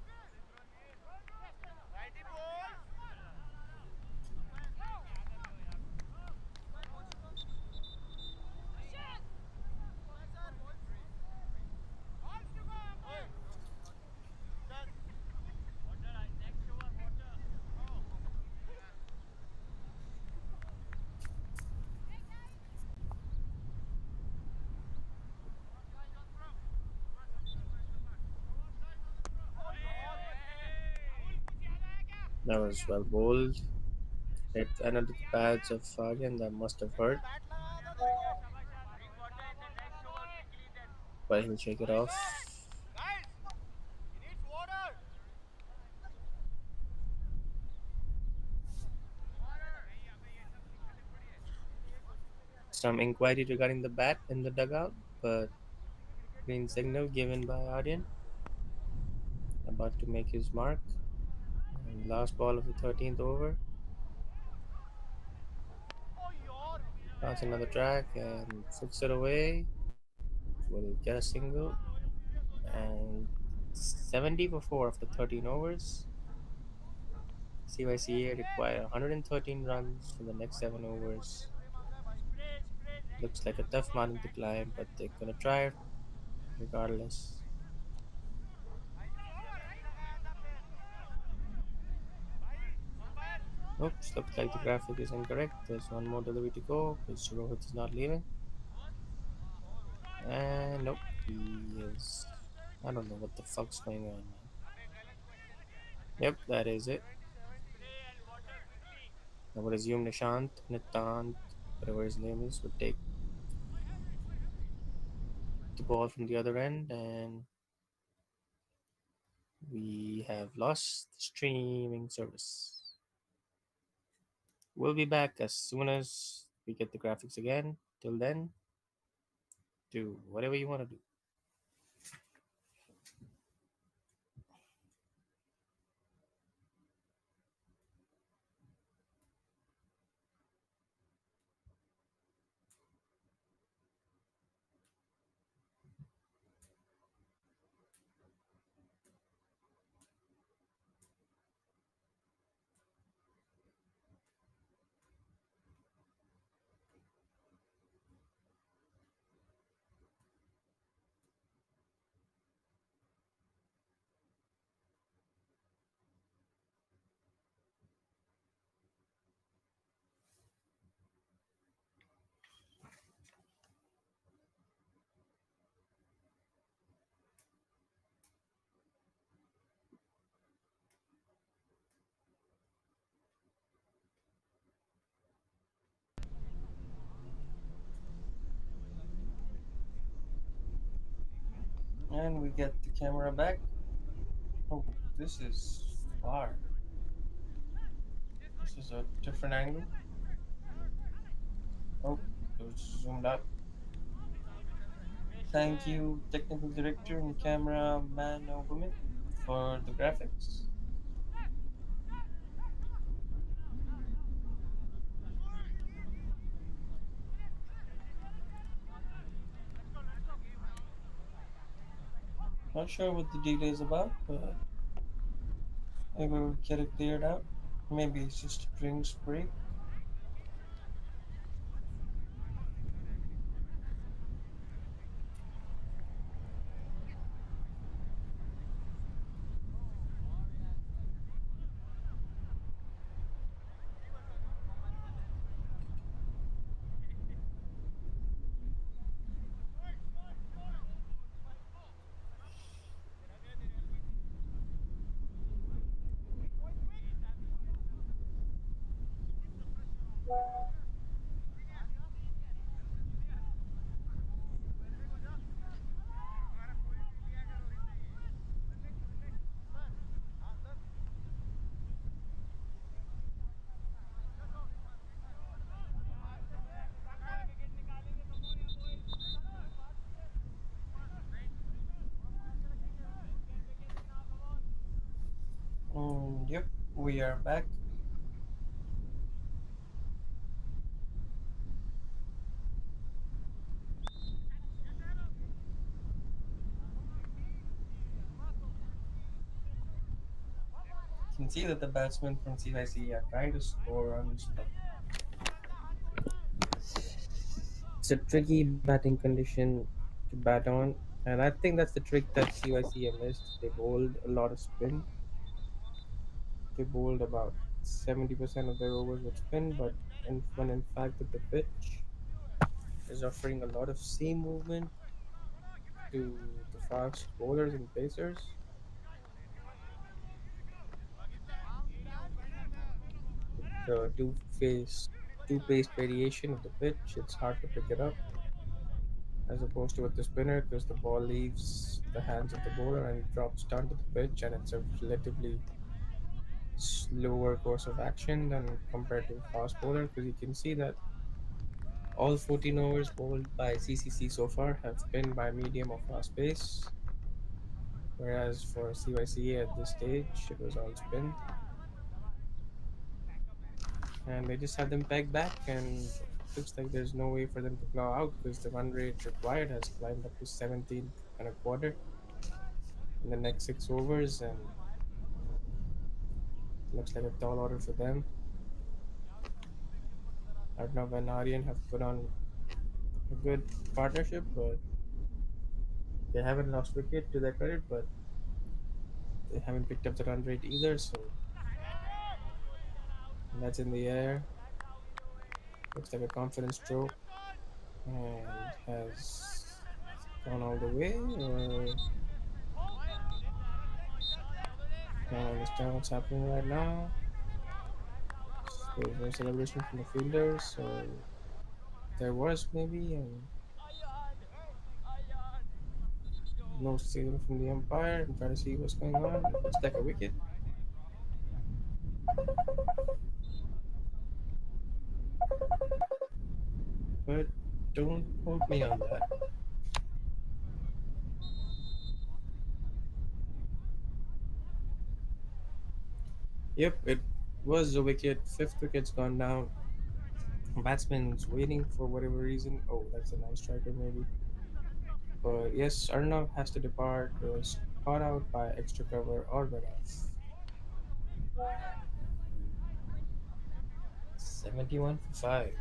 That was well bowled. It ended the pads of Fabian that must have hurt, but he'll shake it off. Some inquiry regarding the bat in the dugout, but green signal given by Ardian, about to make his mark. And last ball of the 13th over. Pass another track and flicks it away. Will get a single. And 70 for 4 after 13 overs. CYCA require 113 runs for the next 7 overs. Looks like a tough mountain to climb, but they're gonna try it regardless. Oops, looks like the graphic is incorrect. There's one more delivery to go because Rohit is not leaving. And nope, he is. I don't know what the fuck's going on, man. Yep, that is it. I would assume Nitant, whatever his name is, would take the ball from the other end, and we have lost streaming service. We'll be back as soon as we get the graphics again. Till then, do whatever you want to do. And we get the camera back. Oh, this is far. This is a different angle. Oh, it was zoomed out. Thank you, technical director and cameraman or woman, for the graphics. Not sure what the delay is about, but I will get it cleared out. Maybe it's just a drinks break. Yep, we are back. You can see that the batsmen from CYC are trying to score runs, but it's a tricky batting condition to bat on. And I think that's the trick that CYC missed. They bowled a lot of spin. They bowled about 70% of their overs with spin, but when in fact that the pitch is offering a lot of seam movement to the fast bowlers and pacers. The two-paced variation of the pitch, it's hard to pick it up as opposed to with the spinner because the ball leaves the hands of the bowler and drops down to the pitch, and it's a relatively slower course of action than compared to a fast bowler because you can see that all 14 overs bowled by CCC so far have been by medium or fast pace, whereas for CYCA at this stage it was all spin, and they just had them pegged back, and it looks like there's no way for them to claw out because the run rate required has climbed up to 17 and a quarter in the next 6 overs, and looks like a tall order for them. Arnav and Aryan have put on a good partnership, but they haven't lost wicket to their credit, but they haven't picked up the run rate either, so that's in the air. Looks like a confidence stroke and has gone all the way, or don't understand what's happening right now. There's no celebration from the fielders, so there was maybe, and no signal from the umpire. I'm trying to see what's going on. It looks like a wicket, but don't quote me on that. Yep, it was a wicket. Fifth wicket's gone down. Batsman's waiting for whatever reason. Oh, that's a non-striker maybe. But yes, Arnav has to depart. It was caught out by extra cover or went off. 71 for 5.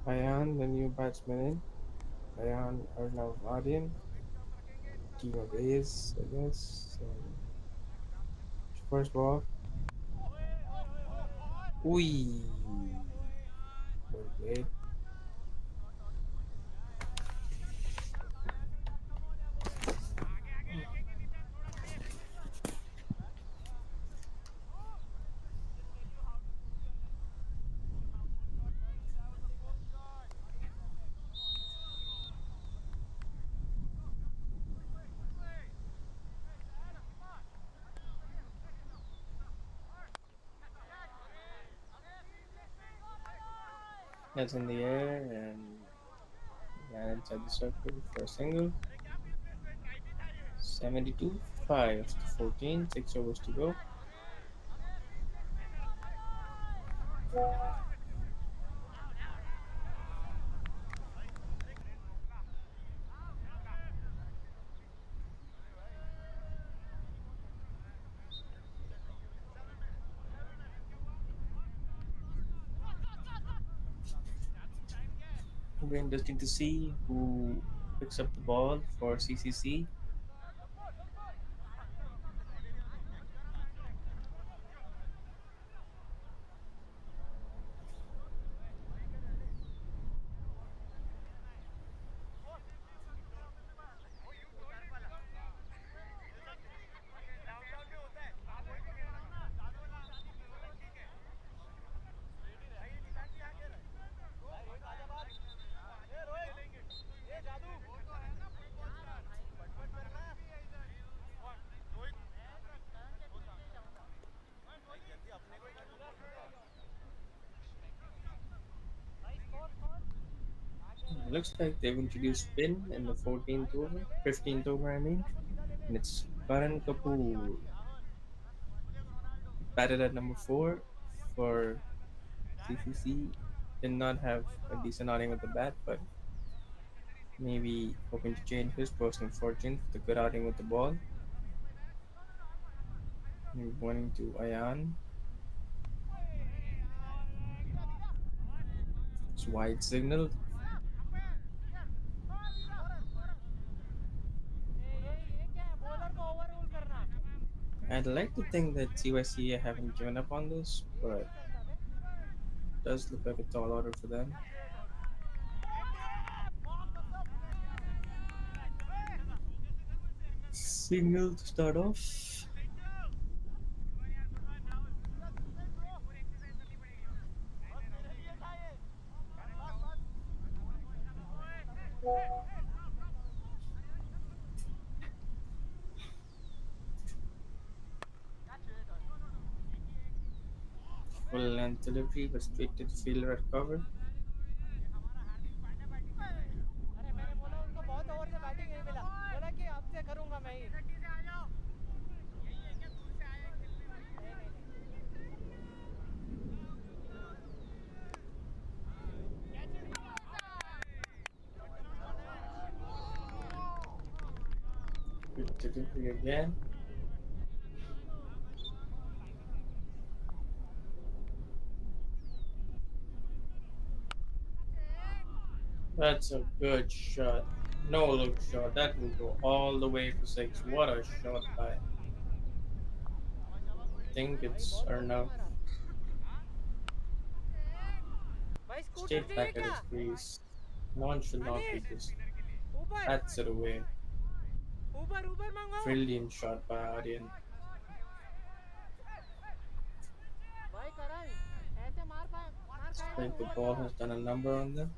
Ayan, the new batsman in. Ayan Arnav Aryan, team of A's, I guess. And first ball. Ui. Well played. That's in the air and ran inside the circle for a single. 72 5 to 14. 6 overs to go. It'll be interesting to see who picks up the ball for CCC. looks like they've introduced spin in the 14th over, 15th over, I mean, and it's Karan Kapoor batted at number four for CCC. Did not have a decent outing with the bat, but maybe hoping to change his personal fortunes with a good outing with the ball. Maybe pointing to Ayan. It's wide signal. ये क्या है bowler को over rule करना I'd like to think that CYCA haven't given up on this, ये but नहीं चलता बे does look like a tall order for them. Single to start off. Full length delivery, but straight to the fielder at cover. अरे मैंने बोला उनको बहुत over से batting नहीं मिला बोला कि अब से करूंगा मैं ही नहीं नहीं नहीं Good delivery again. That's a good shot. No look shot. That will go all the way for six. What a shot by. I think भाई it's बहुत बढ़िया Arnav. मारा भाई स्कूटर Straight चाहिए back at क्या his crease. No one should not be Anish just. ऊपर That's it away. ऊपर ऊपर मंगाओ Brilliant shot by Aryan. भाई करण ऐसे मार Looks खाएगा like तो the ऊपर ball जा has done a number on them.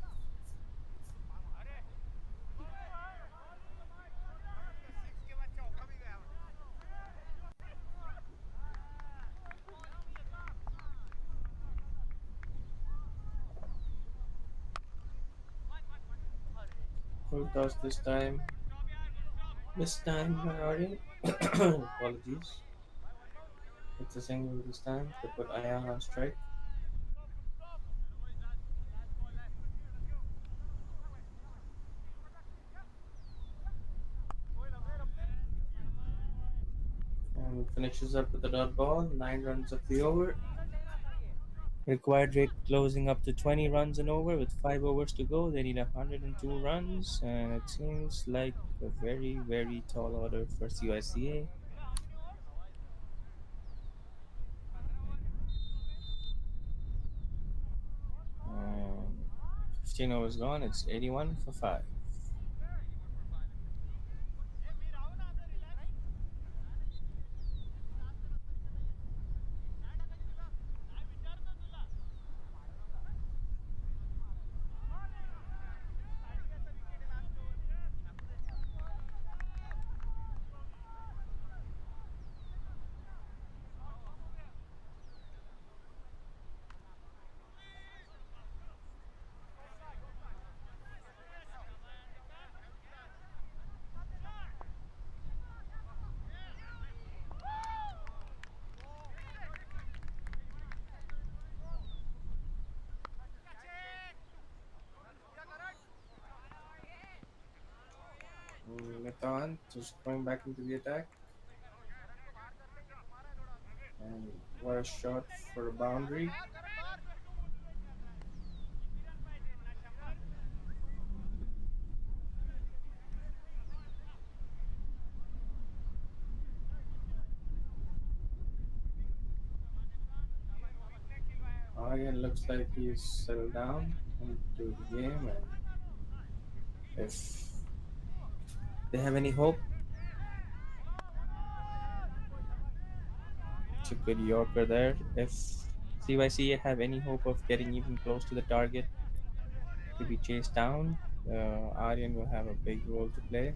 Full toss this time. This time by Aryan. Apologies. It's a single this time. They put Ayan on strike. And finishes up with a dot ball. 9 runs of the over. Required rate closing up to 20 runs and over with 5 overs to go. They need 102 runs, and it seems like a very, very tall order for CYCA. 15 overs gone. It's 81 for 5. Mithant just going back into the attack. And what a shot for a boundary. Aryan looks like he's settled down into the game. And if they have any hope, it's a good Yorker there. If CYC have any hope of getting even close to the target to be chased down, Aryan will have a big role to play.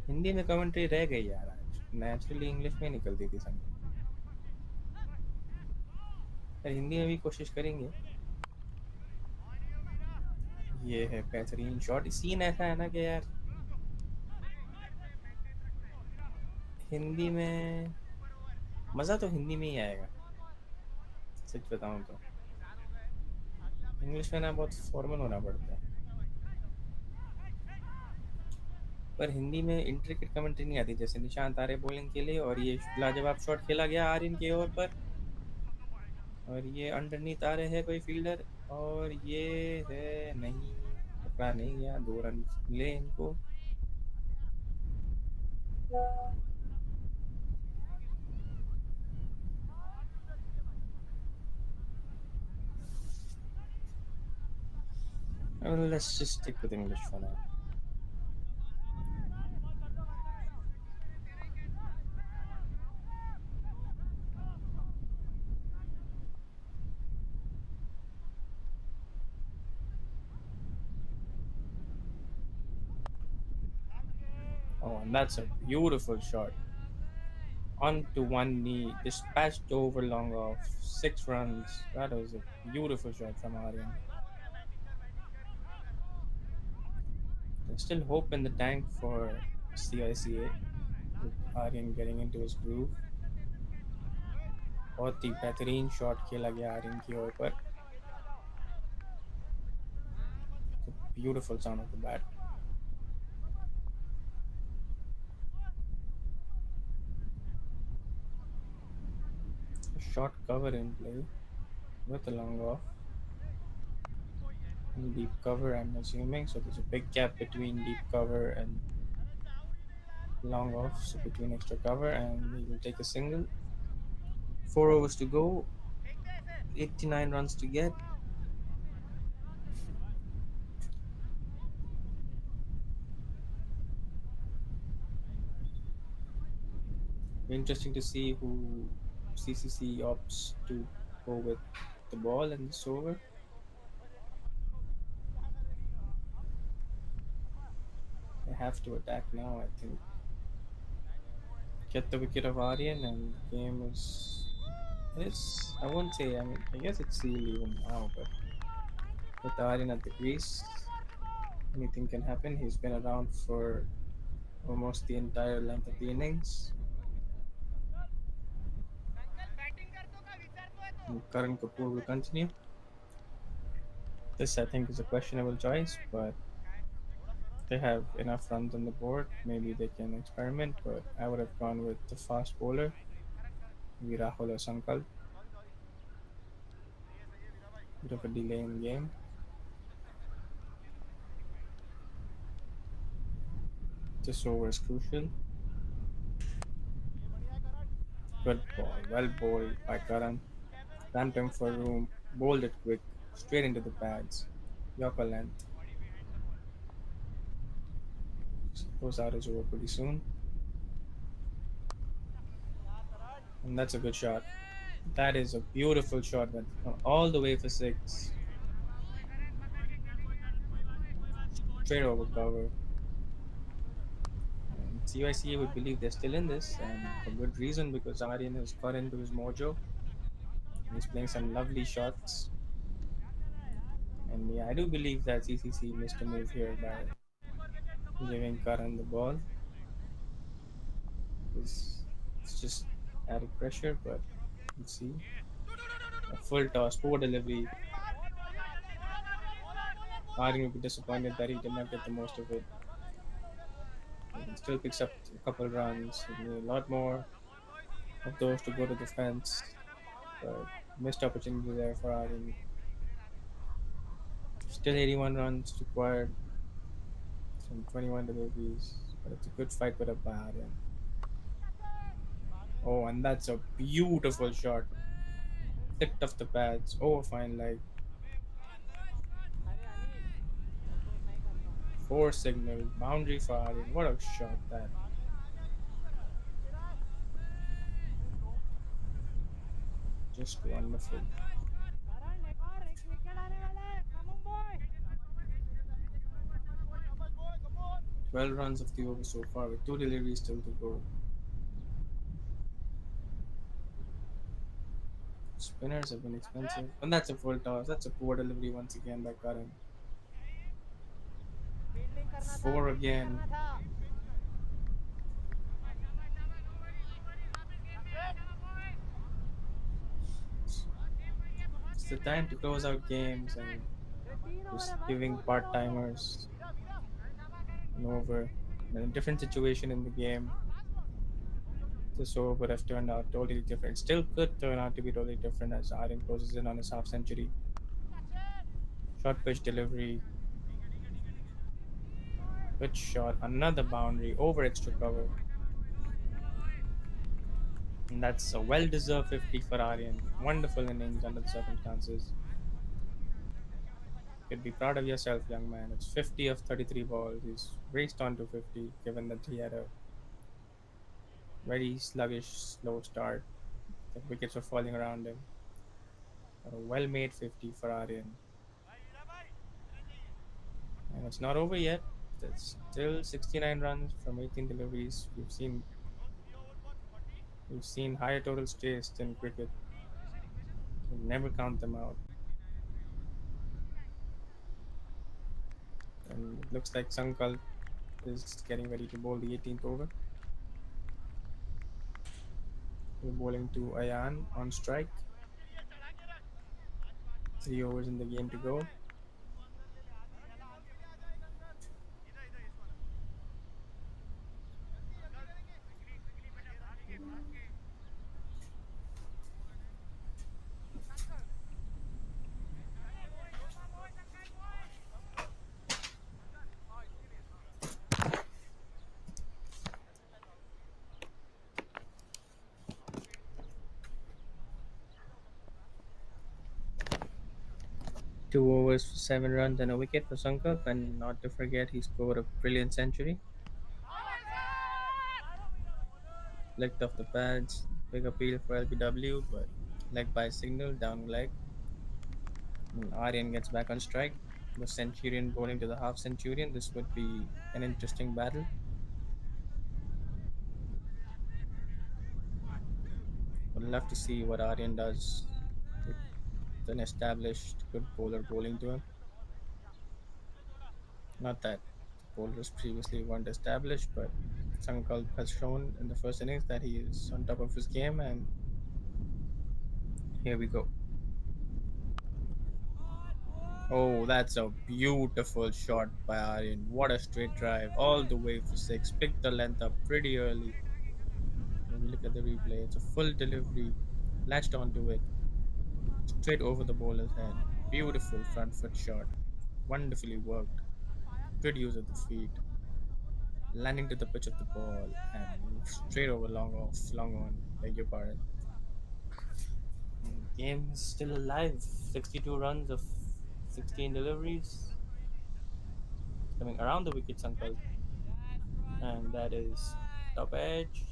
Hindi में commentary रह गई यार आज naturally English में निकलती थी सब यार हिंदी में भी कोशिश करेंगे ये है बेहतरीन शॉट। सीन ऐसा है ना कि यार हिंदी में मज़ा तो हिंदी में ही आएगा, सच बताऊं तो। इंग्लिश में ना बहुत फॉर्मल होना पड़ता है। पर हिंदी में इंट्रिकेट कमेंट्री नहीं आती, जैसे निशांत आ रहे बॉलिंग के लिए और ये लाजवाब शॉट खेला गया आर्यन के ओवर पर, और ये अंडरनीथ आ रहे हैं कोई फील्डर, और ये है नहीं, पकड़ा नहीं गया। 2 रन मिले इनको। Let's just stick with English for now. Oh, and that's a beautiful shot. Onto one knee, dispatched over long off. 6 runs. That was a beautiful shot from Aryan. There's still hope in the tank for CICA with Aryan getting into his groove. बहुत ही बेहतरीन shot खेला गया आर्यन की ओर पर। Beautiful sound of the bat. Short cover in play with a long off. Deep cover, I'm assuming. So there's a big gap between deep cover and long off. So between extra cover, and he will take a single. 4 overs to go. 89 runs to get. Interesting to see who CCC opts to go with the ball in this over. They have to attack now, I think. Get the wicket of Aryan, and the game is. It's. I won't say. I mean, I guess it's sealed even now, but with Aryan at the crease, anything can happen. He's been around for almost the entire length of the innings. And Karan Kapoor will continue. This, I think, is a questionable choice, but they have enough runs on the board. Maybe they can experiment, but I would have gone with the fast bowler, maybe Rahul or Sankal. Bit of a delay in game. This over is crucial. Good ball. Well bowled by Karan. Ramped him for room. Bowled it quick. Straight into the pads. Yorker length. Goes out his over pretty soon. And that's a good shot. That is a beautiful shot. That's gone all the way for 6. Straight over cover. And CYCA would believe they're still in this, and for good reason, because Aryan has got into his mojo. He's playing some lovely shots. And yeah, I do believe that CCC missed a move here by giving Karan the ball, because it's just added pressure, but let's see. A full toss, poor delivery. Aryan will be disappointed that he did not get the most of it. He still picks up a couple runs. He need a lot more of those to go to the fence, but missed opportunity there for Aryan. Still 81 runs required from 21 deliveries, but it's a good fight put up by Aryan. Oh, and that's a beautiful shot. Tipped off the pads. Oh, fine leg. Four signal. Boundary for Aryan. What a shot that. Just wonderful. 12 runs of the over so far with 2 deliveries still to go. Spinners have been expensive. And that's a full toss. That's a poor delivery once again by Karan. Four again. It's it's the time to close out games and just giving part timers an over. In a different situation in the game, this over would have turned out totally different. Still could turn out to be totally different as Aryan closes in on his half century. Short pitch delivery, pitch shot, another boundary over extra cover. And that's a well deserved 50 for Aryan. Wonderful innings under the circumstances. You'd be proud of yourself, young man. It's 50 of 33 balls. He's raced on to 50, given that he had a very sluggish, slow start. The wickets were falling around him. But a well made 50 for Aryan. And it's not over yet. There's still 69 runs from 18 deliveries. We've seen higher totals chased in cricket. You never count them out. And it looks like Sankal is getting ready to bowl the 18th over. We're bowling to Ayan on strike. 3 overs in the game to go. 2 overs for 7 runs and a wicket for Sankar. And not to forget, he scored a brilliant century. Flicked off the pads. Big appeal for LBW, but leg by signal, down leg. And Aryan gets back on strike. The Centurion bowling to the half Centurion. This would be an interesting battle. Would love to see what Aryan does with an established good bowler bowling to him. Not that the bowlers previously weren't established, but Sankalp has shown in the first innings that he is on top of his game, and here we go. Oh, that's a beautiful shot by Aryan. What a straight drive, all the way for six. Picked the length up pretty early. When we look at the replay, it's a full delivery, latched onto it, straight over the bowler's head. Beautiful front foot shot, wonderfully worked. Good use of the feet, landing to the pitch of the ball and straight over long off, long on. Beg your pardon. Game is still alive. 62 runs of 16 deliveries. It's coming around the wickets, Uncle. And that is top edge.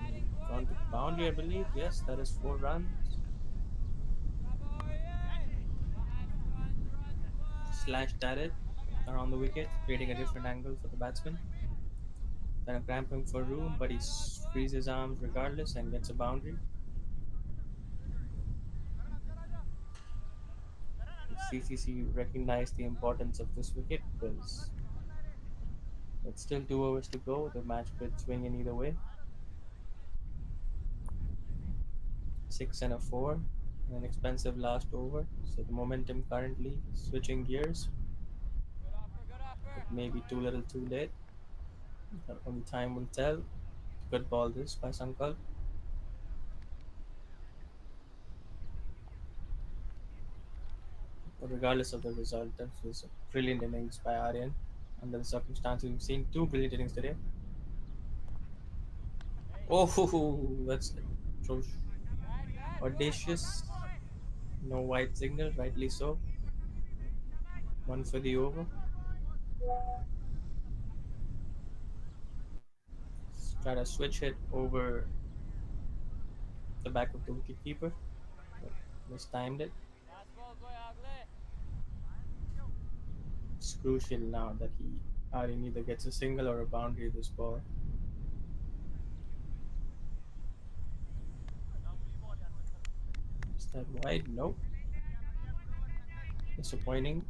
And gone to boundary, I believe. Yes, that is 4 runs. Slashed at it around the wicket, creating a different angle for the batsman. Trying to cramp him for room, but he frees his arms regardless and gets a boundary. CCC recognized the importance of this wicket because it's still 2 overs to go. The match could swing in either way. 6 and a 4, and an expensive last over. So the momentum currently switching gears. It may be too little too late. Only time will tell. Good ball this by Sankal. But regardless of the result, that was a brilliant innings by Aryan. Under the circumstances, we've seen two brilliant innings today. Oh, that's audacious. No white signal, rightly so. One for the over. Try to switch it over the back of the wicketkeeper, but mistimed it. It's crucial now that Aryan either gets a single or a boundary this ball. Is that wide? Nope. Disappointing.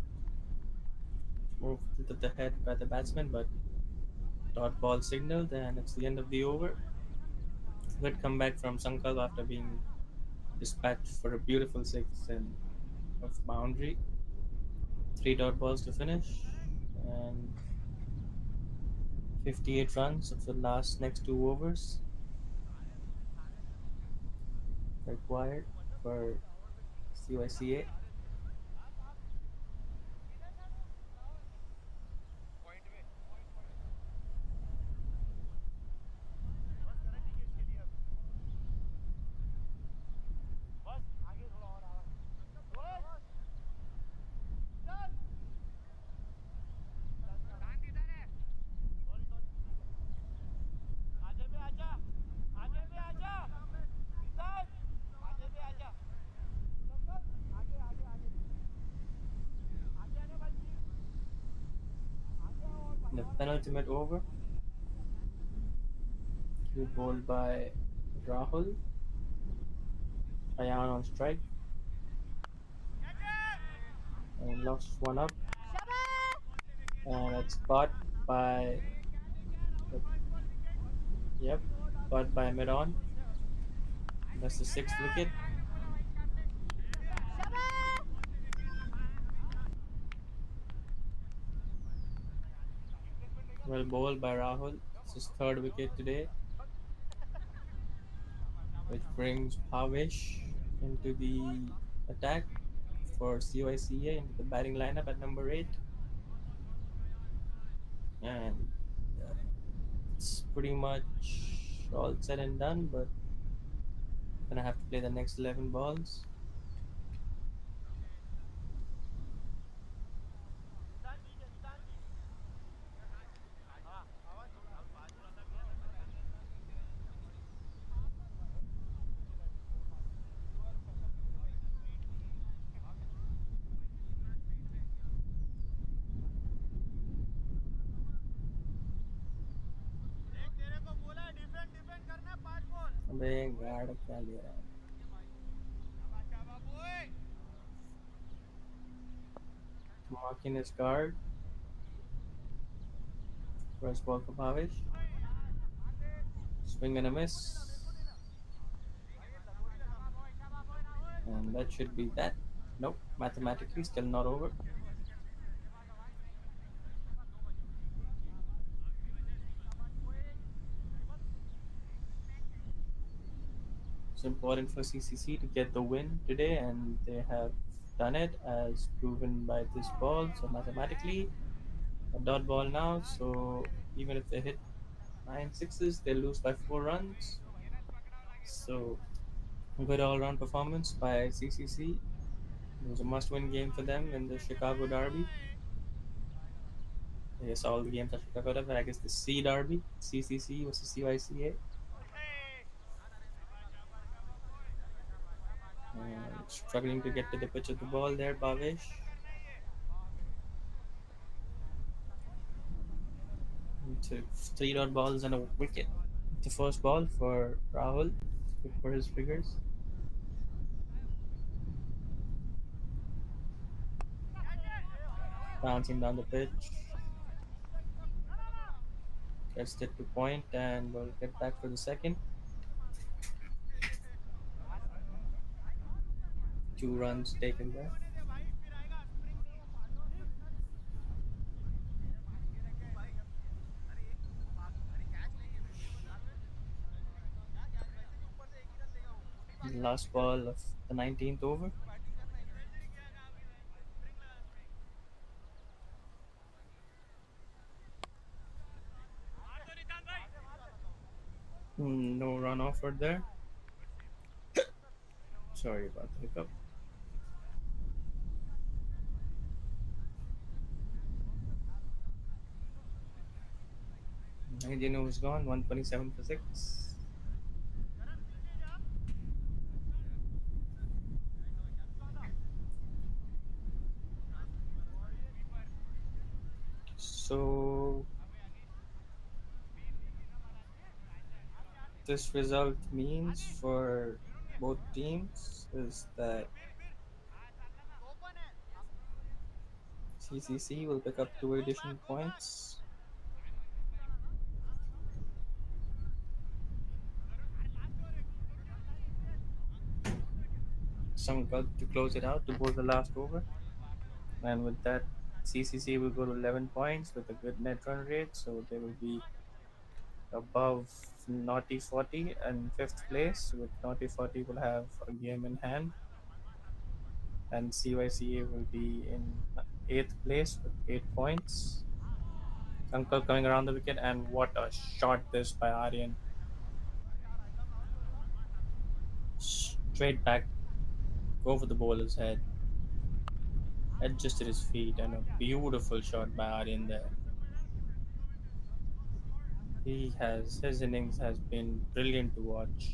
moved to the head by the batsman, but dot ball signaled, and it's the end of the over. Good comeback from Sankal after being dispatched for a beautiful six and of boundary. Three dot balls to finish, and 58 runs of the last next two overs required for CYCA. In the penultimate over, he bowled by Rahul. Ryan on strike and lost one up, and it's caught by yep, caught by mid on. That's the sixth wicket. Well bowled by Rahul. It's his third wicket today, which brings Bhavesh into the attack for CYCA into the batting lineup at number 8. And it's pretty much all said and done, but gonna have to play the next 11 balls. अबे guard क्या ले रहा है? Marking his guard. First ball for Bhavesh. Swing and a miss. And that should be that. Nope, mathematically still not over. It's important for CCC to get the win today, and they have done it as proven by this ball. So mathematically, a dot ball now. So even if they hit nine sixes, they lose by 4 runs. So good all-round performance by CCC. It was a must-win game for them in the Chicago Derby. I guess all the games are Chicago Derby. I guess the C Derby, CCC versus CYCA. Struggling to get to the pitch of the ball there, Bhavesh. To three dot balls and a wicket. The first ball for Rahul, good for his figures. Bouncing down the pitch, gets it to point, and will get back for the second. 2 runs taken there. The last ball of the 19th over. No run offered there. Sorry about the hiccup. 19 overs gone, 127 for 6. So this result means for both teams is that CCC will pick up 2 additional points. Sankalp to close it out to bowl the last over. And with that, CCC will go to 11 points with a good net run rate. So they will be above Naughty 40 and fifth place. With Naughty 40 will have a game in hand. And CYCA will be in eighth place with 8 points. Sankalp coming around the wicket. And what a shot this by Aryan. Straight back over the bowler's head. Adjusted his feet. And a beautiful shot by Aryan there. His innings has been brilliant to watch,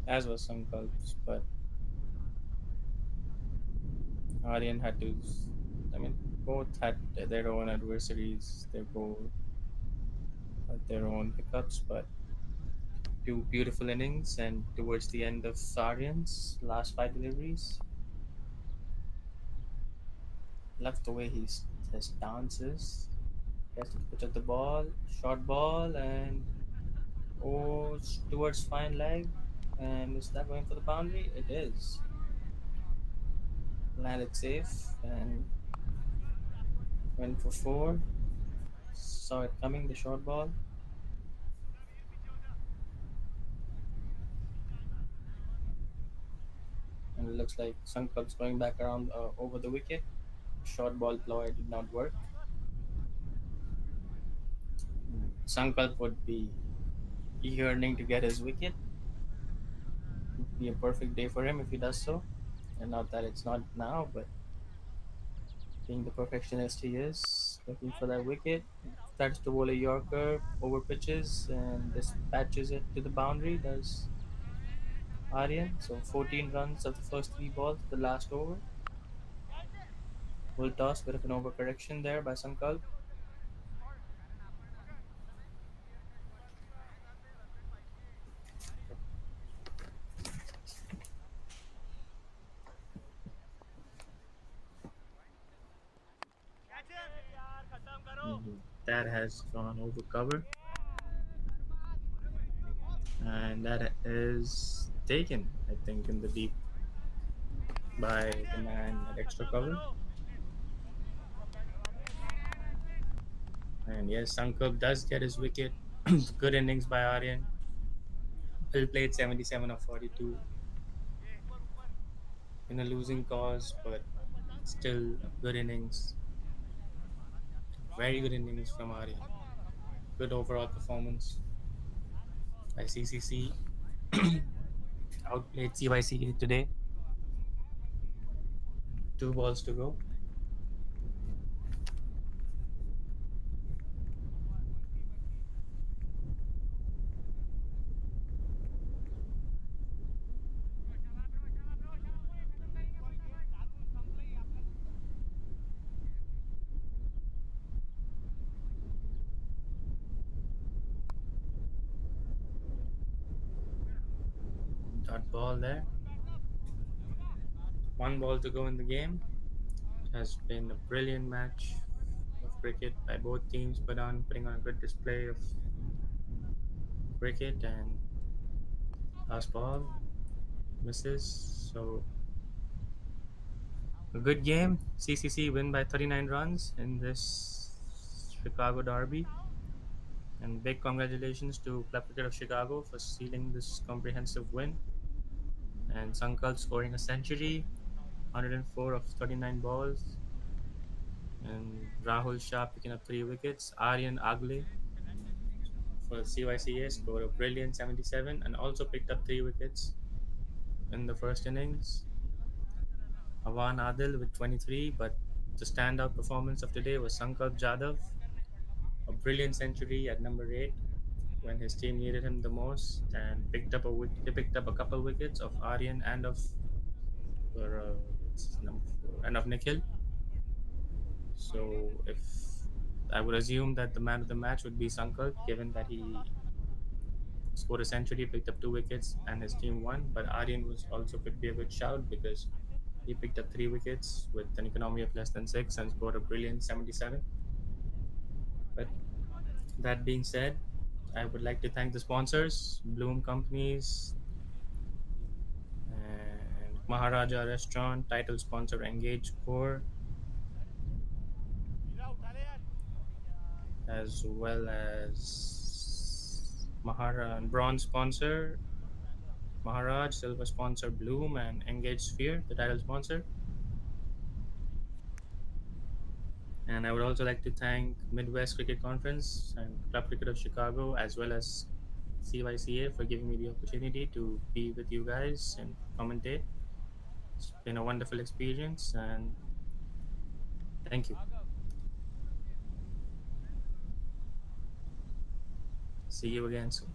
as was Sankalp's. But Aryan had to. I mean, both had their own adversaries. They both had their own hiccups, but two beautiful innings. And towards the end of Aryan's last five deliveries, love the way his dances. Gets to the pitch of the ball, short ball, and oh, towards fine leg. And is that going for the boundary? It is. Landed safe and went for four. Saw it coming, the short ball. And it looks like Sankalp's going back around over the wicket. Short ball ploy did not work. Sankalp would be yearning to get his wicket. Would be a perfect day for him if he does so. And not that it's not now, but being the perfectionist he is, looking for that wicket. Starts to bowl a Yorker over pitches and dispatches it to the boundary. Does Aryan. So 14 runs of the first three balls, the last over. Full toss, bit of an overcorrection there by Sankalp. That has gone over cover, and that is taken, I think, in the deep by the man at extra cover. And yes, Sankalp does get his wicket. Good innings by Aryan. Well played, 77 of 42 in a losing cause, but still a good innings. Very good innings from Aryan. Good overall performance by CCC. Outplayed CYCA today. Two balls to go. Dot ball there. One ball to go in the game. It has been a brilliant match of cricket by both teams, putting on a good display of cricket. And last ball misses. So a good game. CCC win by 39 runs in this Chicago derby. And big congratulations to Club Cricket of Chicago for sealing this comprehensive win. And Sankalp scoring a century, 104 of 39 balls. And Rahul Shah picking up 3 wickets. Aryan Agle for CYCA scored a brilliant 77 and also picked up 3 wickets in the first innings. Awan Adil with 23, but the standout performance of today was Sankalp Jadhav, a brilliant century at number 8 when his team needed him the most, and he picked up a couple wickets of Aryan and of what's his number four, and of Nikhil. So if I would assume that the man of the match would be Sankalp, given that he scored a century, picked up 2 wickets, and his team won. But Aryan was also could be a good shout because He picked up 3 wickets with an economy of less than 6 and scored a brilliant 77. But that being said, I would like to thank the sponsors, Bloom Companies and Maharaja Restaurant, title sponsor Engage Core, as well as Mahara and bronze sponsor Maharaj, silver sponsor Bloom, and Engage Sphere, the title sponsor. And I would also like to thank Midwest Cricket Conference and Club Cricket of Chicago, as well as CYCA, for giving me the opportunity to be with you guys and commentate. It's been a wonderful experience, and thank you. See you again soon.